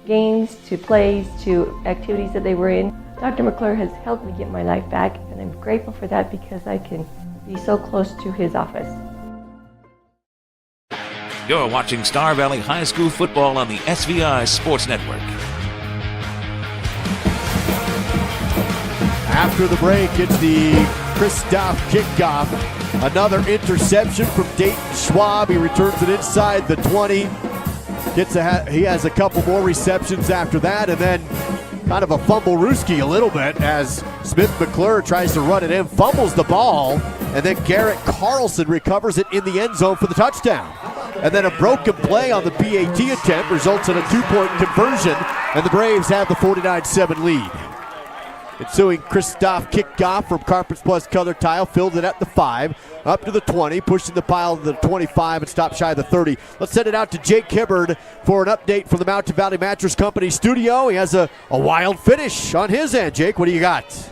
games, to plays, to activities that they were in. Dr. McClure has helped me get my life back, and I'm grateful for that because I can be so close to his office. You're watching Star Valley High School football on the SVI Sports Network. After the break, it's the Christoph kickoff. Another interception from Dayton Schwab. He returns it inside the 20. He has a couple more receptions after that, and then kind of a fumble-rooski a little bit as Smith McClure tries to run it in, fumbles the ball, and then Garrett Carlson recovers it in the end zone for the touchdown. And then a broken play on the PAT attempt results in a 2-point conversion, and the Braves have the 49-7 lead. Ensuing Christoph kickoff from Carpets Plus Color Tile, filled it at the 5, up to the 20, pushing the pile to the 25 and stop shy of the 30. Let's send it out to Jake Hibbard for an update from the Mountain Valley Mattress Company studio. He has a wild finish on his end. Jake, what do you got?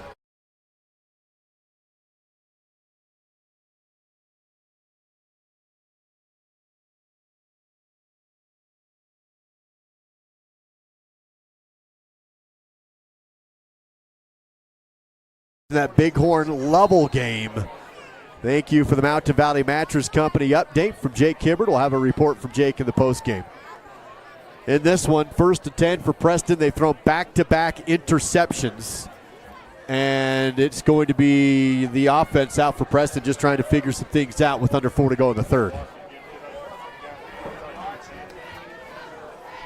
That Bighorn Lovell game. Thank you for the Mountain Valley Mattress Company update from Jake Hibbard. We'll have a report from Jake in the postgame. In this one, 1st and 10 for Preston. They've thrown back-to-back interceptions. And it's going to be the offense out for Preston, just trying to figure some things out with under 4 to go in the third.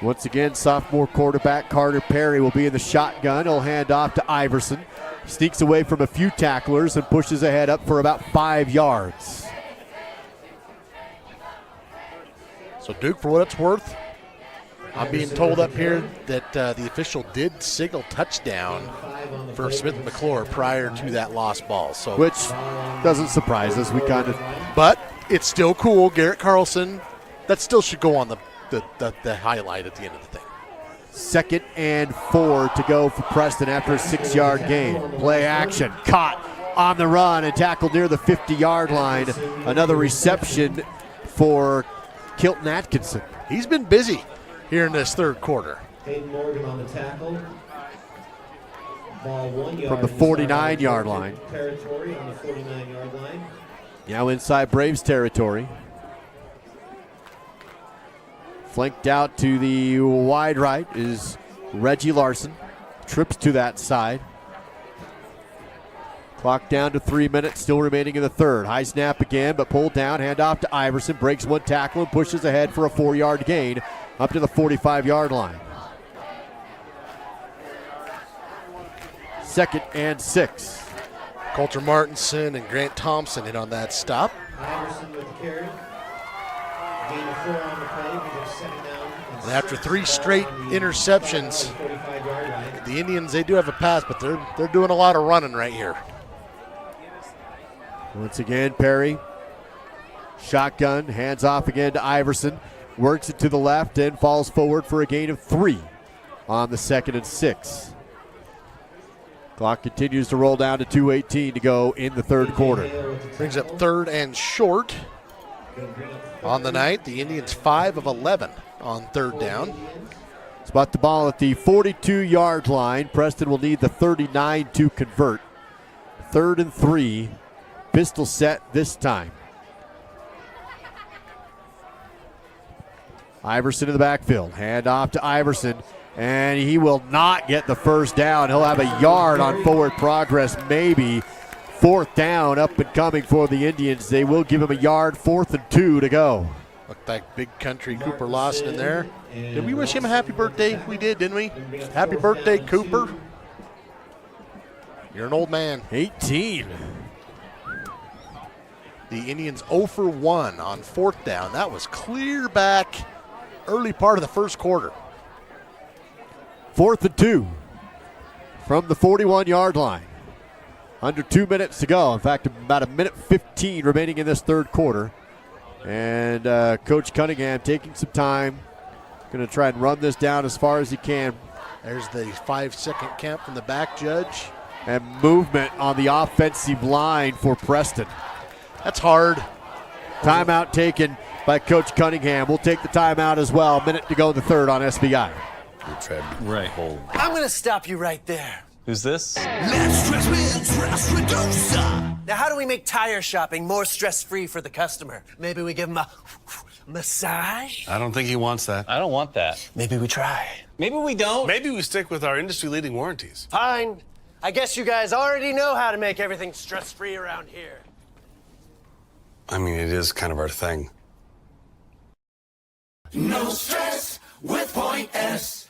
Once again, sophomore quarterback Carter Perry will be in the shotgun. He'll hand off to Iverson. Sneaks away from a few tacklers and pushes ahead up for about 5 yards. So, Duke, for what it's worth, I'm being told up here that the official did signal touchdown for Smith McClure prior to that lost ball. So, which doesn't surprise us. But it's still cool. Garrett Carlson, that still should go on the highlight at the end of the thing. 2nd and 4 to go for Preston after a 6-yard gain. Play action, caught on the run and tackled near the 50-yard line. Another reception for Kilton Atkinson. He's been busy here in this third quarter. Hayden Morgan on the tackle. Ball 1 yard from the 49-yard line. Territory on the 49-yard line. Now inside Braves territory. Flanked out to the wide right is Reggie Larson. Trips to that side. Clock down to 3 minutes, still remaining in the third. High snap again, but pulled down. Handoff to Iverson. Breaks one tackle and pushes ahead for a 4-yard gain up to the 45-yard line. 2nd and 6. Coulter Martinson and Grant Thompson in on that stop. Iverson with the carry. Gain of 4 on the play. We go 2nd down. And after 3 straight interceptions, the Indians, they do have a pass, but they're doing a lot of running right here. Once again, Perry. Shotgun, hands off again to Iverson. Works it to the left and falls forward for a gain of 3 on the 2nd and 6. Clock continues to roll down to 2:18 to go in the third quarter. Brings up 3rd and short on the night. The Indians 5 of 11 on 3rd down. Spot the ball at the 42-yard line. Preston will need the 39 to convert. 3rd and 3. Pistol set this time. Iverson in the backfield. Hand off to Iverson. And he will not get the first down. He'll have a yard on forward progress, maybe. 4th down up and coming for the Indians. They will give him a yard. 4th and 2 to go. Looked like big country Cooper Lawson in there. Did we wish him a happy birthday? We did, didn't we? Happy birthday, Cooper. You're an old man. 18. The Indians 0 for 1 on 4th down. That was clear back early part of the first quarter. 4th and 2 from the 41-yard line. Under 2 minutes to go. In fact, about 1:15 remaining in this third quarter. And Coach Cunningham taking some time. Going to try and run this down as far as he can. There's the 5-second count from the back judge. And movement on the offensive line for Preston. That's hard. Timeout taken by Coach Cunningham. We'll take the timeout as well. 1 minute to go in the third on SBI. Right. I'm going to stop you right there. Who's this? Less stress with Stress Reducer. Now, how do we make tire shopping more stress-free for the customer? Maybe we give him a massage? I don't think he wants that. I don't want that. Maybe we try. Maybe we don't. Maybe we stick with our industry-leading warranties. Fine. I guess you guys already know how to make everything stress-free around here. I mean, it is kind of our thing. No stress with Point S.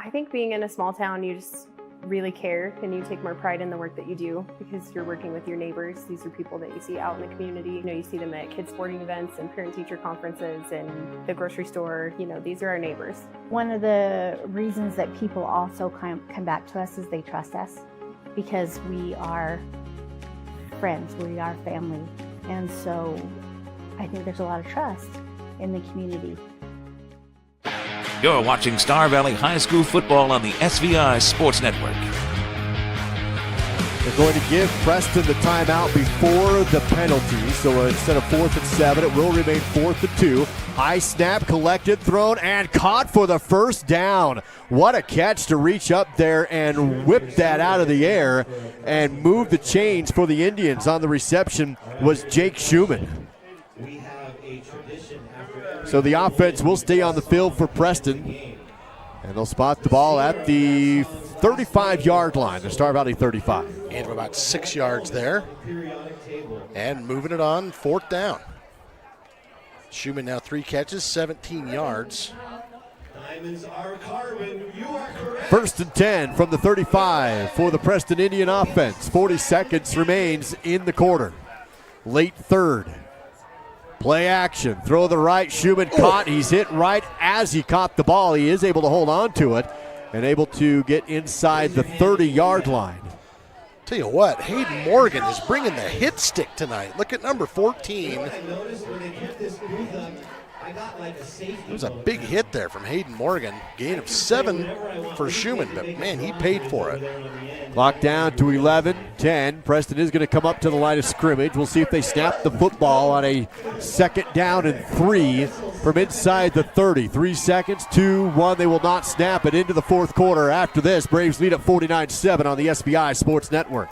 I think being in a small town, you just really care and you take more pride in the work that you do because you're working with your neighbors. These are people that you see out in the community. You know, you see them at kids' sporting events and parent-teacher conferences and the grocery store. You know, these are our neighbors. One of the reasons that people also come back to us is they trust us because we are friends, we are family. And so I think there's a lot of trust in the community. You're watching Star Valley High School football on the SVI Sports Network. They're going to give Preston the timeout before the penalty. So instead of 4th and 7, it will remain 4th and 2. High snap, collected, thrown, and caught for the first down. What a catch to reach up there and whip that out of the air and move the chains for the Indians. On the reception was Jake Schumann. So the offense will stay on the field for Preston. And they'll spot the ball at the 35-yard line, the Star Valley 35. And about 6 yards there. And moving it on, 4th down. Schumann now 3 catches, 17 yards. Diamonds are carbon. You are correct. 1st and 10 from the 35 for the Preston Indian offense. 40 seconds remains in the quarter. Late third. Play action. Throw the right. Schumann caught. He's hit right as he caught the ball. He is able to hold on to it and able to get inside the 30-yard line. Tell you what, Hayden Morgan is bringing the hit stick tonight. Look at number 14. It was a big hit there from Hayden Morgan. Gain of 7 for Schumann, but man, he paid for it. Clock down to 11-10. Preston is going to come up to the line of scrimmage. We'll see if they snap the football on a 2nd down and 3 from inside the 30. 3 seconds, 2, 1. They will not snap it into the fourth quarter. After this, Braves lead at 49-7 on the SBI Sports Network.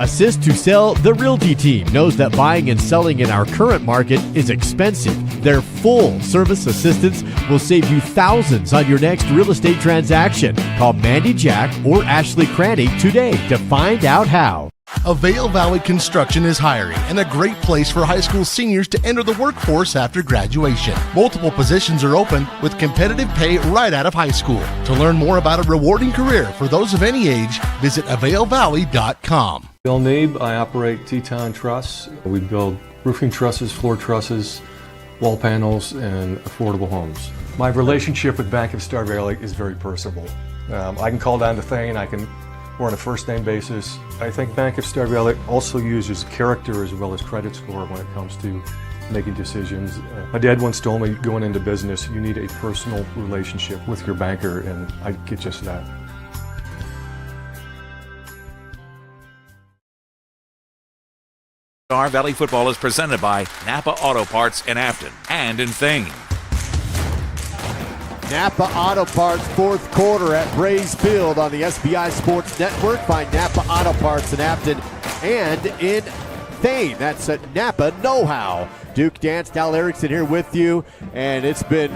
Assist to Sell, the Realty team knows that buying and selling in our current market is expensive. Their full service assistance will save you thousands on your next real estate transaction. Call Mandy Jack or Ashley Cranny today to find out how. Avail Valley Construction is hiring and a great place for high school seniors to enter the workforce after graduation. Multiple positions are open with competitive pay right out of high school. To learn more about a rewarding career for those of any age, visit availvalley.com. Bill Neeb, I operate Teton Truss. We build roofing trusses, floor trusses, wall panels, and affordable homes. My relationship with Bank of Star Valley is very personable. I can call down to Thane, we're on a first name basis. I think Bank of Star Valley also uses character as well as credit score when it comes to making decisions. My dad once told me, going into business, you need a personal relationship with your banker, and I get just that. Star Valley football is presented by Napa Auto Parts in Afton and in Thane. Napa Auto Parts fourth quarter at Braves Field on the SBI Sports Network. Find Napa Auto Parts in Afton and in Thane. That's at Napa Know-How. Duke Dance, Dal Erickson here with you, and it's been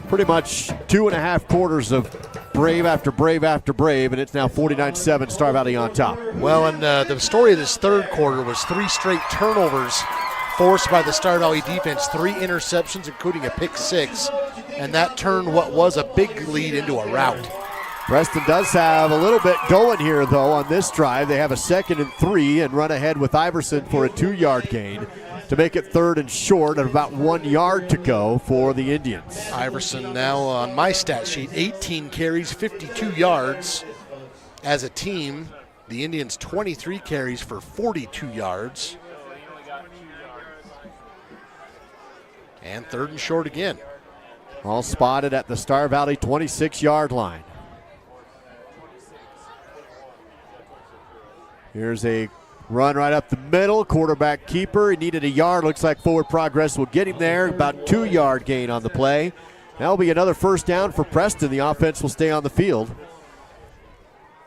pretty much 2.5 quarters of Brave after Brave after Brave, and it's now 49-7, Star Valley on top. Well, and the story of this third quarter was 3 straight turnovers forced by the Star Valley defense, 3 interceptions, including a pick 6, and that turned what was a big lead into a rout. Preston does have a little bit going here, though, on this drive. They have a 2nd and 3 and run ahead with Iverson for a 2-yard gain to make it 3rd and short and about 1 yard to go for the Indians. Iverson now on my stat sheet, 18 carries, 52 yards as a team. The Indians 23 carries for 42 yards. And 3rd and short again. All spotted at the Star Valley 26-yard line. Here's a run right up the middle. Quarterback keeper. He needed a yard. Looks like forward progress will get him there. About 2-yard gain on the play. That'll be another first down for Preston. The offense will stay on the field.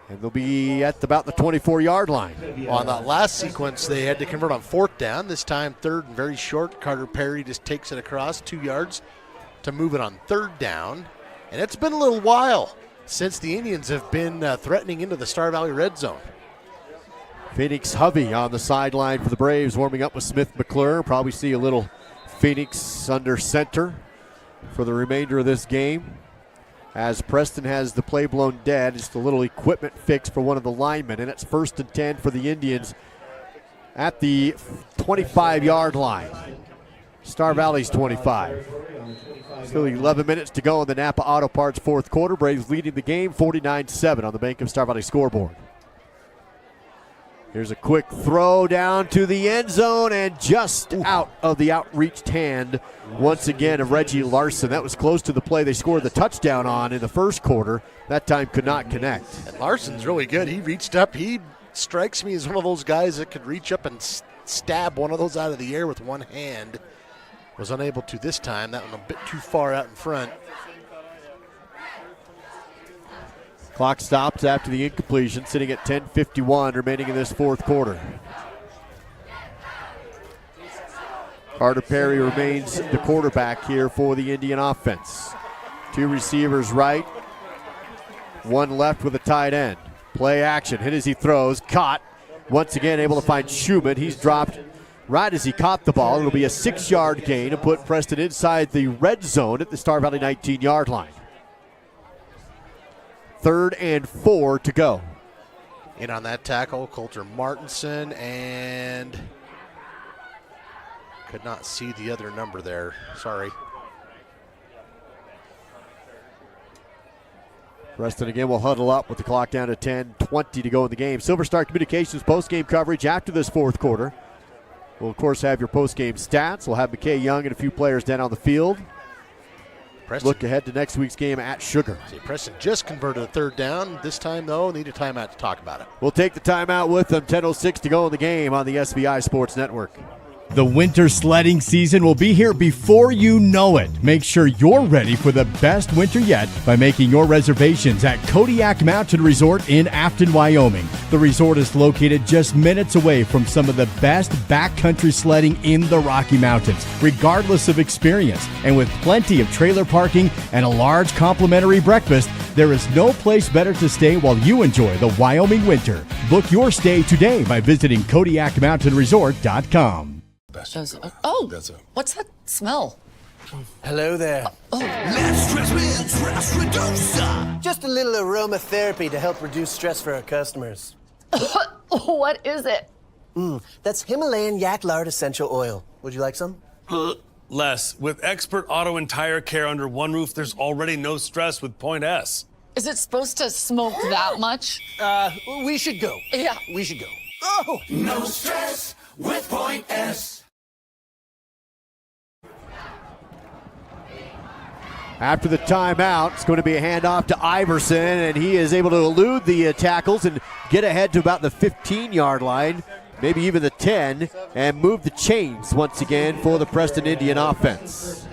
And they'll be at about the 24-yard line. Well, on that last sequence, they had to convert on 4th down. This time, 3rd and very short. Carter Perry just takes it across 2 yards to move it on 3rd down. And it's been a little while since the Indians have been threatening into the Star Valley red zone. Phoenix Hovey on the sideline for the Braves, warming up with Smith McClure. Probably see a little Phoenix under center for the remainder of this game. As Preston has the play blown dead, just a little equipment fix for one of the linemen, and it's 1st and 10 for the Indians at the 25-yard line. Star Valley's 25. Still 11 minutes to go in the Napa Auto Parts fourth quarter. Braves leading the game 49-7 on the Bank of Star Valley scoreboard. Here's a quick throw down to the end zone and just out of the outreached hand once again of Reggie Larson. That was close to the play they scored the touchdown on in the first quarter. That time could not connect. And Larson's really good. He reached up. He strikes me as one of those guys that could reach up and stab one of those out of the air with one hand. Was unable to this time. That one a bit too far out in front. Clock stops after the incompletion, sitting at 10:51 remaining in this fourth quarter. Carter Perry remains the quarterback here for the Indian offense. 2 receivers right, 1 left with a tight end. Play action, hit as he throws, caught. Once again able to find Schumann. He's dropped right as he caught the ball. It'll be a 6-yard gain and put Preston inside the red zone at the Star Valley 19-yard line. 3rd and 4 to go. In on that tackle, Coulter Martinson, and could not see the other number there. Sorry. Preston again will huddle up with the clock down to 10:20 to go in the game. Silver Star Communications post-game coverage after this fourth quarter. We'll, of course, have your post-game stats. We'll have McKay Young and a few players down on the field. Preston. Look ahead to next week's game at Sugar. See, Preston just converted a 3rd down. This time, though, need a timeout to talk about it. We'll take the timeout with them. 10:06 to go in the game on the SBI Sports Network. The winter sledding season will be here before you know it. Make sure you're ready for the best winter yet by making your reservations at Kodiak Mountain Resort in Afton, Wyoming. The resort is located just minutes away from some of the best backcountry sledding in the Rocky Mountains, regardless of experience. And with plenty of trailer parking and a large complimentary breakfast, there is no place better to stay while you enjoy the Wyoming winter. Book your stay today by visiting KodiakMountainResort.com. What's that smell? Hello there. Less stress with Stress Reducer. Just a little aromatherapy to help reduce stress for our customers. What is it? That's Himalayan yak lard essential oil. Would you like some? Les, with expert auto and tire care under one roof, there's already no stress with Point S. Is it supposed to smoke that much? We should go. Yeah. We should go. Oh! No stress with Point S. After the timeout, it's going to be a handoff to Iverson, and he is able to elude the tackles and get ahead to about the 15-yard line, maybe even the 10, and move the chains once again for the Preston Indian offense.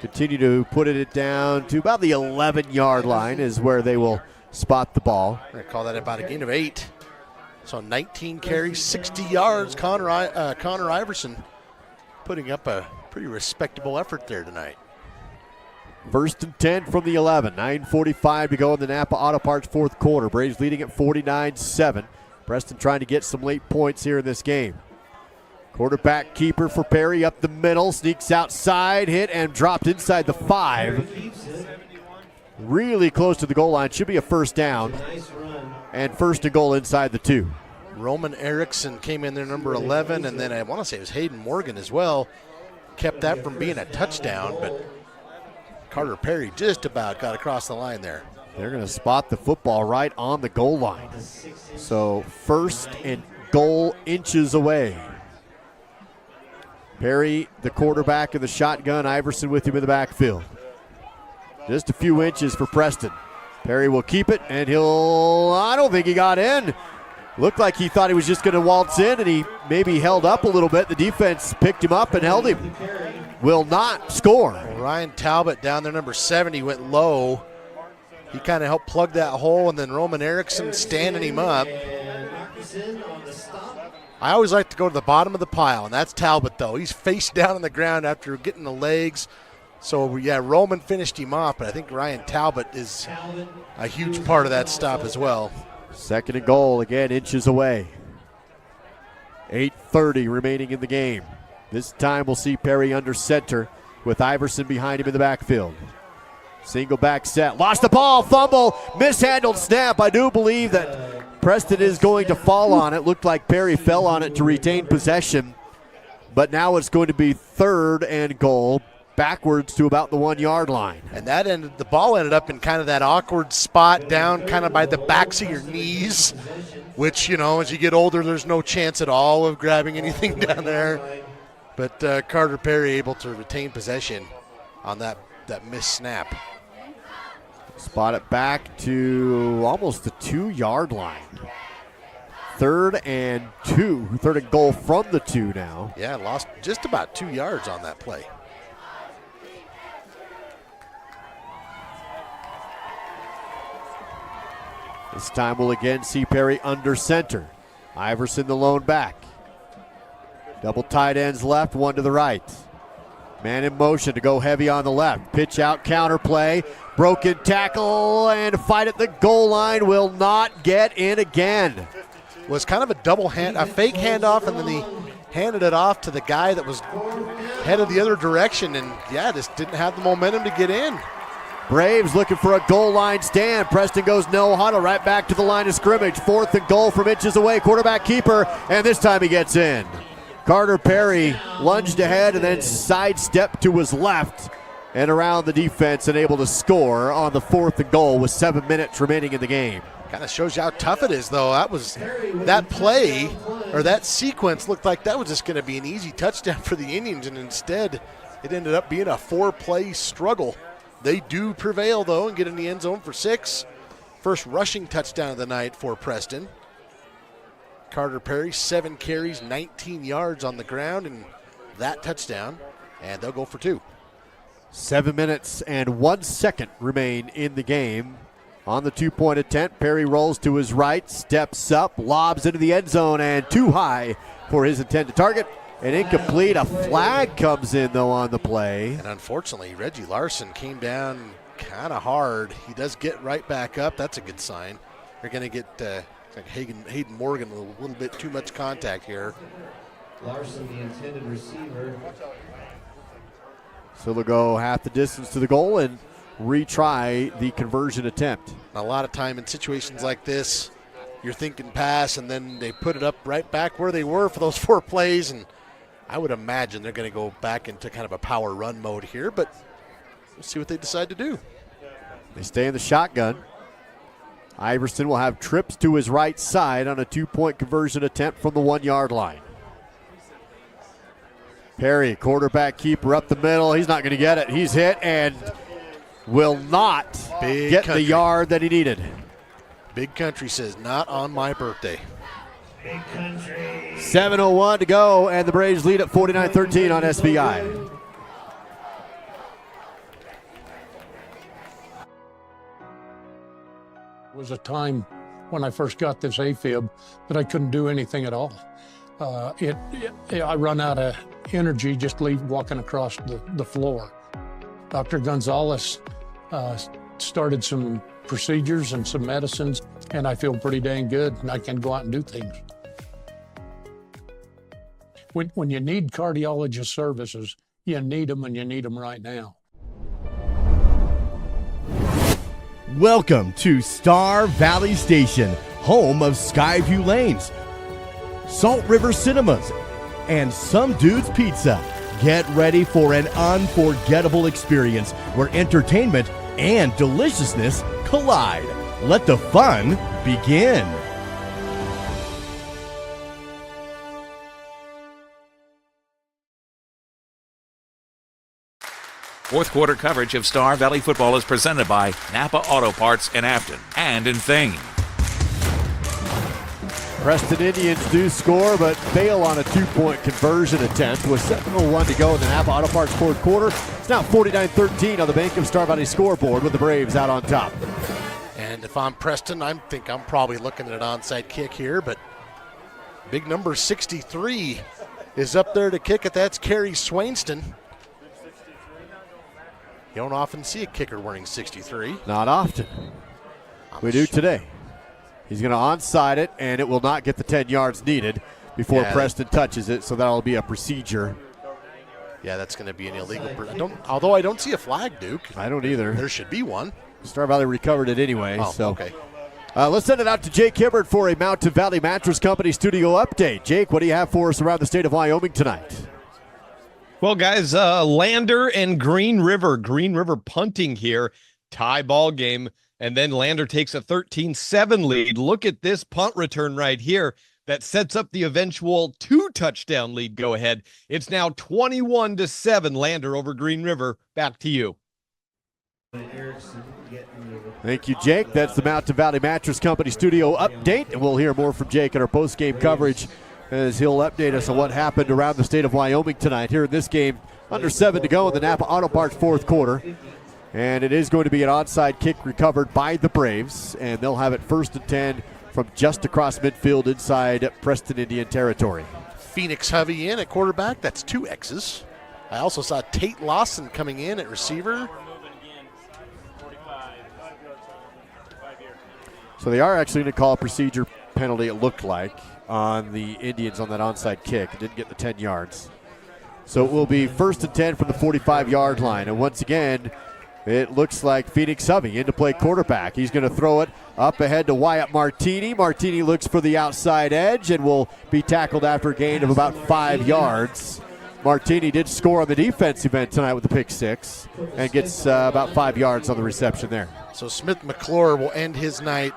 Continue to put it down to about the 11-yard line is where they will spot the ball. I call that about a gain of 8. So 19 carries, 60 yards. Connor Iverson putting up a pretty respectable effort there tonight. First and 10 from the 11. 9:45 to go in the Napa Auto Parts fourth quarter. Braves leading at 49-7. Preston trying to get some late points here in this game. Quarterback keeper for Perry up the middle. Sneaks outside, hit and dropped inside the 5. Really close to the goal line. Should be a first down. And first and goal inside the 2. Roman Erickson came in there, number 11, and then I want to say it was Hayden Morgan as well. Kept that from being a touchdown, but Carter Perry just about got across the line there. They're going to spot the football right on the goal line. So first and goal inches away. Perry, the quarterback in the shotgun. Iverson with him in the backfield. Just a few inches for Preston. Perry will keep it, and I don't think he got in. Looked like he thought he was just going to waltz in, and he maybe held up a little bit. The defense picked him up and held him. Will not score. Ryan Talbot down there, number 70, went low. He kind of helped plug that hole, and then Roman Erickson standing him up. I always like to go to the bottom of the pile, and that's Talbot, though. He's face down on the ground after getting the legs. So, yeah, Roman finished him off, but I think Ryan Talbot is a huge part of that stop as well. Second and goal, again, inches away. 8:30 remaining in the game. This time we'll see Perry under center with Iverson behind him in the backfield. Single back set. Lost the ball, fumble, mishandled snap. I do believe that Preston is going to fall on it. Looked like Perry fell on it to retain possession. But now it's going to be third and goal, backwards to about the 1-yard line. And the ball ended up in kind of that awkward spot down kind of by the backs of your knees, which, as you get older, there's no chance at all of grabbing anything down there. But Carter Perry able to retain possession on that missed snap. Spot it back to almost the 2-yard line. Third and goal from the 2 now. Yeah, lost just about 2 yards on that play. This time we'll again see Perry under center. Iverson the lone back. Double tight ends left, one to the right. Man in motion to go heavy on the left. Pitch out, counter play. Broken tackle and fight at the goal line. Will not get in again. Was kind of a fake handoff, and then he handed it off to the guy that was headed the other direction, and just didn't have the momentum to get in. Braves looking for a goal line stand. Preston goes no huddle right back to the line of scrimmage. Fourth and goal from inches away. Quarterback keeper, and this time he gets in. Carter Perry lunged ahead and then sidestepped to his left and around the defense and able to score on the fourth and goal with 7 minutes remaining in the game. Kind of shows you how tough it is, though. That play, or that sequence, looked like that was just going to be an easy touchdown for the Indians, and instead it ended up being a 4-play struggle. They do prevail, though, and get in the end zone for 6. First rushing touchdown of the night for Preston. Carter Perry, 7 carries, 19 yards on the ground, and that touchdown, and they'll go for 2. 7 minutes and 1 second remain in the game. On the 2-point attempt, Perry rolls to his right, steps up, lobs into the end zone, and too high for his intended target. And incomplete. A flag comes in, though, on the play. And unfortunately, Reggie Larson came down kind of hard. He does get right back up. That's a good sign. They're going to get like Hayden Morgan with a little bit too much contact here. Larson, the intended receiver. So they'll go half the distance to the goal and retry the conversion attempt. A lot of time in situations like this, you're thinking pass, and then they put it up right back where they were for those 4 plays, and I would imagine they're going to go back into kind of a power run mode here, but we'll see what they decide to do. They stay in the shotgun. Iverson will have trips to his right side on a 2-point conversion attempt from the 1-yard line. Perry, quarterback keeper up the middle. He's not going to get it. He's hit and will not get the yard that he needed. Big Country says, not on my birthday. Big Country. 7:01 to go, and the Braves lead at 49-13 on SBI. It was a time when I first got this AFib that I couldn't do anything at all. I run out of energy just walking across the floor. Dr. Gonzalez started some procedures and some medicines, and I feel pretty dang good, and I can go out and do things. When you need cardiologist services, you need them, and you need them right now. Welcome to Star Valley Station, home of Skyview Lanes, Salt River Cinemas, and Some Dude's Pizza. Get ready for an unforgettable experience where entertainment and deliciousness collide. Let the fun begin. Fourth quarter coverage of Star Valley football is presented by Napa Auto Parts in Afton and in Thane. Preston Indians do score, but fail on a 2-point conversion attempt with 7:01 to go in the Napa Auto Parts fourth quarter. It's now 49-13 on the Bank of Star Valley scoreboard with the Braves out on top. And if I'm Preston, I think I'm probably looking at an onside kick here, but big number 63 is up there to kick it. That's Kerry Swainston. You don't often see a kicker wearing 63. Not often. We do today. He's going to onside it, and it will not get the 10 yards needed before Preston touches it, so that'll be a procedure. Yeah, that's going to be an illegal. Although I don't see a flag, Duke. I don't either. There should be one. Star Valley recovered it anyway. Oh, so. Okay. Let's send it out to Jake Hibbert for a Mountain Valley Mattress Company studio update. Jake, what do you have for us around the state of Wyoming tonight? Well, guys, Lander and Green River punting here, tie ball game, and then Lander takes a 13-7 lead. Look at this punt return right here that sets up the eventual 2-touchdown lead go ahead. It's now 21-7, Lander over Green River. Back to you. Thank you, Jake. That's the Mountain Valley Mattress Company studio update, and we'll hear more from Jake in our post-game coverage as he'll update us on what happened around the state of Wyoming tonight. Here in this game, under 7 to go in the Napa Auto Parts fourth quarter. And it is going to be an onside kick recovered by the Braves, and they'll have it 1st and 10 from just across midfield inside Preston Indian territory. Phoenix Hovey in at quarterback. That's 2 X's. I also saw Tate Lawson coming in at receiver. So they are actually going to call a procedure penalty, it looked like, on the Indians on that onside kick. It didn't get the 10 yards. So it will be 1st and 10 from the 45-yard line. And once again, it looks like Phoenix Hovey in to play quarterback. He's going to throw it up ahead to Wyatt Martini. Martini looks for the outside edge and will be tackled after a gain of about 5 yards. Martini did score on the defensive end tonight with the pick 6 and gets about 5 yards on the reception there. So Smith McClure will end his night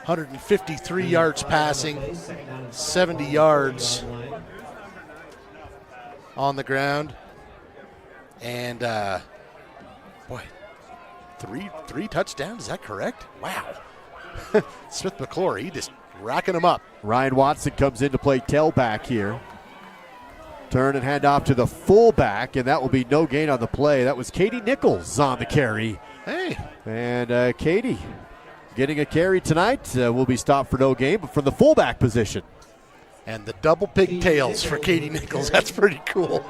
153 yards passing, 70 yards on the ground. And, boy, three touchdowns, is that correct? Wow. Smith McClure, he just racking them up. Ryan Watson comes in to play tailback here. Turn and hand off to the fullback, and that will be no gain on the play. That was Katie Nichols on the carry. Hey. And Katie getting a carry tonight. Will be stopped for no gain, but from the fullback position. And the double pigtails for Katie Nichols. That's pretty cool.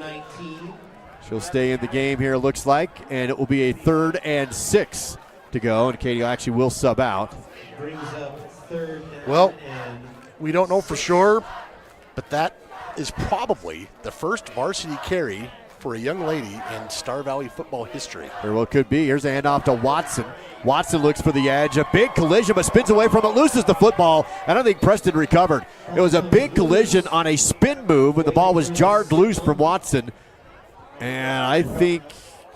She'll stay in the game here, looks like, and it will be a 3rd and 6 to go, and Katie actually will sub out. Well, we don't know for sure, but that is probably the first varsity carry for a young lady in Star Valley football history. Very well could be. Here's a handoff to Watson. Watson looks for the edge. A big collision, but spins away from it, loses the football. I don't think Preston recovered. It was a big collision on a spin move when the ball was jarred loose from Watson. And I think,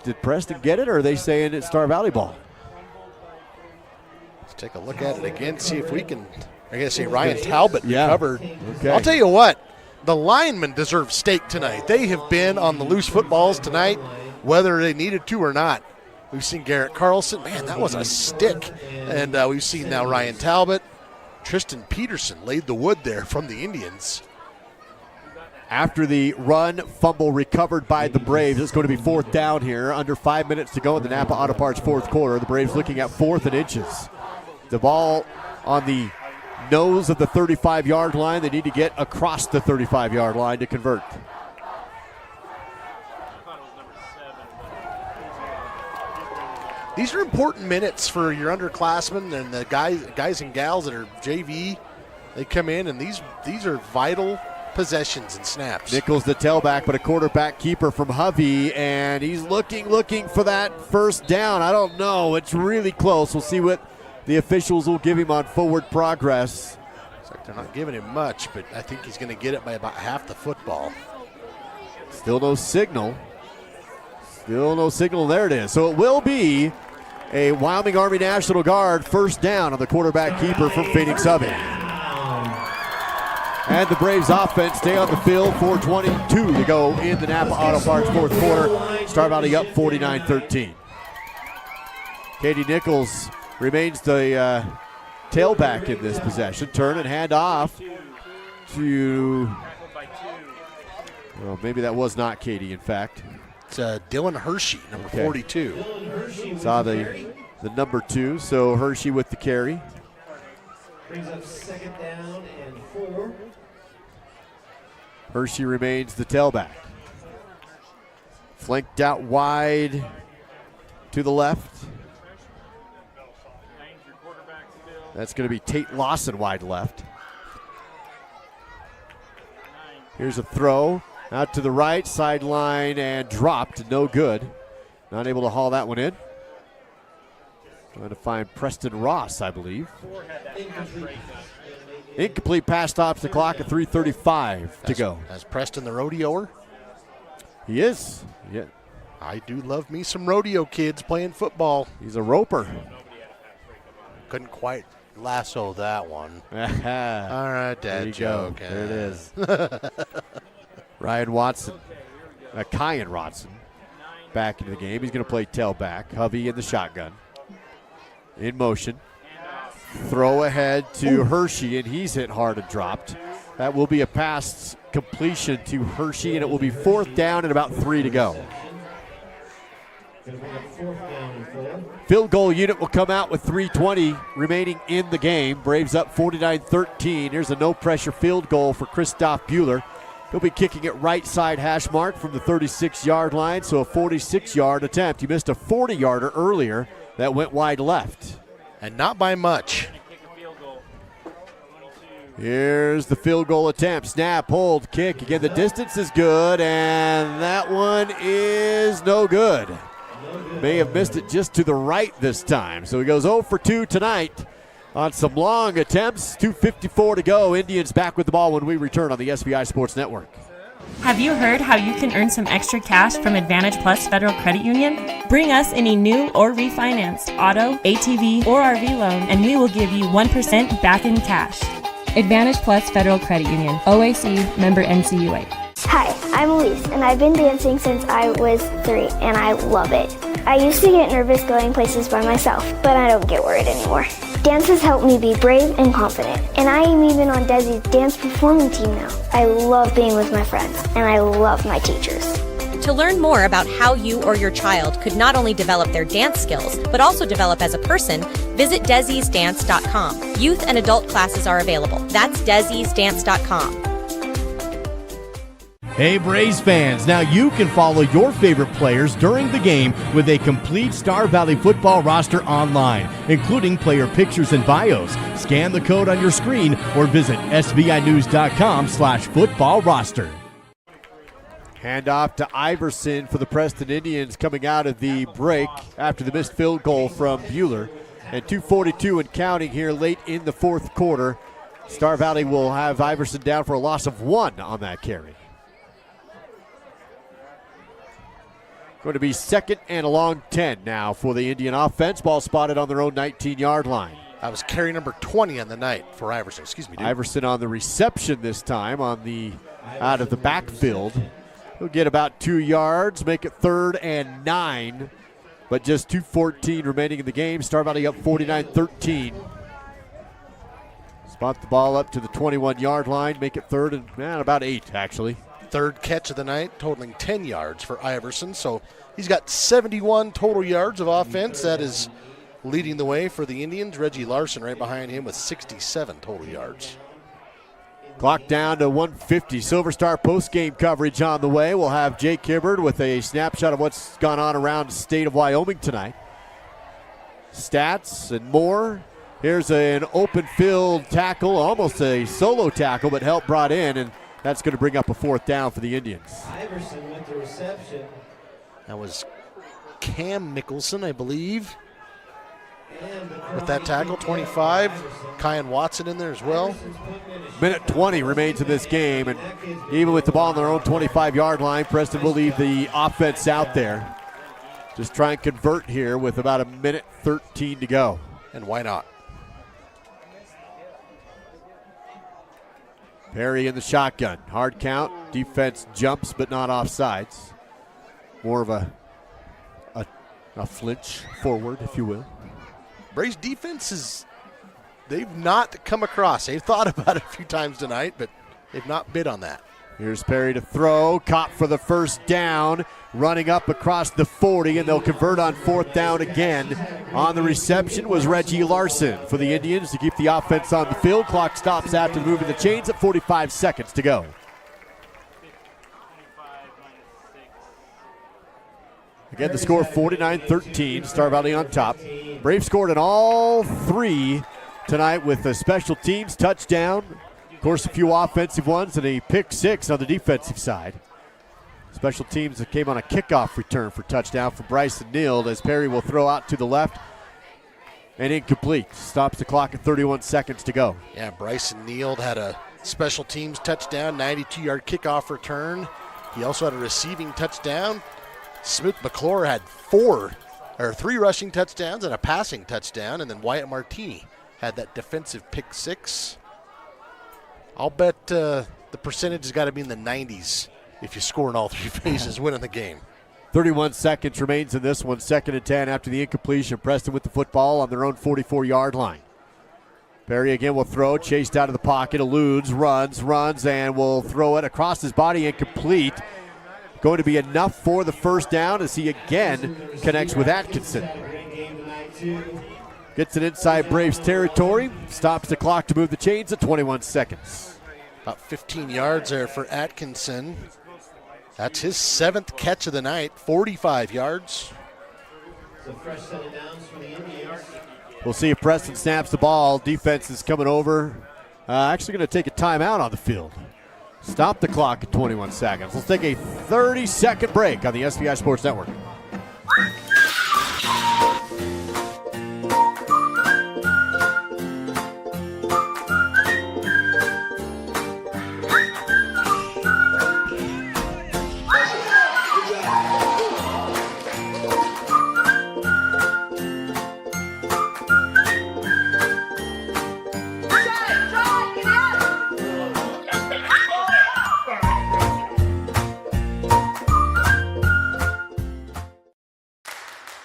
did Preston get it, or are they saying it's Star Valley ball? Let's take a look at it again, see if we can. I gotta say Ryan Talbot recovered. Okay. I'll tell you what, the linemen deserve steak tonight. They have been on the loose footballs tonight, whether they needed to or not. We've seen Garrett Carlson. Man, that was a stick. And we've seen now Ryan Talbot. Tristan Peterson laid the wood there from the Indians. After the run fumble recovered by the Braves, it's going to be 4th down here. Under 5 minutes to go in the Napa Auto Parts 4th quarter. The Braves looking at 4th and inches. The ball on the nose of the 35-yard line. They need to get across the 35-yard line to convert. These are important minutes for your underclassmen and the guys and gals that are JV. They come in, and these are vital possessions and snaps. Nichols the tailback, but a quarterback keeper from Hovey, and he's looking for that first down. I don't know. It's really close. We'll see what the officials will give him on forward progress. It's like they're not giving him much, but I think he's going to get it by about half the football. Still no signal. There it is. So it will be a Wyoming Army National Guard first down on the quarterback keeper from Phoenix Hovey. And the Braves offense stay on the field. 4:22 to go in the Napa Auto Parts 4th quarter. Star Valley up 49-13. Katie Nichols remains the tailback in this possession. Turn and hand off to, well, maybe that was not Katie, in fact. It's Dylan Hershey, number 42. Saw the number 2, so Hershey with the carry. Brings up 2nd down and 4. Hershey remains the tailback. Flanked out wide to the left. That's going to be Tate Lawson wide left. Here's a throw out to the right sideline and dropped. No good. Not able to haul that one in. Trying to find Preston Ross, I believe. Incomplete pass stops the clock at 3:35 to go. As Preston the rodeoer? He is. Yeah. I do love me some rodeo kids playing football. He's a roper. Couldn't quite lasso that one. All right, dad joke. There it is. Ryan Watson, Kyan Watson, back into the game. He's going to play tailback. Hovey in the shotgun. In motion. Throw ahead to Hershey, and he's hit hard and dropped. That will be a pass completion to Hershey, and it will be 4th down and about 3 to go. Field goal unit will come out with 3:20 remaining in the game. Braves up 49-13. Here's a no-pressure field goal for Christoph Bueller. He'll be kicking it right side hash mark from the 36-yard line, so a 46-yard attempt. He missed a 40-yarder earlier that went wide left. And not by much. Here's the field goal attempt. Snap, hold, kick. Again, the distance is good, and that one is no good. May have missed it just to the right this time. So he goes 0 for 2 tonight on some long attempts. 2:54 to go. Indians back with the ball when we return on the SBI Sports Network. Have you heard how you can earn some extra cash from Advantage Plus Federal Credit Union? Bring us any new or refinanced auto, ATV, or RV loan, and we will give you 1% back in cash. Advantage Plus Federal Credit Union, OAC, member NCUA. Hi, I'm Elise, and I've been dancing since I was 3, and I love it. I used to get nervous going places by myself, but I don't get worried anymore. Dance has helped me be brave and confident, and I am even on Desi's dance performing team now. I love being with my friends, and I love my teachers. To learn more about how you or your child could not only develop their dance skills, but also develop as a person, visit Desi'sDance.com. Youth and adult classes are available. That's Desi'sDance.com. Hey Braves fans, now you can follow your favorite players during the game with a complete Star Valley football roster online, including player pictures and bios. Scan the code on your screen or visit svinews.com/football roster. Hand off to Iverson for the Preston Indians coming out of the break after the missed field goal from Bueller. And 2:42 and counting here late in the fourth quarter. Star Valley will have Iverson down for a loss of 1 on that carry. Going to be second and a long 10 now for the Indian offense. Ball spotted on their own 19-yard line. That was carry number 20 on the night for Iverson. Excuse me, dude. Iverson on the reception this time on the out of the backfield. He'll get about 2 yards, make it 3rd and 9, but just 2:14 remaining in the game. Star Valley up 49-13. Spot the ball up to the 21-yard line, make it 3rd and about 8 actually. Third catch of the night, totaling 10 yards for Iverson. So he's got 71 total yards of offense. That is leading the way for the Indians. Reggie Larson right behind him with 67 total yards. Clock down to 1:50. Silver Star post-game coverage on the way. We'll have Jake Hibbard with a snapshot of what's gone on around the state of Wyoming tonight. Stats and more. Here's an open field tackle, almost a solo tackle, but help brought in, and that's going to bring up a 4th down for the Indians. Iverson with the reception. That was Cam Mickelson, I believe, with that tackle, 25. Kyan Watson in there as well. Minute 20 remains in this game, and even with the ball on their own 25-yard line, Preston will leave the offense out there. Just try and convert here with about a minute 13 to go. And why not? Perry in the shotgun. Hard count. Defense jumps but not offsides. More of a flinch forward, if you will. Braves defense they've not come across. They've thought about it a few times tonight, but they've not bid on that. Here's Perry to throw. Caught for the first down. Running up across the 40, and they'll convert on 4th down again. On the reception was Reggie Larson for the Indians to keep the offense on the field. Clock stops after moving the chains at 45 seconds to go. Again, the score 49-13. Star Valley on top. Braves scored in all 3 tonight with a special teams touchdown. Of course, a few offensive ones and a pick 6 on the defensive side. Special teams that came on a kickoff return for touchdown for Bryson Neild as Perry will throw out to the left and incomplete. Stops the clock at 31 seconds to go. Yeah, Bryson Neild had a special teams touchdown, 92-yard kickoff return. He also had a receiving touchdown. Smith McClure had 3 rushing touchdowns and a passing touchdown, and then Wyatt Martini had that defensive pick 6. I'll bet the percentage has got to be in the 90s if you score in all 3 phases, winning the game. 31 seconds remains in this one. 2nd and 10 after the incompletion. Preston with the football on their own 44-yard line. Perry again will throw, chased out of the pocket, eludes, runs, and will throw it across his body, incomplete. Going to be enough for the first down as he again connects with Atkinson. Gets it inside Braves territory. Stops the clock to move the chains at 21 seconds. About 15 yards there for Atkinson. That's his 7th catch of the night, 45 yards. So fresh set of downs for the Indians. We'll see if Preston snaps the ball. Defense is coming over. Actually going to take a timeout on the field. Stop the clock at 21 seconds. Let's take a 30-second break on the SVI Sports Network.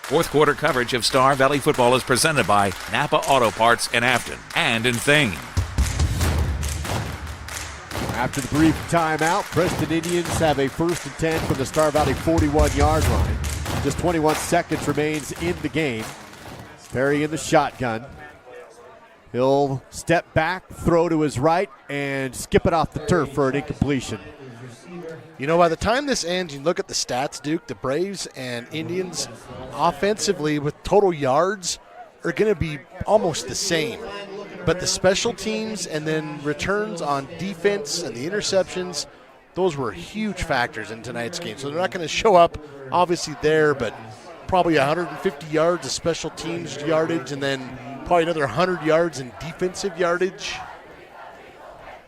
Fourth quarter coverage of Star Valley football is presented by Napa Auto Parts in Afton and in Thane. After the brief timeout, Preston Indians have a 1st and 10 from the Star Valley 41-yard line. Just 21 seconds remains in the game. Perry in the shotgun. He'll step back, throw to his right, and skip it off the turf for an incompletion. You know, by the time this ends, you look at the stats, Duke, the Braves and Indians offensively with total yards are going to be almost the same. But the special teams and then returns on defense and the interceptions, those were huge factors in tonight's game. So they're not going to show up, obviously, there, but probably 150 yards of special teams yardage and then probably another 100 yards in defensive yardage.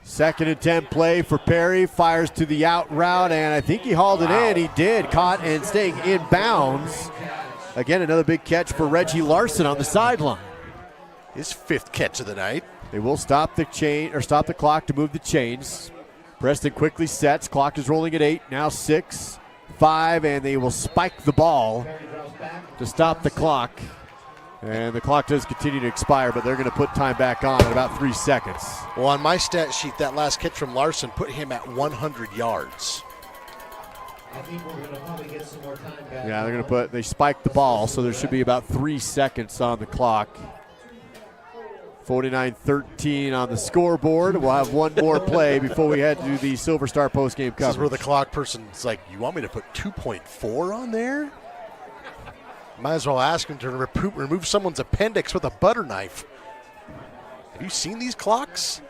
2nd and 10 play for Perry. Fires to the out route, and I think he hauled it in. He did. Caught and staying in bounds. Again, another big catch for Reggie Larson on the sideline. His 5th catch of the night. They will stop the clock to move the chains. Preston quickly sets. Clock is rolling at 8. Now 6, 5, and they will spike the ball to stop the clock. And the clock does continue to expire, but they're going to put time back on at about 3 seconds. Well, on my stat sheet, that last catch from Larson put him at 100 yards. I think we're going to probably get some more time back. Yeah, they spiked the ball, so there should be about 3 seconds on the clock. 49-13 on the scoreboard. We'll have one more play before we head to the Silver Star postgame coverage. This is where the clock person's like, you want me to put 2.4 on there? Might as well ask him to remove someone's appendix with a butter knife. Have you seen these clocks?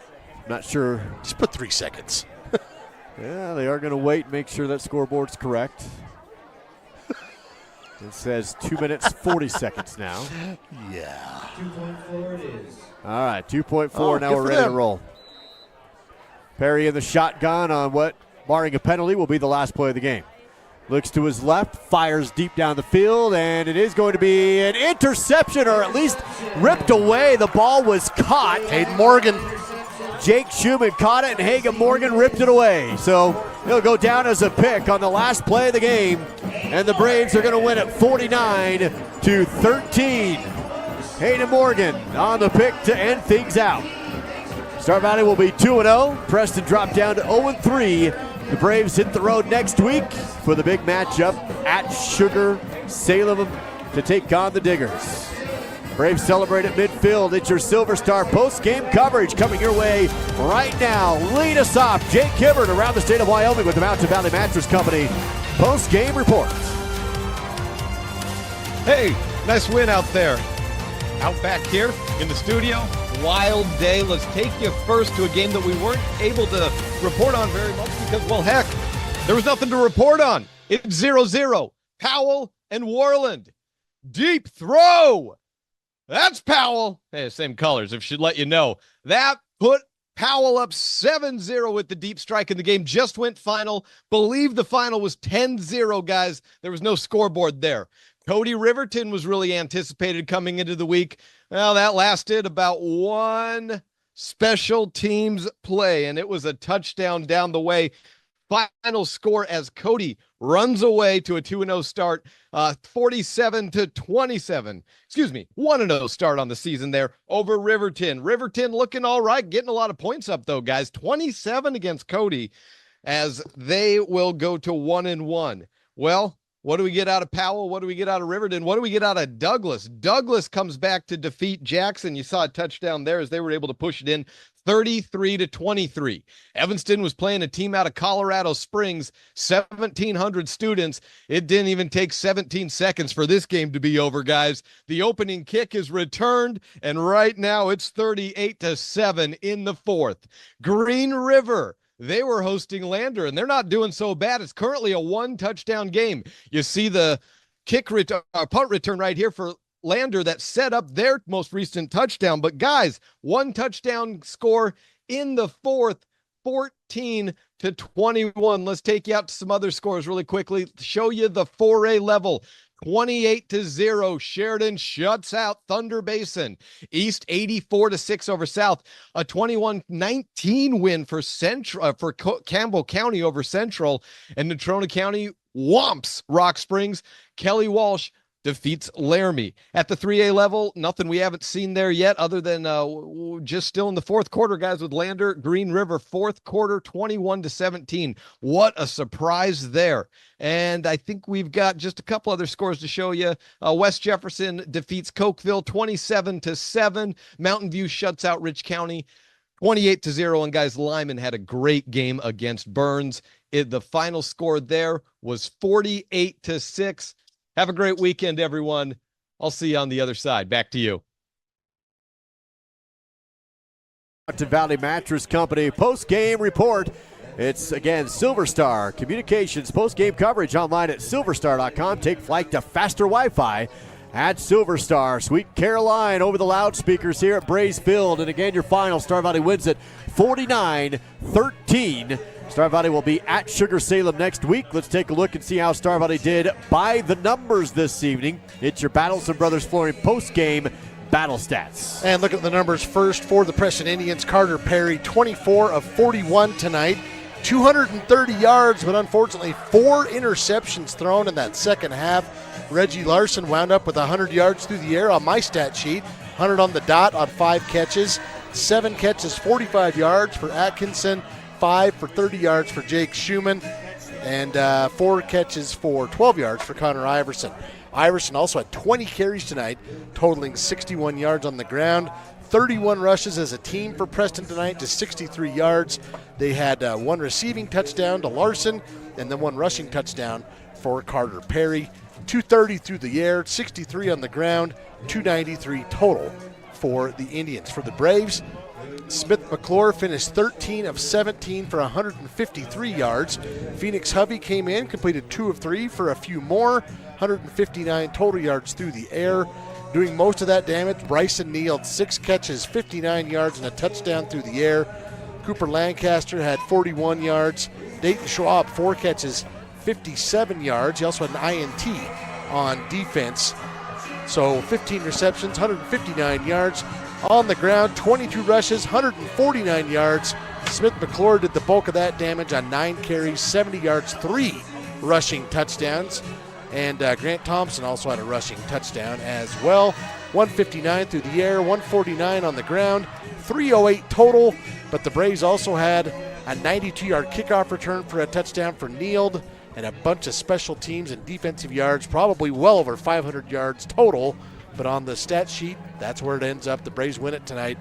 Not sure. Just put 3 seconds. Yeah, they are going to wait and make sure that scoreboard's correct. It says 2 minutes, 40 seconds now. Yeah. 2.4 it is. All right, 2.4. Now we're ready to roll. Perry in the shotgun on what, barring a penalty, will be the last play of the game. Looks to his left, fires deep down the field, and it is going to be an interception, or at least ripped away. The ball was caught. Hayden Morgan. Jake Schumann caught it, and Hagan Morgan ripped it away. So he'll go down as a pick on the last play of the game, and the Braves are going to win it 49-13. Hayden Morgan on the pick to end things out. Star Valley will be 2-0. Preston dropped down to 0-3. The Braves hit the road next week for the big matchup at Sugar Salem to take on the Diggers. Braves celebrate at midfield. It's your Silver Star post-game coverage coming your way right now. Lead us off, Jake Hibbert around the state of Wyoming with the Mountain Valley Mattress Company post-game report. Hey, nice win out there. Out back here in the studio. Wild day. Let's take you first to a game that we weren't able to report on very much because, well, heck, there was nothing to report on. It's 0-0. Powell and Warland. Deep throw. That's Powell. Hey, same colors, if should let you know. That put Powell up 7-0 with the deep strike in the game. Just went final. Believe the final was 10-0, guys. There was no scoreboard there. Cody Riverton was really anticipated coming into the week. Well, that lasted about one special teams play, and it was a touchdown down the way. Final score as Cody runs away to a 2-0 start, 47-27. 1-0 start on the season there over Riverton. Riverton looking all right, getting a lot of points up though, guys. 27 against Cody as they will go to 1-1. Well, what do we get out of Powell? What do we get out of Riverton? What do we get out of Douglas? Douglas comes back to defeat Jackson. You saw a touchdown there as they were able to push it in 33-23. Evanston was playing a team out of Colorado Springs, 1,700 students. It didn't even take 17 seconds for this game to be over, guys. The opening kick is returned, and right now it's 38-7 in the fourth. Green River, they were hosting Lander, and they're not doing so bad. It's currently a one-touchdown game. You see the punt return right here for Lander that set up their most recent touchdown. But, guys, one touchdown score in the fourth, 14-21. Let's take you out to some other scores really quickly. Show you the 4A level. 28-0. Sheridan shuts out Thunder Basin. East 84-6 over South. A 21-19 win for Campbell County over Central. And Natrona County whomps Rock Springs. Kelly Walsh defeats Laramie. At the 3A level, nothing we haven't seen there yet other than just still in the fourth quarter, guys, with Lander, Green River, fourth quarter, 21-17. What a surprise there. And I think we've got just a couple other scores to show you. West Jefferson defeats Cokeville 27-7. Mountain View shuts out Rich County 28-0. And guys, Lyman had a great game against Burns. The final score there was 48-6. Have a great weekend, everyone. I'll see you on the other side. Back to you. To Valley Mattress Company post-game report. It's, again, Silver Star Communications post-game coverage online at silverstar.com. Take flight to faster Wi-Fi at Silver Star. Sweet Caroline over the loudspeakers here at Brays Field. And again, your final, Star Valley wins it 49-13. Star Valley will be at Sugar Salem next week. Let's take a look and see how Star Valley did by the numbers this evening. It's your Battleson Brothers Flooring post-game battle stats. And look at the numbers first for the Preston Indians. Carter Perry, 24 of 41 tonight. 230 yards, but unfortunately 4 interceptions thrown in that second half. Reggie Larson wound up with 100 yards through the air on my stat sheet. 100 on the dot on 5 catches. 7 catches, 45 yards for Atkinson. 5 for 30 yards for Jake Schumann, and 4 catches for 12 yards for Connor Iverson. Iverson also had 20 carries tonight, totaling 61 yards on the ground. 31 rushes as a team for Preston tonight to 63 yards. They had 1 receiving touchdown to Larson, and then 1 rushing touchdown for Carter Perry. 230 through the air, 63 on the ground, 293 total for the Indians. For the Braves, Smith McClure finished 13 of 17 for 153 yards. Phoenix Hovey came in, completed 2 of 3 for a few more, 159 total yards through the air. Doing most of that damage, Bryson Neal, 6 catches, 59 yards, and a touchdown through the air. Cooper Lancaster had 41 yards. Dayton Schwab, 4 catches, 57 yards. He also had an INT on defense. So 15 receptions, 159 yards. On the ground, 22 rushes, 149 yards. Smith McClure did the bulk of that damage on 9 carries, 70 yards, 3 rushing touchdowns. And Grant Thompson also had a rushing touchdown as well. 159 through the air, 149 on the ground, 308 total. But the Braves also had a 92-yard kickoff return for a touchdown for Neild, and a bunch of special teams and defensive yards, probably well over 500 yards total. But on the stat sheet, that's where it ends up. The Braves win it tonight,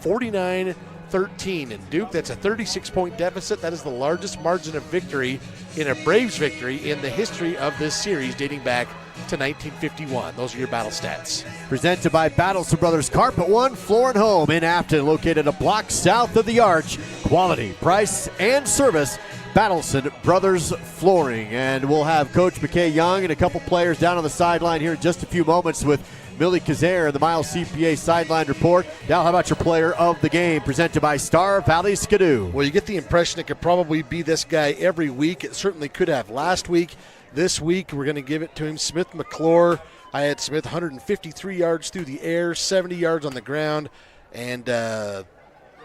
49-13. And Duke, that's a 36-point deficit. That is the largest margin of victory in a Braves victory in the history of this series, dating back to 1951. Those are your battle stats. Presented by Battleson Brothers Carpet One Floor and Home in Afton, located a block south of the Arch. Quality, price, and service. Battleson Brothers Flooring. And we'll have Coach McKay Young and a couple players down on the sideline here in just a few moments with Millie Kazare and the Miles CPA sideline report. Now, how about your player of the game, presented by Star Valley Skidoo? Well, you get the impression it could probably be this guy every week. It certainly could have last week. This week, we're going to give it to him, Smith McClure. I had Smith 153 yards through the air, 70 yards on the ground, and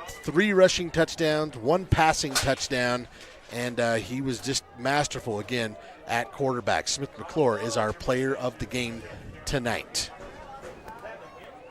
3 rushing touchdowns, 1 passing touchdown, and he was just masterful again at quarterback. Smith McClure is our player of the game tonight.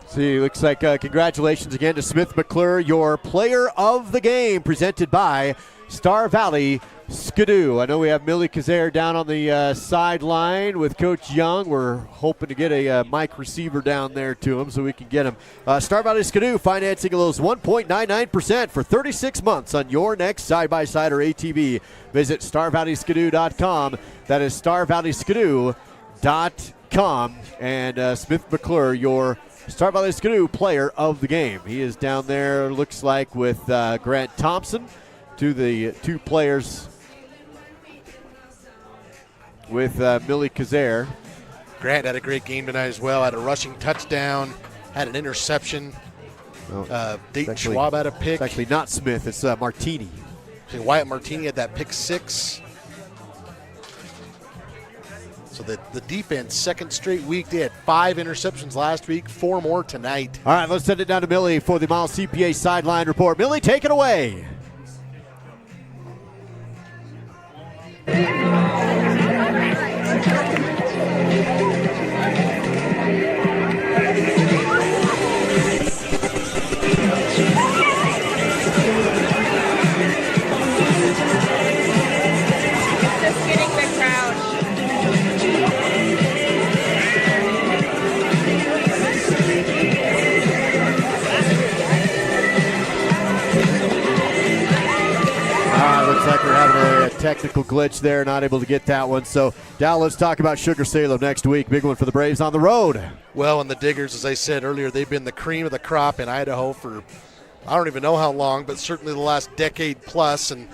See, looks like congratulations again to Smith McClure, your player of the game, presented by Star Valley Skidoo. I know we have Millie Kazare down on the sideline with Coach Young. We're hoping to get a mic receiver down there to him so we can get him. Star Valley Skidoo financing a those 1.99% for 36 months on your next side-by-side or ATV. Visit StarValleySkidoo.com. That is StarValleySkidoo.com. And Smith McClure, your Star Valley Skidoo player of the game. He is down there, looks like, with Grant Thompson, the 2 players with Millie Kazare. Grant had a great game tonight as well. Had a rushing touchdown, had an interception. Dayton Schwab had a pick. It's actually not Smith, it's Martini. Wyatt Martini had that pick 6. So the defense, second straight week, they had 5 interceptions last week, 4 more tonight. All right, let's send it down to Millie for the Miles CPA sideline report. Millie, take it away. Looks like we're having a technical glitch there, not able to get that one. So, Dow, let's talk about Sugar-Salem next week. Big one for the Braves on the road. Well, and the Diggers, as I said earlier, they've been the cream of the crop in Idaho for I don't even know how long, but certainly the last decade plus, and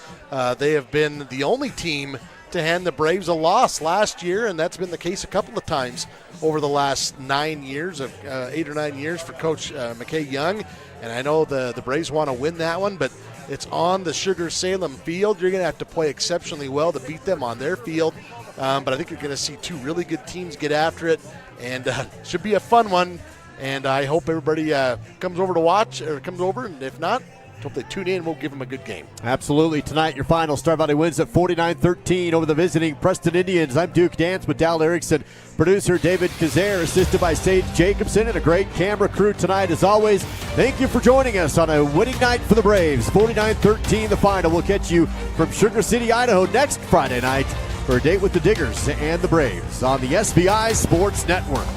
they have been the only team to hand the Braves a loss last year, and that's been the case a couple of times over the last 9 years, 8 or 9 years for Coach McKay Young. And I know the Braves want to win that one, but it's on the Sugar-Salem field. You're going to have to play exceptionally well to beat them on their field. But I think you're going to see two really good teams get after it, and should be a fun one. And I hope everybody comes over to watch, or comes over, and if not, hope they tune in. We'll give them a good game. Absolutely. Tonight, your final. Star Valley wins at 49-13 over the visiting Preston Indians. I'm Duke Dance with Dal Erickson, producer David Kazare, assisted by Sage Jacobson, and a great camera crew tonight as always. Thank you for joining us on a winning night for the Braves. 49-13 the final. We'll catch you from Sugar City, Idaho next Friday night for a date with the Diggers and the Braves on the SVI Sports Network.